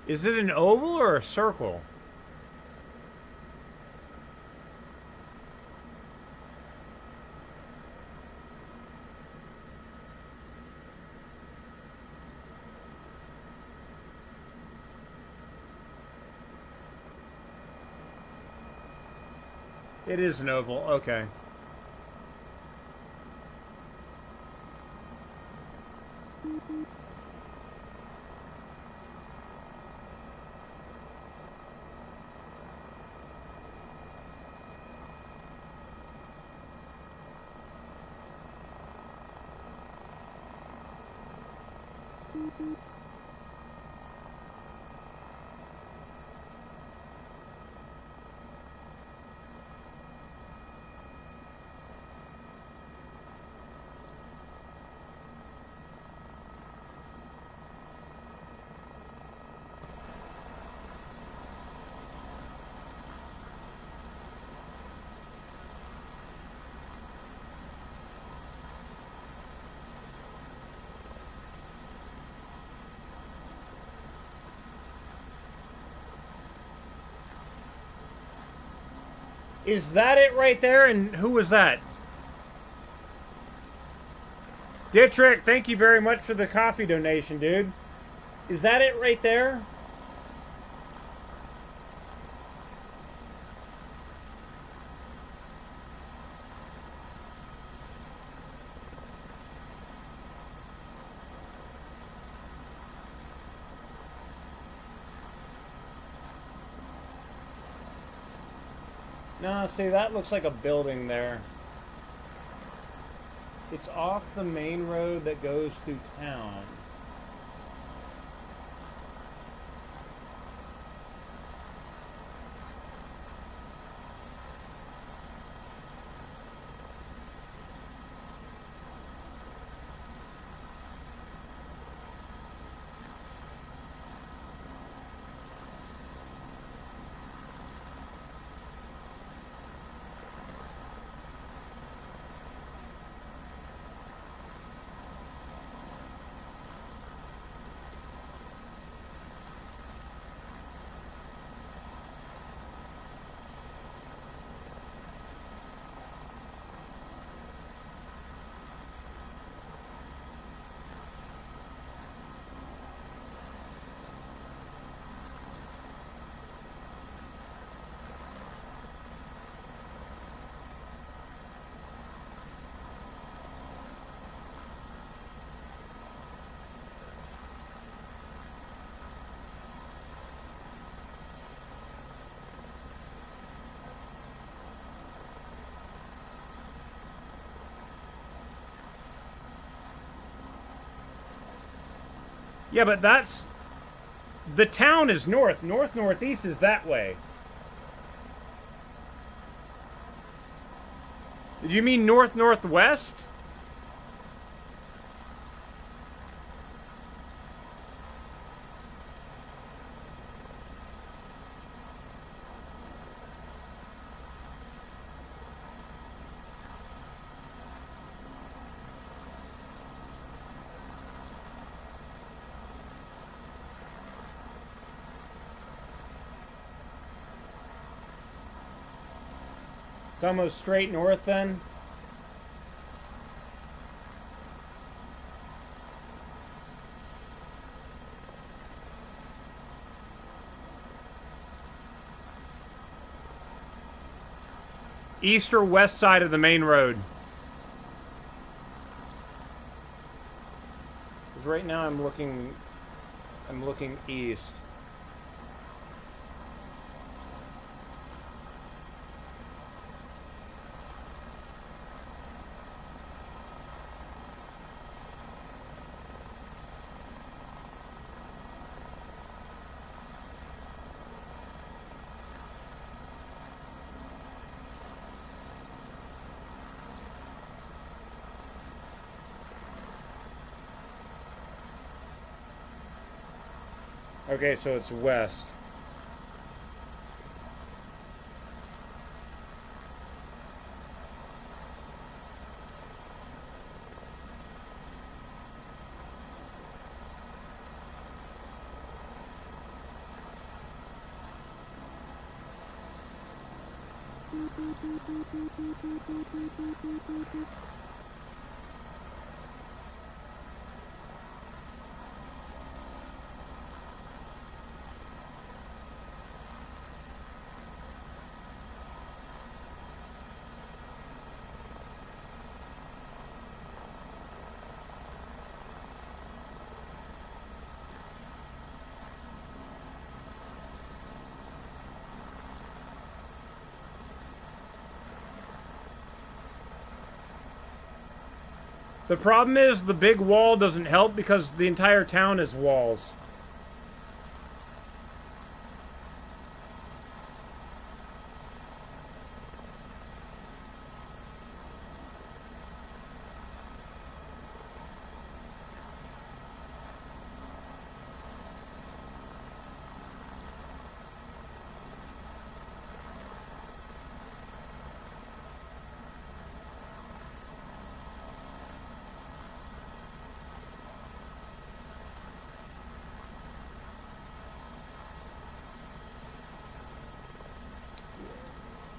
[SPEAKER 1] Is it an oval or a circle? It is an oval, okay. Is that it right there? And who was that? Dietrich, thank you very much for the coffee donation, dude. Is that it right there? No, see, that looks like a building there. It's off the main road that goes through town. Yeah, but that's... The town is north. North-northeast is that way. Did you mean north-northwest? It's almost straight north then. East or west side of the main road. Because right now I'm looking east. Okay, so it's west. The problem is the big wall doesn't help because the entire town is walls.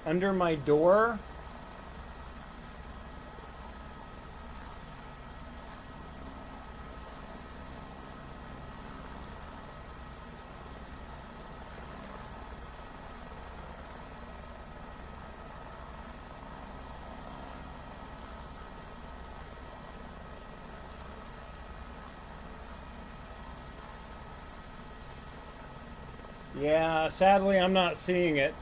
[SPEAKER 1] Under my door? Yeah, sadly I'm not seeing it.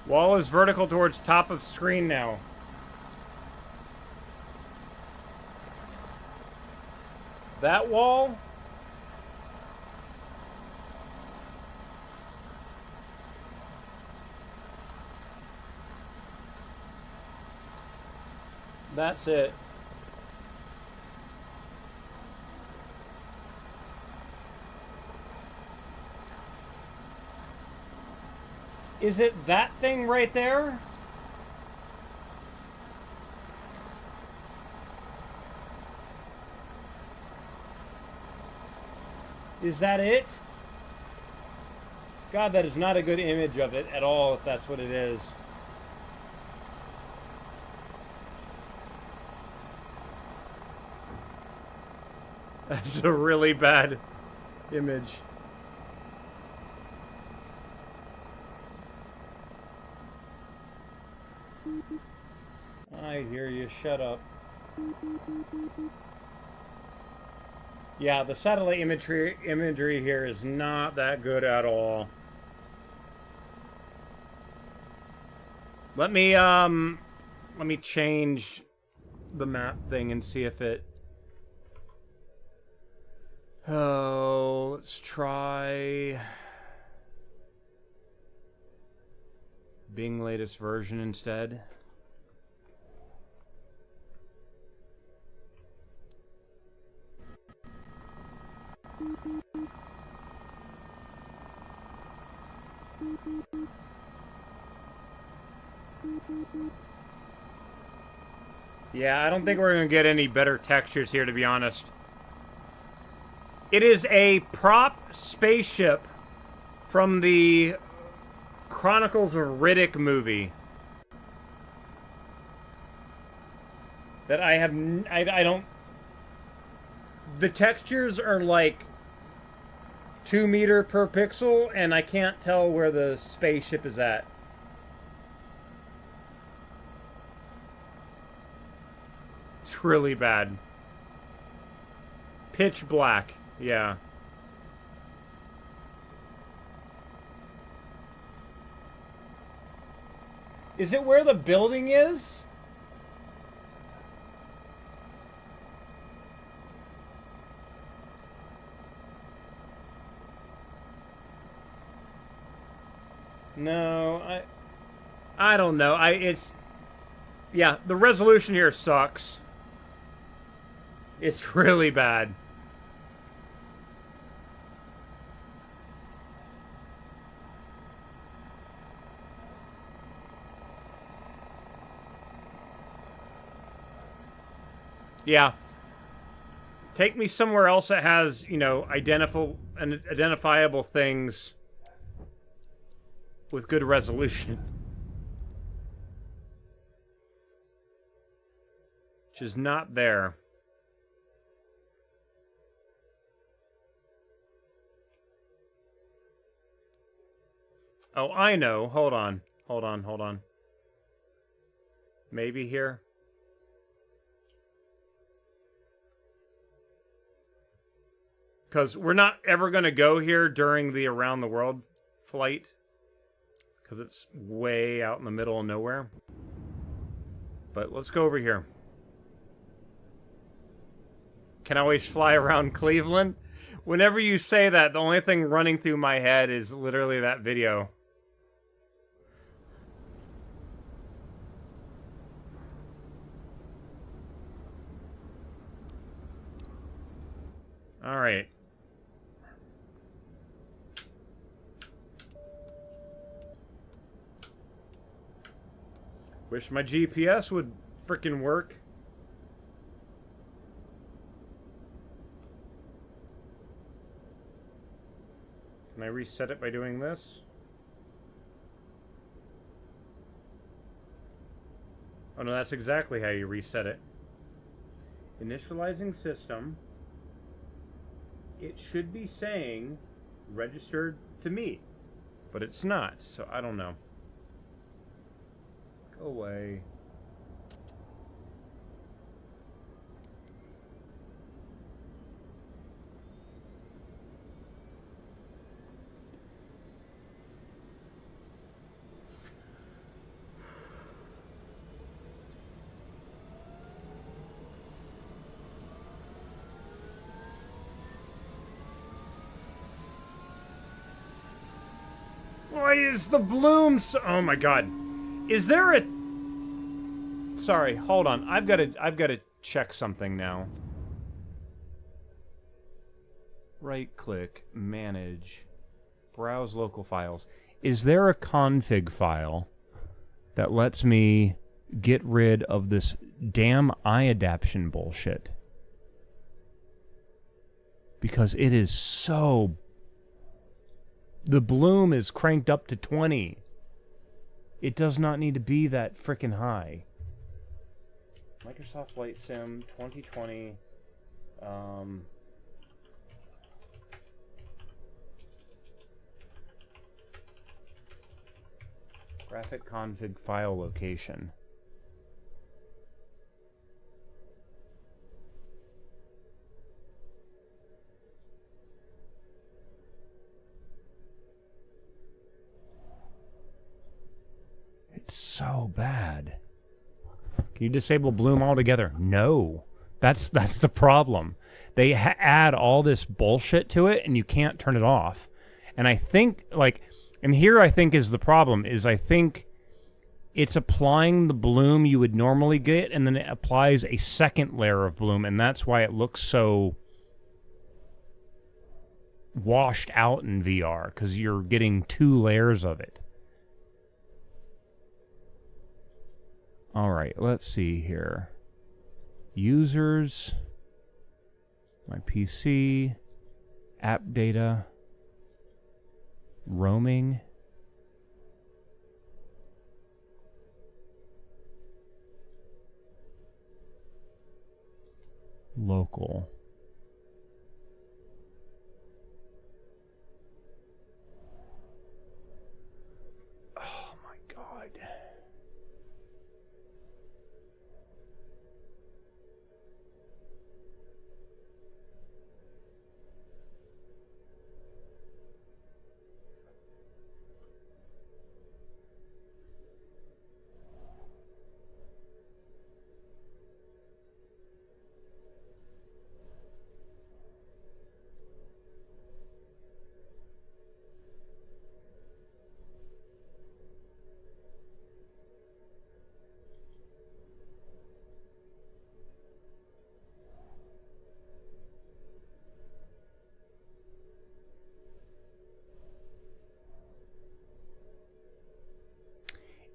[SPEAKER 1] Wall is vertical towards top of screen now. That wall? That's it. Is it that thing right there? Is that it? God, that is not a good image of it at all, if that's what it is. That's a really bad image. I hear you. Shut up. Yeah, the satellite imagery here is not that good at all. Let me change the map thing and see if it... Oh, let's try Bing latest version instead. Yeah, I don't think we're going to get any better textures here, to be honest. It is a prop spaceship from the Chronicles of Riddick movie. That I don't... The textures are like 2 meter per pixel, and I can't tell where the spaceship is at. It's really bad. Pitch black, yeah. Is it where the building is? No, I don't know. Yeah, the resolution here sucks. It's really bad. Yeah. Take me somewhere else that has, you know, identifiable things with good resolution. Which is not there. Oh, I know. Hold on. Hold on, hold on. Maybe here? Because we're not ever going to go here during the Around the World flight. Because it's way out in the middle of nowhere. But let's go over here. Can I always fly around Cleveland? Whenever you say that, the only thing running through my head is literally that video. All right. Wish my GPS would frickin' work. Can I reset it by doing this? Oh no, that's exactly how you reset it. Initializing system. It should be saying registered to me, but it's not, so I don't know. Go away. Why is the bloom so... Oh my god. Is there a... Sorry, hold on. I've got to check something now. Right click, manage, browse local files. Is there a config file that lets me get rid of this damn eye adaptation bullshit? Because it is so... The bloom is cranked up to 20. It does not need to be that frickin' high. Microsoft Flight Sim 2020. Graphic config file location. It's so bad. Can you disable bloom altogether? No. That's the problem. They add all this bullshit to it and you can't turn it off. And I think, like, and here I think is the problem, is I think it's applying the bloom you would normally get and then it applies a second layer of bloom, and that's why it looks so washed out in VR, because you're getting 2 layers of it. All right, let's see here. Users, my PC, app data, roaming. Local. Oh my God.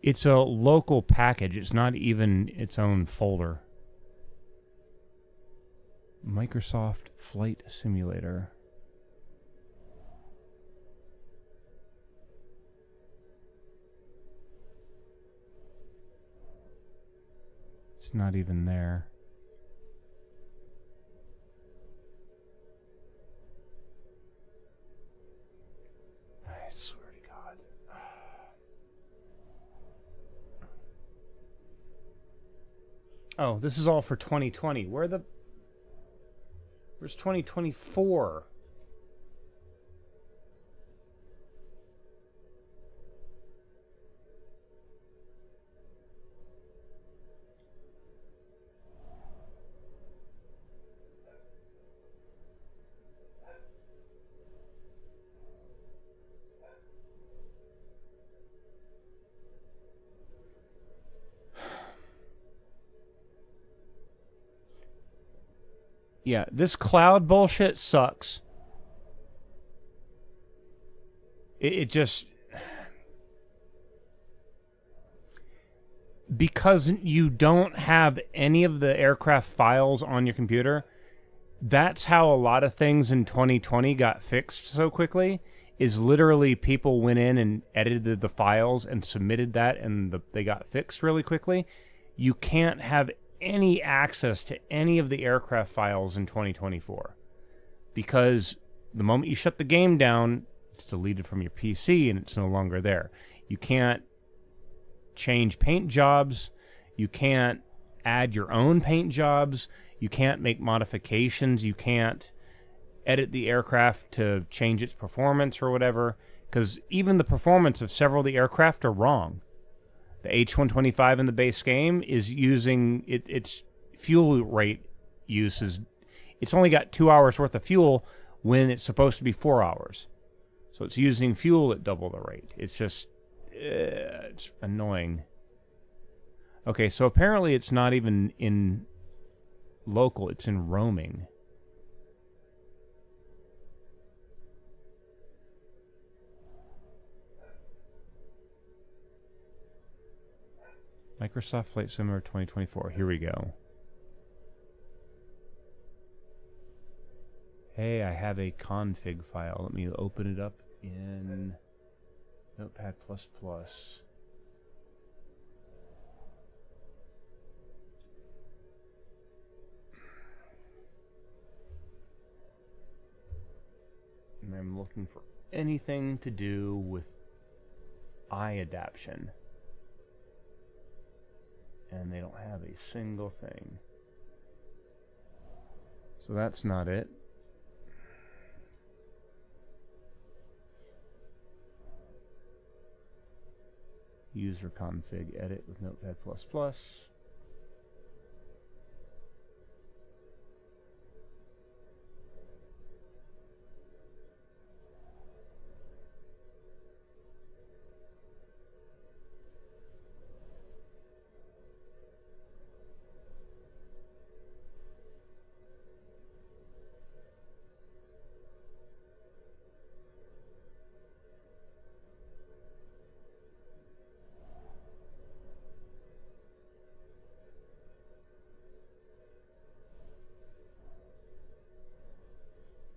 [SPEAKER 1] It's a local package. It's not even its own folder. Microsoft Flight Simulator. It's not even there. I swear to God. Oh, this is all for 2020. Where's 2024? Yeah, this cloud bullshit sucks. It just... Because you don't have any of the aircraft files on your computer, that's how a lot of things in 2020 got fixed so quickly, is literally people went in and edited the files and submitted that, and they got fixed really quickly. You can't have any access to any of the aircraft files in 2024 because the moment you shut the game down, it's deleted from your PC and it's no longer there. You can't change paint jobs. You can't add your own paint jobs. You can't make modifications. You can't edit the aircraft to change its performance or whatever, because even the performance of several of the aircraft are wrong. The H-125 in the base game is using its fuel rate use is, it's only got 2 hours worth of fuel when it's supposed to be 4 hours. So it's using fuel at double the rate. It's just, it's annoying. Okay, so apparently it's not even in local, it's in roaming. Microsoft Flight Simulator 2024. Here we go. Hey, I have a config file. Let me open it up in Notepad++. And I'm looking for anything to do with eye adaptation. And they don't have a single thing. So that's not it. User config edit with Notepad++.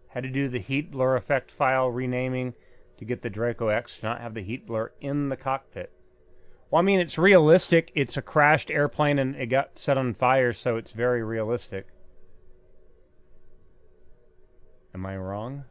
[SPEAKER 1] Had to do the heat blur effect file renaming to get the Draco X to not have the heat blur in the cockpit. Well, I mean, it's realistic. It's a crashed airplane and it got set on fire, so it's very realistic. Am I wrong?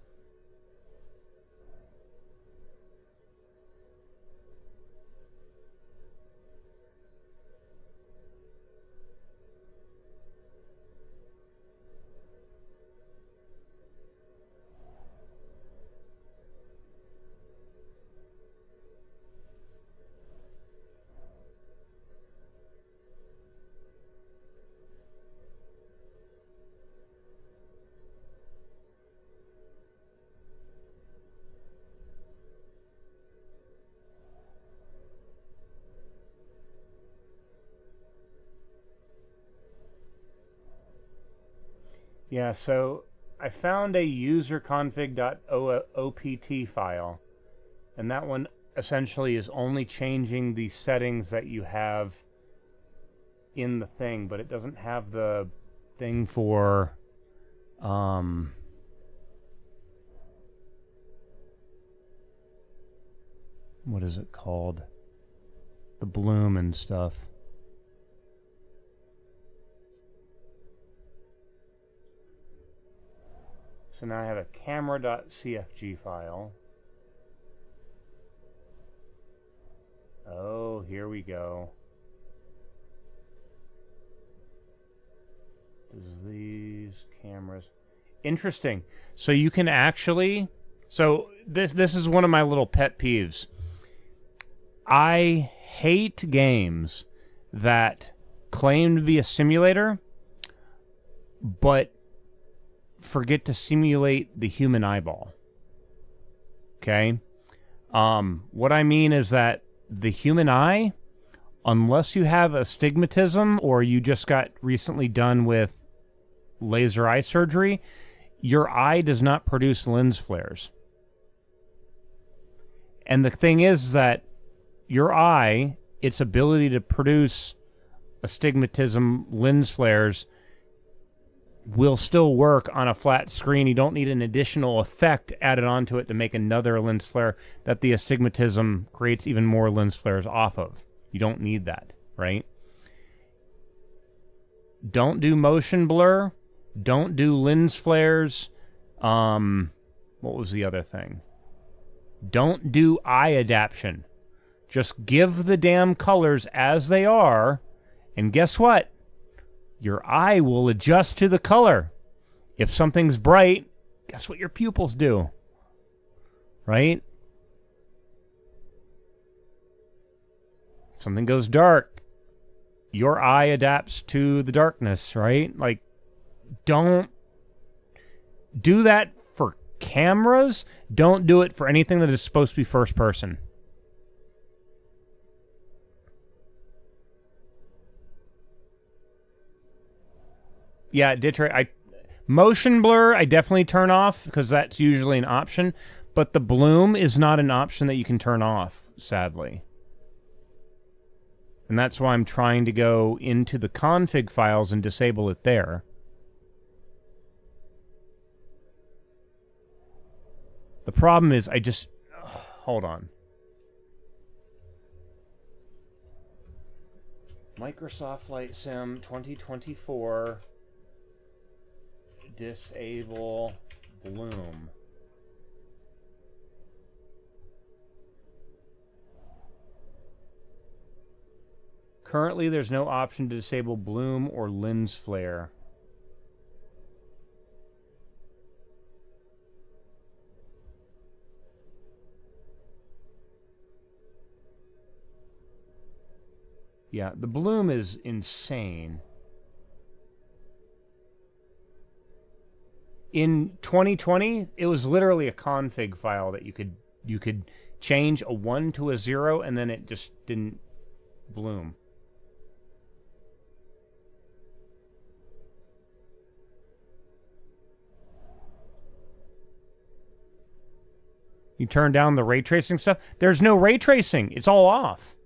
[SPEAKER 1] Yeah, so I found a userconfig.opt file, and that one essentially is only changing the settings that you have in the thing, but it doesn't have the thing for what is it called? The bloom and stuff. So now I have a camera.cfg file. Oh, here we go. Does these cameras... Interesting. So you can actually... So this is one of my little pet peeves. I hate games that claim to be a simulator, but forget to simulate the human eyeball. Okay? What I mean is that the human eye, unless you have astigmatism or you just got recently done with laser eye surgery, your eye does not produce lens flares. And the thing is that your eye, its ability to produce astigmatism lens flares will still work on a flat screen. You don't need an additional effect added onto it to make another lens flare that the astigmatism creates even more lens flares off of. You don't need that, right? Don't do motion blur. Don't do lens flares. What was the other thing? Don't do eye adaptation. Just give the damn colors as they are, and guess what? Your eye will adjust to the color. If something's bright, guess what your pupils do? Right? If something goes dark, your eye adapts to the darkness, right? Like, don't do that for cameras. Don't do it for anything that is supposed to be first person. Yeah, motion blur, I definitely turn off because that's usually an option, but the bloom is not an option that you can turn off, sadly. And that's why I'm trying to go into the config files and disable it there. The problem is hold on. Microsoft Flight Sim 2024. Disable bloom. Currently, there's no option to disable bloom or lens flare. Yeah, the bloom is insane. In 2020, it was literally a config file that you could change a 1 to a 0 and then it just didn't bloom. You turn down the ray tracing stuff. There's no ray tracing. It's all off.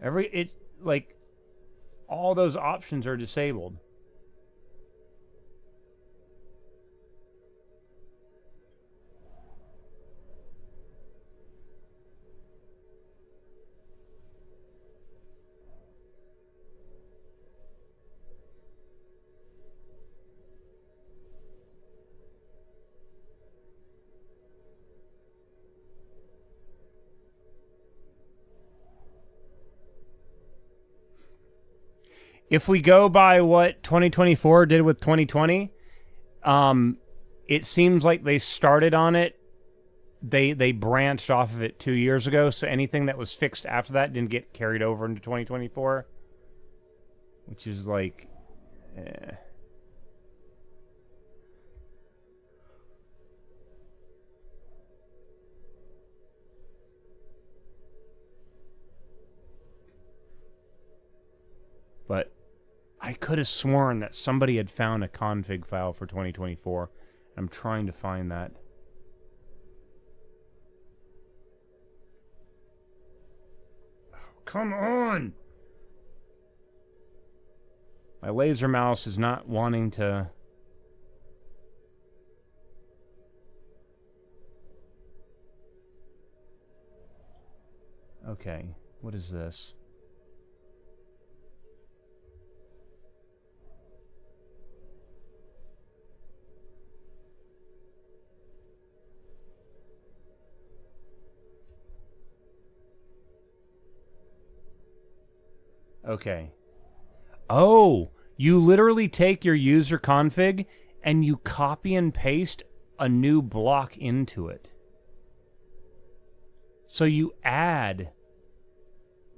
[SPEAKER 1] It's like all those options are disabled. If we go by what 2024 did with 2020, it seems like they started on it. They branched off of it 2 years ago, so anything that was fixed after that didn't get carried over into 2024, which is like, But I could have sworn that somebody had found a config file for 2024. I'm trying to find that. Oh, come on! My laser mouse is not wanting to... Okay, what is this? Okay. Oh, you literally take your user config and you copy and paste a new block into it. So you add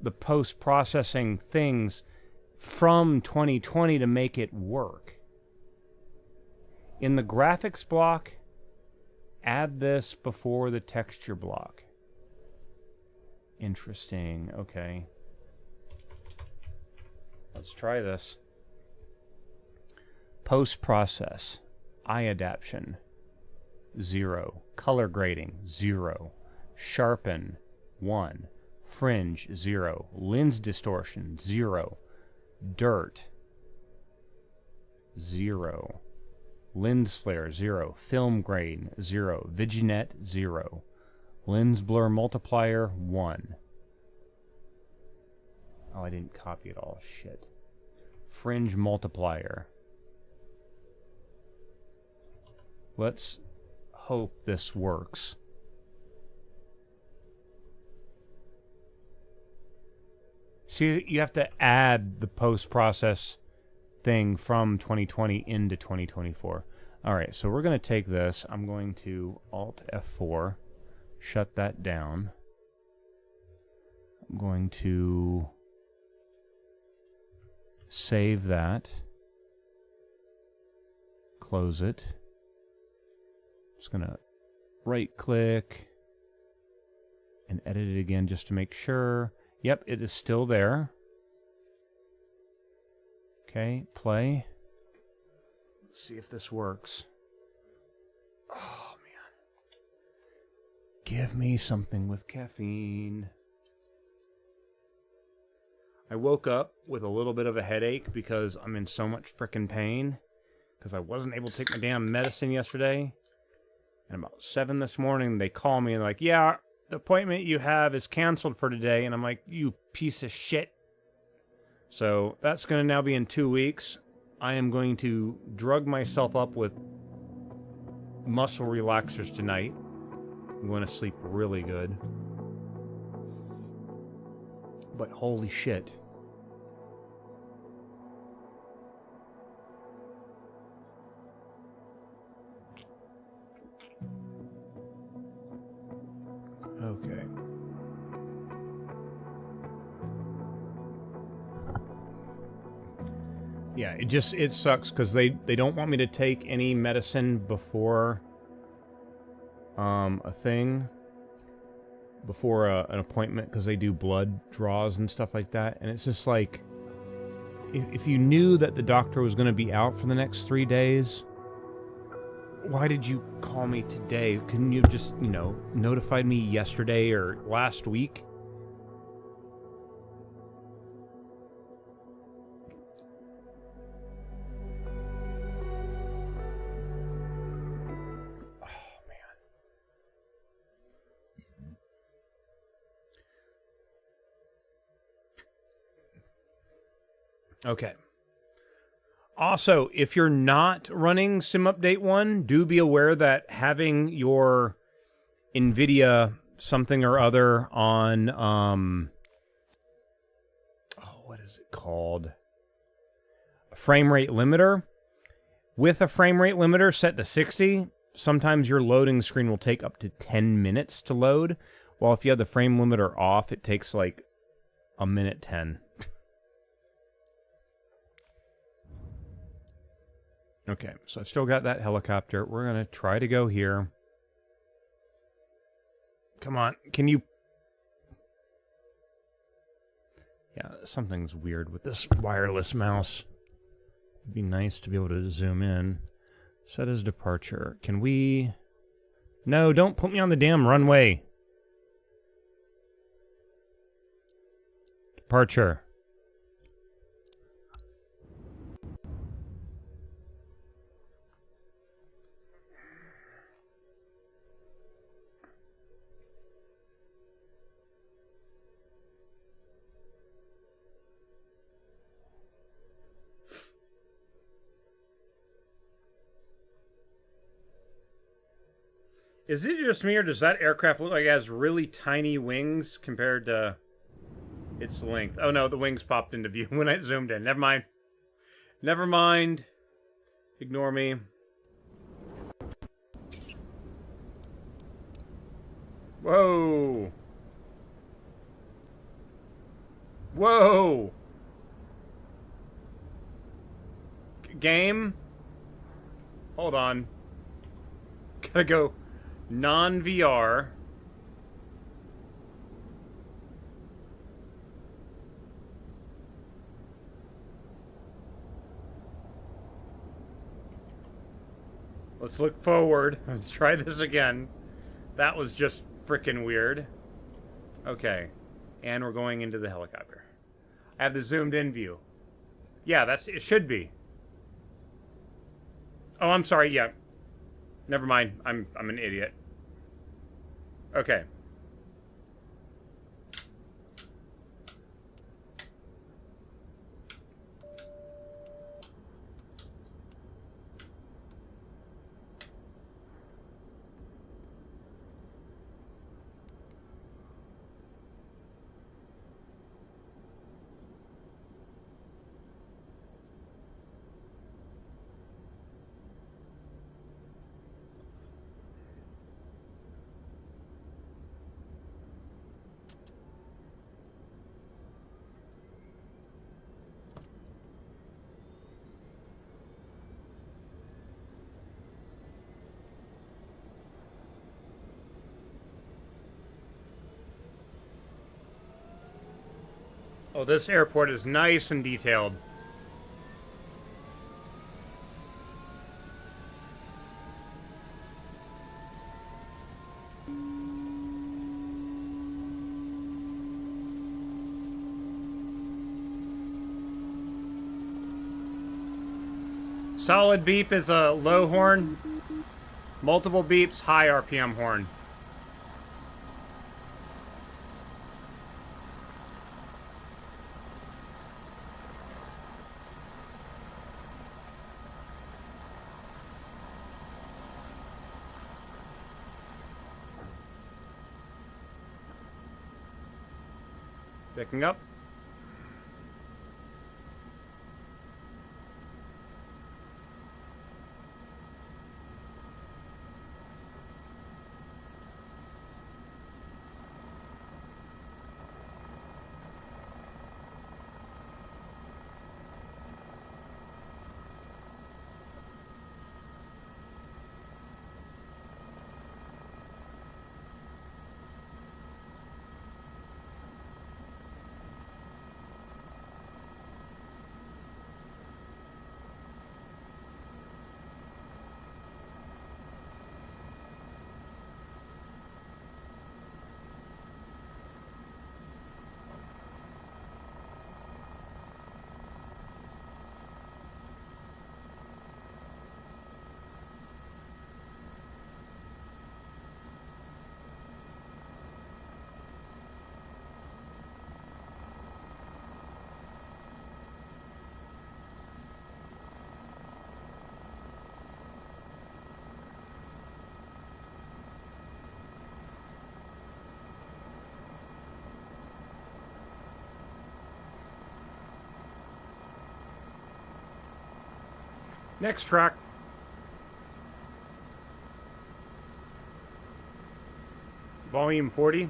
[SPEAKER 1] the post-processing things from 2020 to make it work. In the graphics block, add this before the texture block. Interesting. Okay. Let's try this. Post-process. Eye adaptation. 0. Color grading. 0. Sharpen. 1. Fringe. 0. Lens distortion. 0. Dirt. 0. Lens flare, 0. Film grain, 0. Vignette, 0. Lens blur multiplier, 1. Oh, I didn't copy it all. Shit. Fringe multiplier. Let's hope this works. See, you have to add the post-process thing from 2020 into 2024. All right, so we're going to take this. I'm going to Alt F4, shut that down. I'm going to save that, close it. Just going to right-click and edit it again just to make sure. Yep, it is still there. Okay, play. Let's see if this works. Oh, man. Give me something with caffeine. I woke up with a little bit of a headache because I'm in so much frickin' pain because I wasn't able to take my damn medicine yesterday. And about 7 this morning, they call me and they're like, yeah, the appointment you have is canceled for today. And I'm like, you piece of shit. So that's going to now be in 2 weeks. I am going to drug myself up with muscle relaxers tonight. I'm going to sleep really good. But holy shit. Okay. Yeah, it sucks because they don't want me to take any medicine before a thing, before an appointment, because they do blood draws and stuff like that. And it's just like, if you knew that the doctor was going to be out for the next 3 days, why did you call me today? Couldn't you just, notified me yesterday or last week? Okay. Also, if you're not running Sim Update 1, do be aware that having your Nvidia something or other on, what is it called? A frame rate limiter. With a frame rate limiter set to 60, sometimes your loading screen will take up to 10 minutes to load, while if you have the frame limiter off, it takes like a minute 10. Okay, so I've still got that helicopter. We're going to try to go here. Come on, can you... Yeah, something's weird with this wireless mouse. It'd be nice to be able to zoom in. Set as departure. Can we... No, don't put me on the damn runway. Departure. Is it just me, or does that aircraft look like it has really tiny wings compared to its length? Oh no, the wings popped into view when I zoomed in. Never mind. Never mind. Ignore me. Whoa. Whoa. Game? Hold on. Gotta go. Non-VR. Let's look forward. Let's try this again. That was just frickin' weird. Okay. And we're going into the helicopter. I have the zoomed in view. Yeah, it should be. Oh, I'm sorry. Yeah. Never mind. I'm an idiot. Okay. Oh, this airport is nice and detailed. Solid beep is a low horn. Multiple beeps, high RPM horn. Picking up. Next track. Volume 40.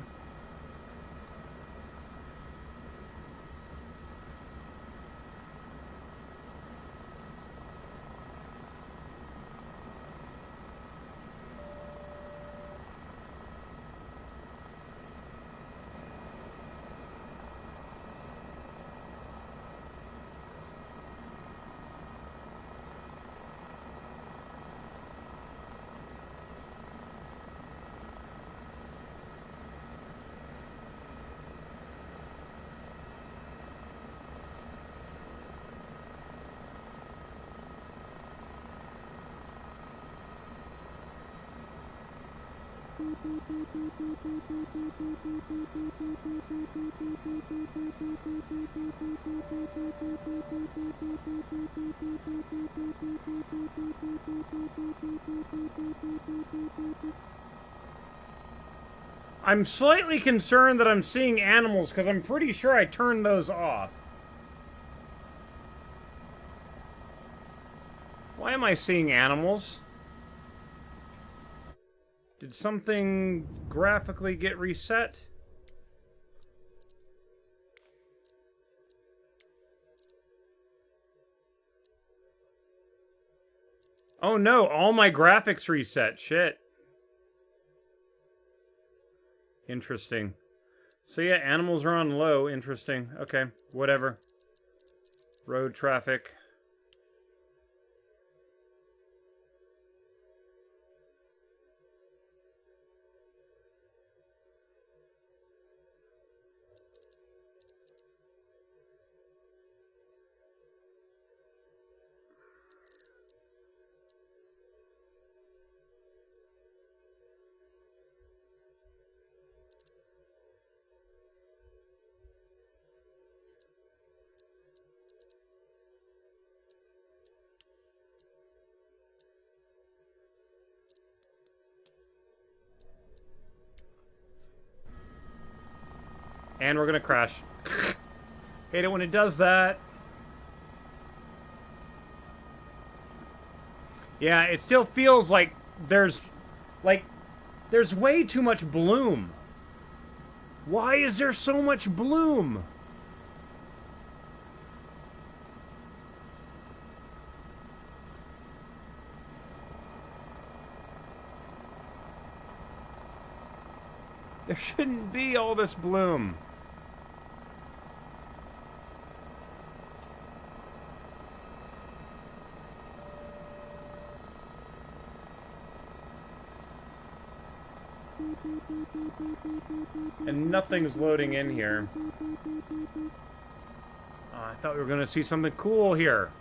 [SPEAKER 1] I'm slightly concerned that I'm seeing animals because I'm pretty sure I turned those off. Why am I seeing animals? Did something graphically get reset? Oh no, all my graphics reset. Shit. Interesting. So yeah, animals are on low. Interesting. Okay, whatever. Road traffic. And we're gonna crash. Hate it when it does that. Yeah, it still feels like there's way too much bloom. Why is there so much bloom? There shouldn't be all this bloom. And nothing's loading in here. Oh, I thought we were going to see something cool here.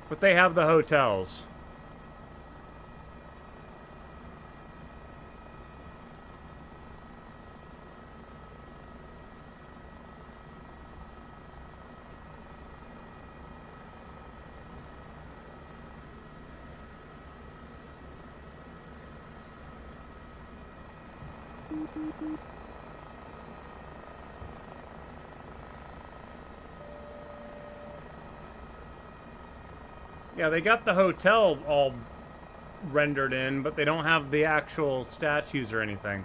[SPEAKER 1] But they have the hotels. Yeah, they got the hotel all rendered in, but they don't have the actual statues or anything.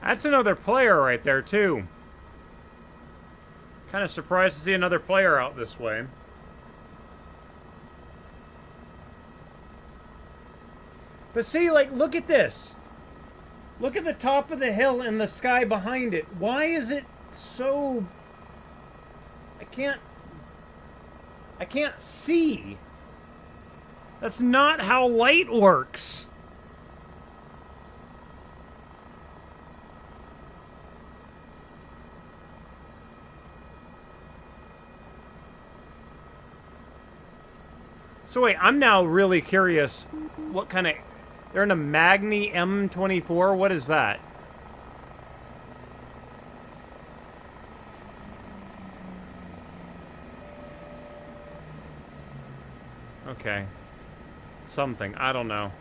[SPEAKER 1] That's another player right there, too. Kind of surprised to see another player out this way. But see, like, look at this. Look at the top of the hill and the sky behind it. Why is it so... I can't see. That's not how light works. So wait, I'm now really curious. What kind of... They're in a Magni M24? What is that? Okay. Something. I don't know.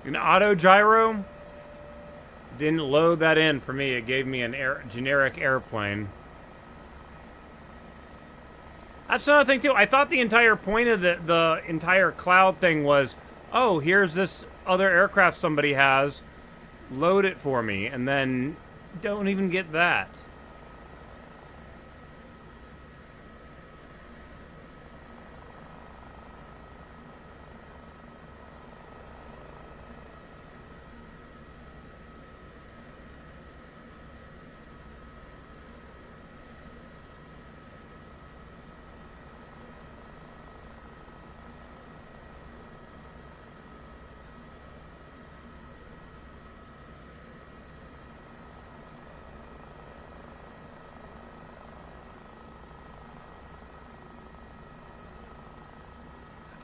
[SPEAKER 1] An auto gyro? Didn't load that in for me. It gave me an generic airplane. That's another thing too. I thought the entire point of the entire cloud thing was, oh, here's this other aircraft somebody has. Load it for me. And then don't even get that.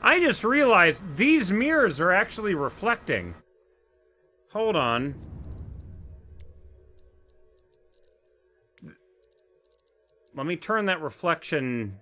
[SPEAKER 1] I just realized these mirrors are actually reflecting. Hold on. Let me turn that reflection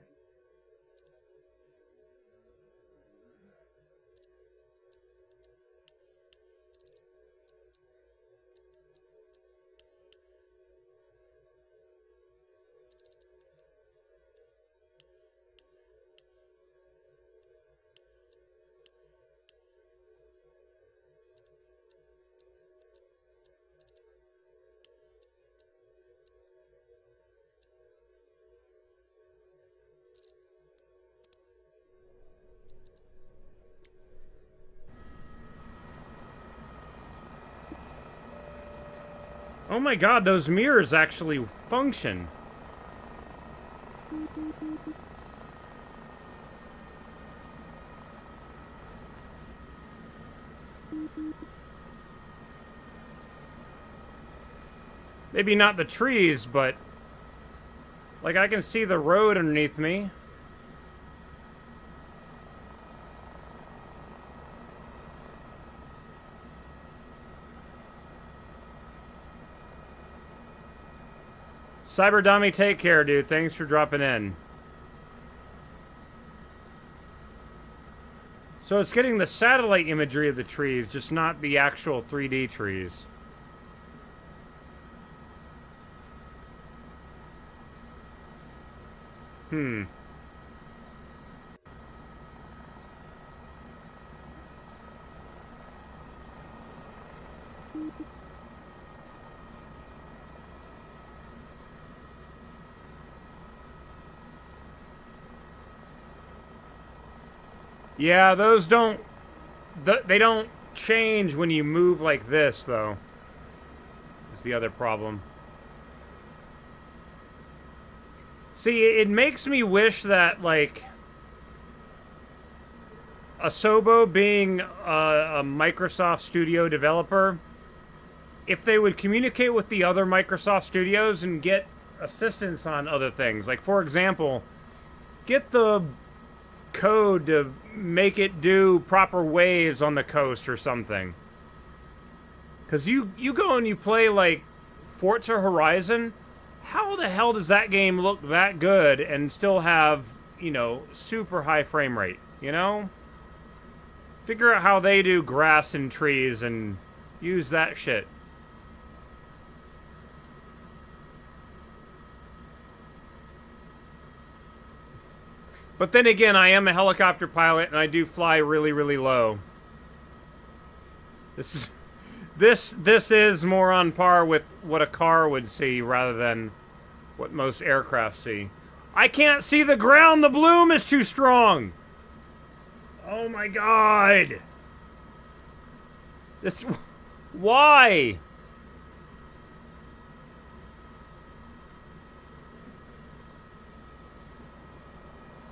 [SPEAKER 1] Oh my god, those mirrors actually function. Maybe not the trees, but like I can see the road underneath me. Cyber Dummy, take care, dude. Thanks for dropping in. So it's getting the satellite imagery of the trees, just not the actual 3D trees. Yeah, those don't... They don't change when you move like this, though. Is the other problem. See, it makes me wish that, like... Asobo being a Microsoft Studio developer, if they would communicate with the other Microsoft Studios and get assistance on other things. Like, for example, get the code to make it do proper waves on the coast or something. Because you go and you play, like, Forza Horizon, how the hell does that game look that good and still have, you know, super high frame rate, you know? Figure out how they do grass and trees and use that shit. But then again, I am a helicopter pilot and I do fly really, really low. This is more on par with what a car would see rather than what most aircraft see. I can't see the ground, the bloom is too strong. Oh my god. Why?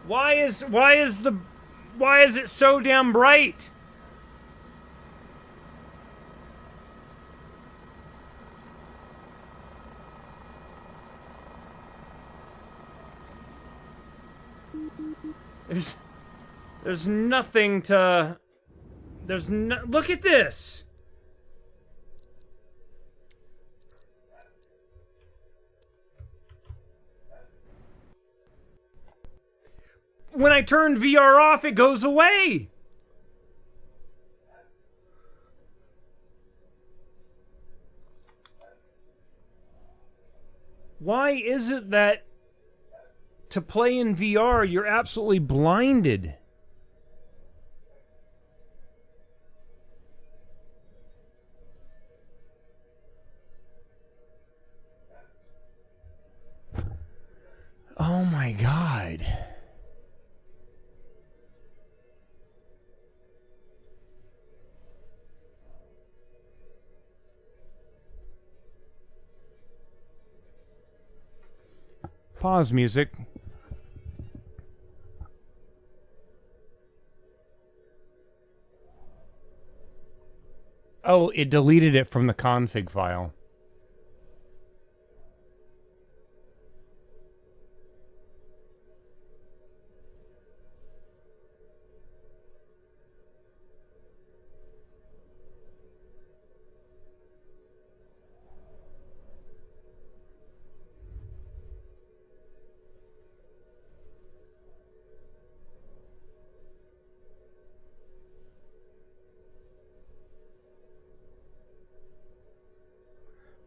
[SPEAKER 1] Why is it so damn bright? There's nothing to... Look at this! When I turn VR off, it goes away! Why is it that to play in VR, you're absolutely blinded? Oh my god. Pause music. Oh, it deleted it from the config file.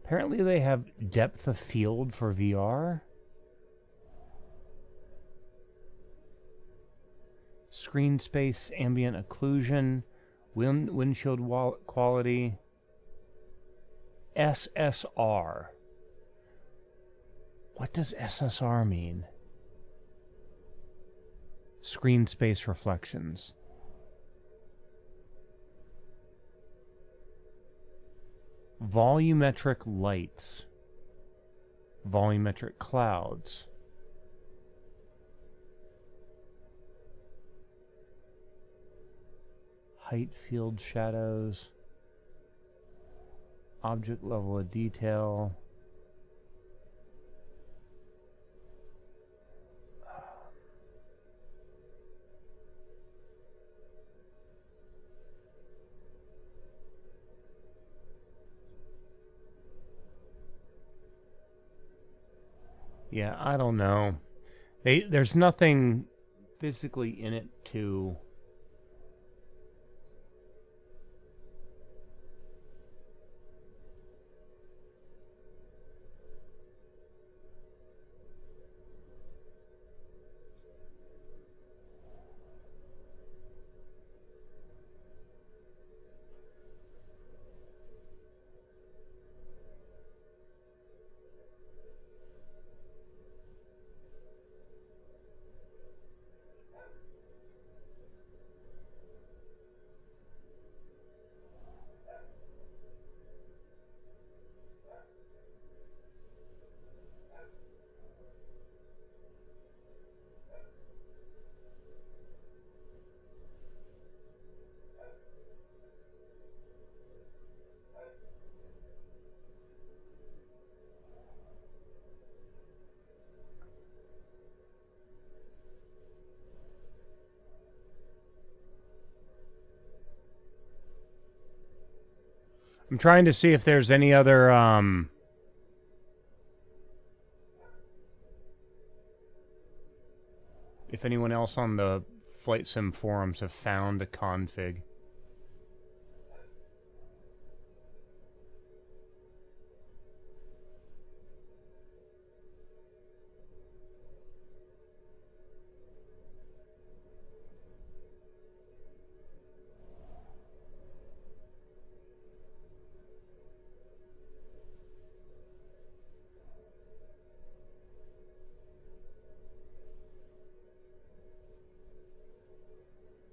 [SPEAKER 1] Apparently they have depth of field for VR. Screen space, ambient occlusion, windshield quality. SSR. What does SSR mean? Screen space reflections. Volumetric lights. Volumetric clouds. Height field shadows. Object level of detail. Yeah, I don't know. There's nothing physically in it to... I'm trying to see if there's any other, if anyone else on the Flight Sim forums have found a config.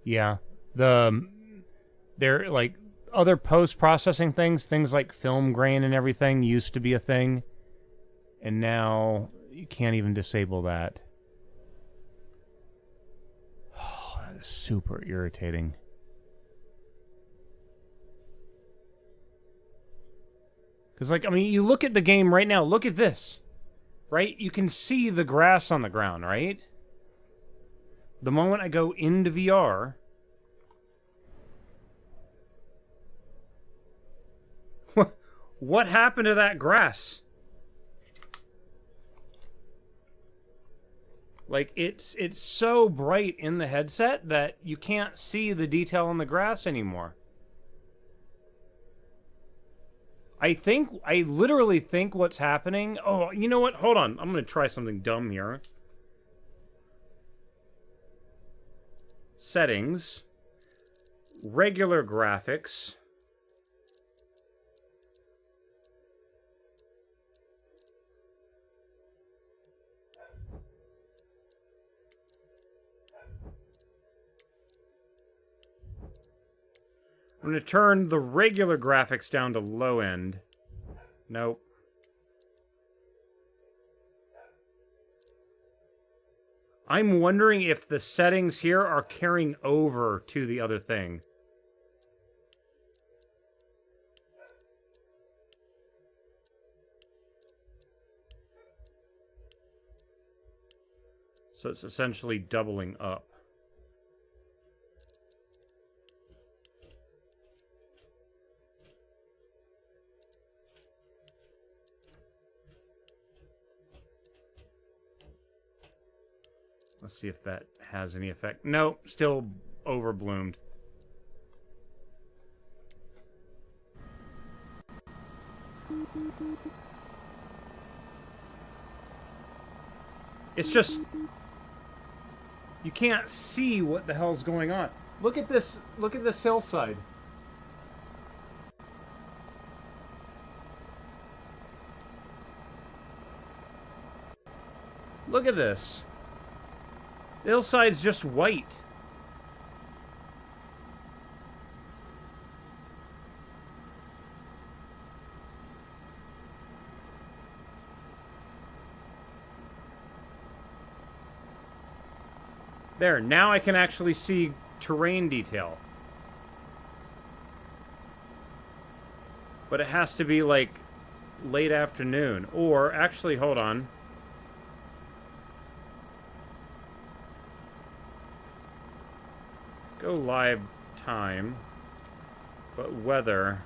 [SPEAKER 1] Yeah, they're like other post-processing things like film grain and everything used to be a thing, and now you can't even disable that. Oh, that is super irritating. Because, like, I mean, you look at the game right now, look at this, right? You can see the grass on the ground, right? The moment I go into VR, what happened to that grass? Like, it's so bright in the headset that you can't see the detail on the grass anymore. I literally think what's happening... Oh, you know what? Hold on. I'm going to try something dumb here. Settings. Regular graphics. I'm going to turn the regular graphics down to low end. Nope. I'm wondering if the settings here are carrying over to the other thing. So it's essentially doubling up. Let's see if that has any effect. No, still overbloomed. It's just... you can't see what the hell's going on. Look at this hillside. Look at this. The hillside's just white. There, now I can actually see terrain detail. But it has to be like late afternoon. Or, actually, hold on. Go live time. But weather.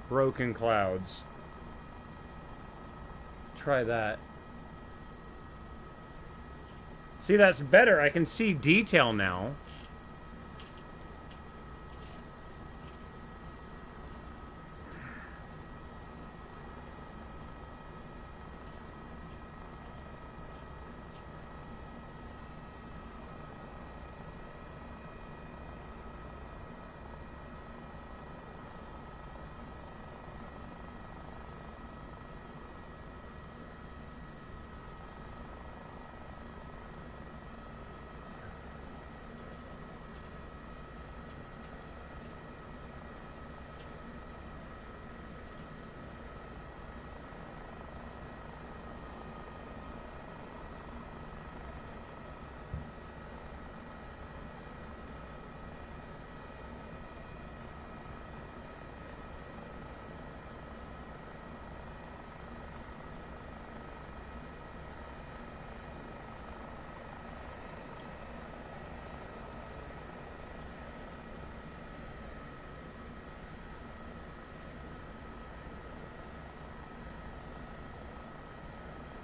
[SPEAKER 1] Broken clouds. Try that. See, that's better. I can see detail now.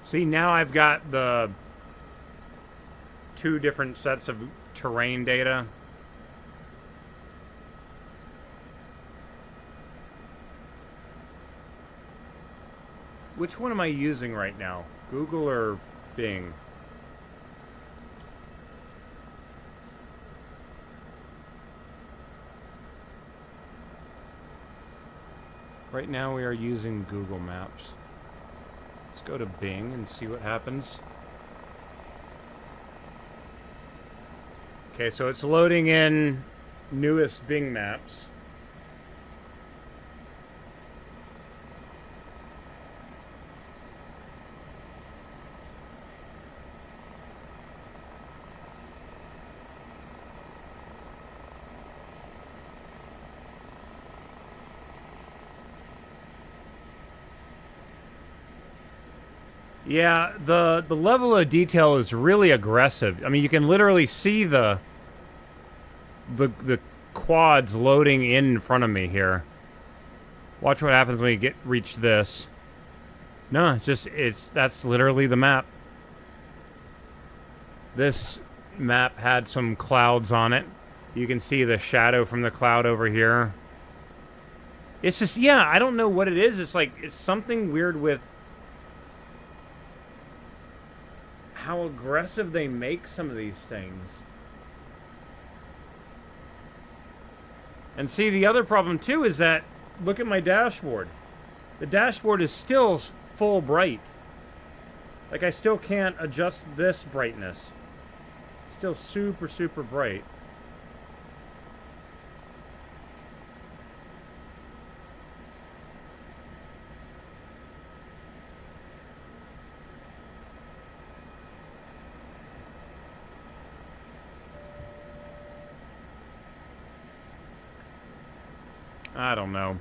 [SPEAKER 1] See, now I've got the two different sets of terrain data. Which one am I using right now? Google or Bing? Right now we are using Google Maps. Let's go to Bing and see what happens. Okay, so it's loading in newest Bing maps. Yeah, the level of detail is really aggressive. I mean, you can literally see the quads loading in front of me here. Watch what happens when you reach this. No, that's literally the map. This map had some clouds on it. You can see the shadow from the cloud over here. It's just, yeah, I don't know what it is. It's like, it's something weird with how aggressive they make some of these things. And see, the other problem too is that, look at my dashboard. The dashboard is still full bright. Like, I still can't adjust this brightness. Still super, super bright. I don't know.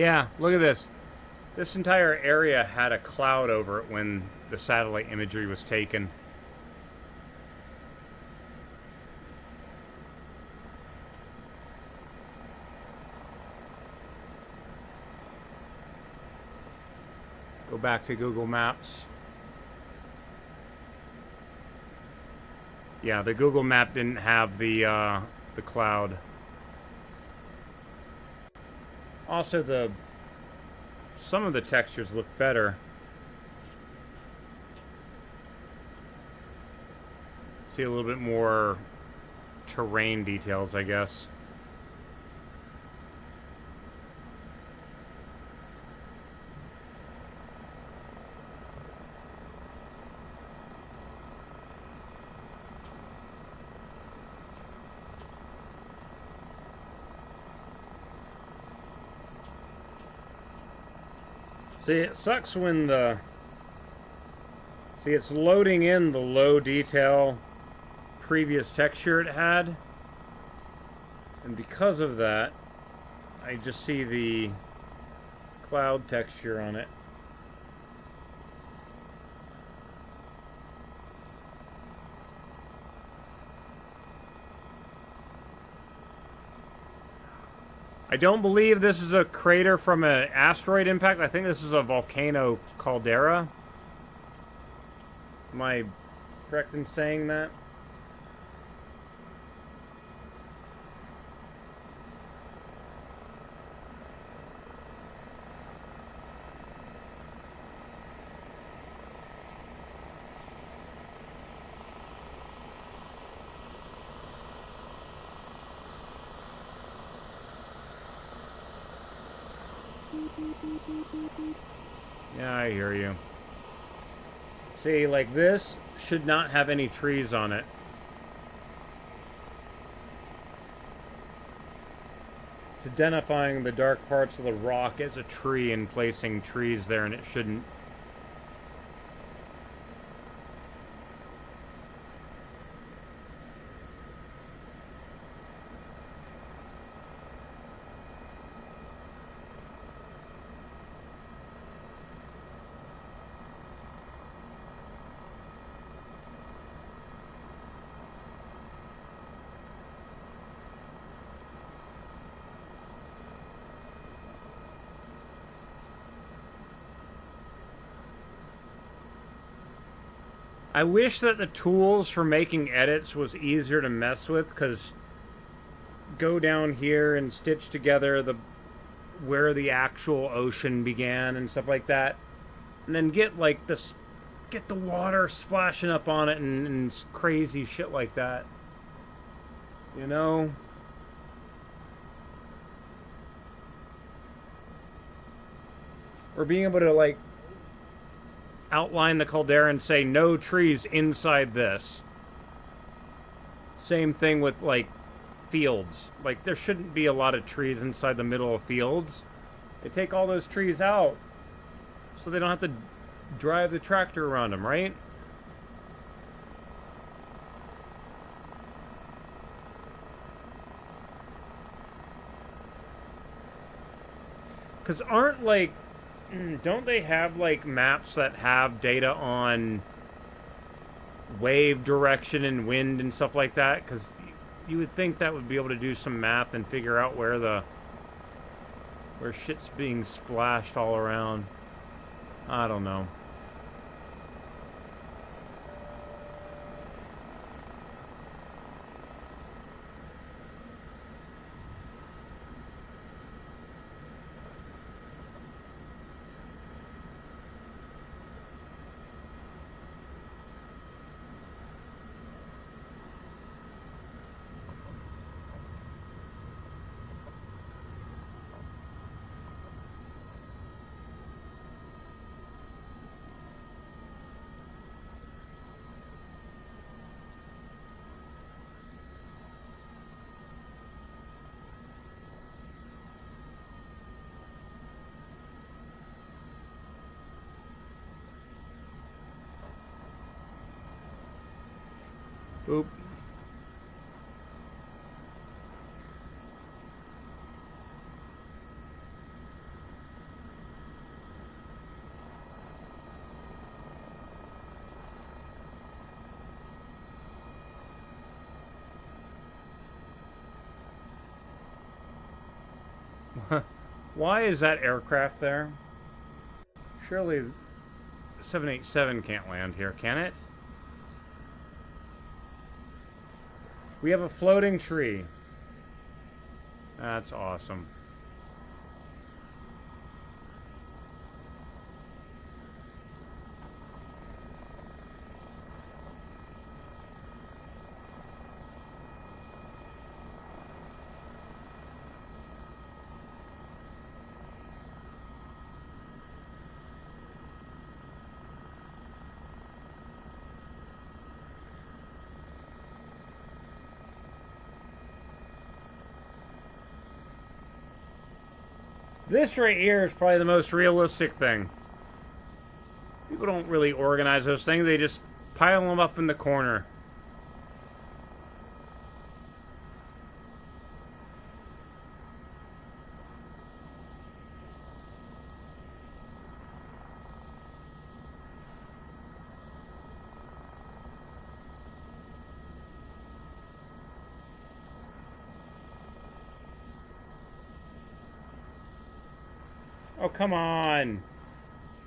[SPEAKER 1] Yeah, look at this. This entire area had a cloud over it when the satellite imagery was taken. Go back to Google Maps. Yeah, the Google map didn't have the cloud. Also, some of the textures look better. See a little bit more terrain details, I guess. See, it sucks when see, it's loading in the low detail previous texture it had. And because of that, I just see the cloud texture on it. I don't believe this is a crater from an asteroid impact. I think this is a volcano caldera. Am I correct in saying that? Yeah, I hear you. See, like this should not have any trees on it. It's identifying the dark parts of the rock as a tree and placing trees there, and it shouldn't. I wish that the tools for making edits was easier to mess with, because go down here and stitch together where the actual ocean began and stuff like that, and then get like get the water splashing up on it and crazy shit like that, you know? Or being able to like outline the caldera and say no trees inside this. Same thing with like fields. Like there shouldn't be a lot of trees inside the middle of fields. They take all those trees out so they don't have to drive the tractor around them, right? Because aren't like, don't they have like maps that have data on wave direction and wind and stuff like that? Because you would think that would be able to do some math and figure out where shit's being splashed all around. I don't know. Oop. Why is that aircraft there? Surely 787 can't land here, can it? We have a floating tree. That's awesome. This right here is probably the most realistic thing. People don't really organize those things. They just pile them up in the corner. Oh, come on.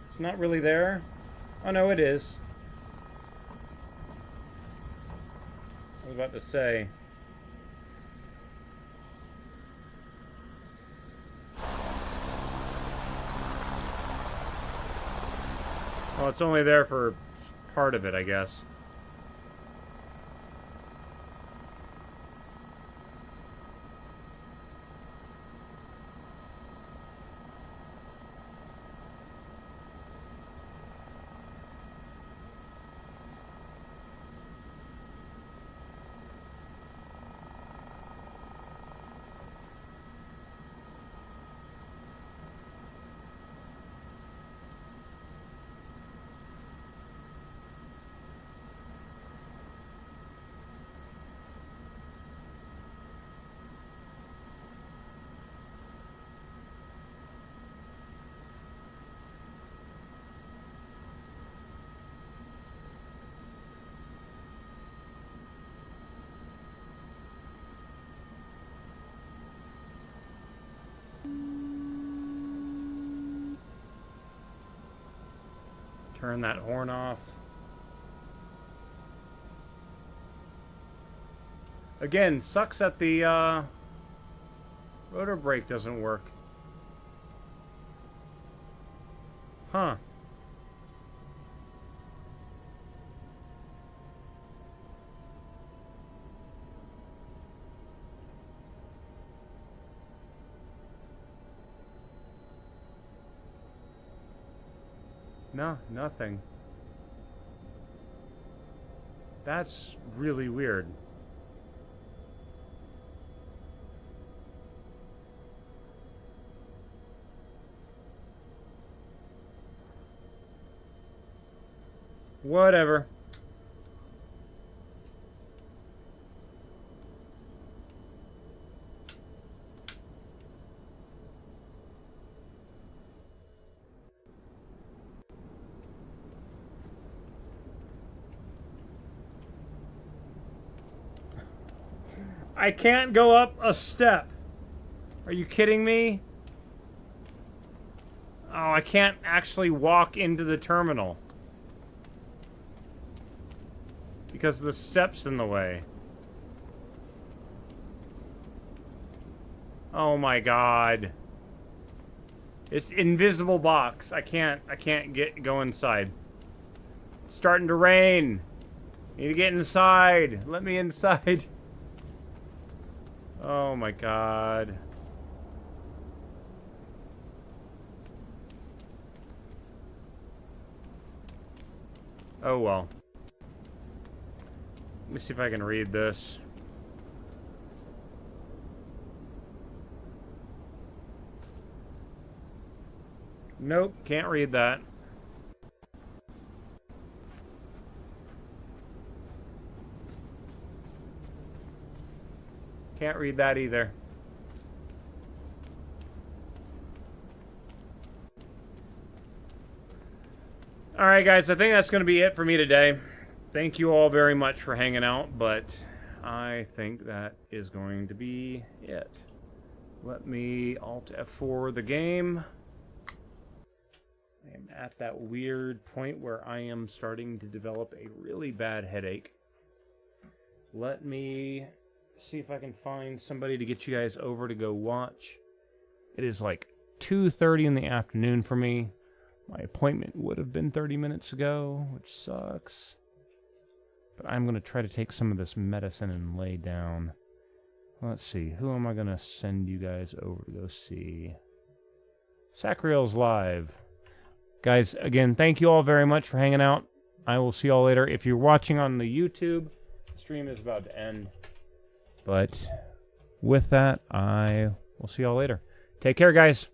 [SPEAKER 1] It's not really there? Oh, no, it is. I was about to say. Well, it's only there for part of it, I guess. Turn that horn off. Again, sucks that the rotor brake doesn't work. Huh. No, nothing. That's really weird. Whatever. I can't go up a step. Are you kidding me? Oh, I can't actually walk into the terminal. Because the step's in the way. Oh my god. It's invisible box. I can't go inside. It's starting to rain. Need to get inside. Let me inside. Oh my god. Oh well. Let me see if I can read this. Nope, can't read that. Can't read that either. Alright guys, I think that's going to be it for me today. Thank you all very much for hanging out, but I think that is going to be it. Let me Alt F4 the game. I am at that weird point where I am starting to develop a really bad headache. Let me see if I can find somebody to get you guys over to go watch. It is like 2:30 in the afternoon for me. My appointment would have been 30 minutes ago, which sucks. But I'm going to try to take some of this medicine and lay down. Let's see. Who am I going to send you guys over to go see? Sacriel's live. Guys, again, thank you all very much for hanging out. I will see you all later. If you're watching on the YouTube, the stream is about to end. But with that, I will see you all later. Take care, guys.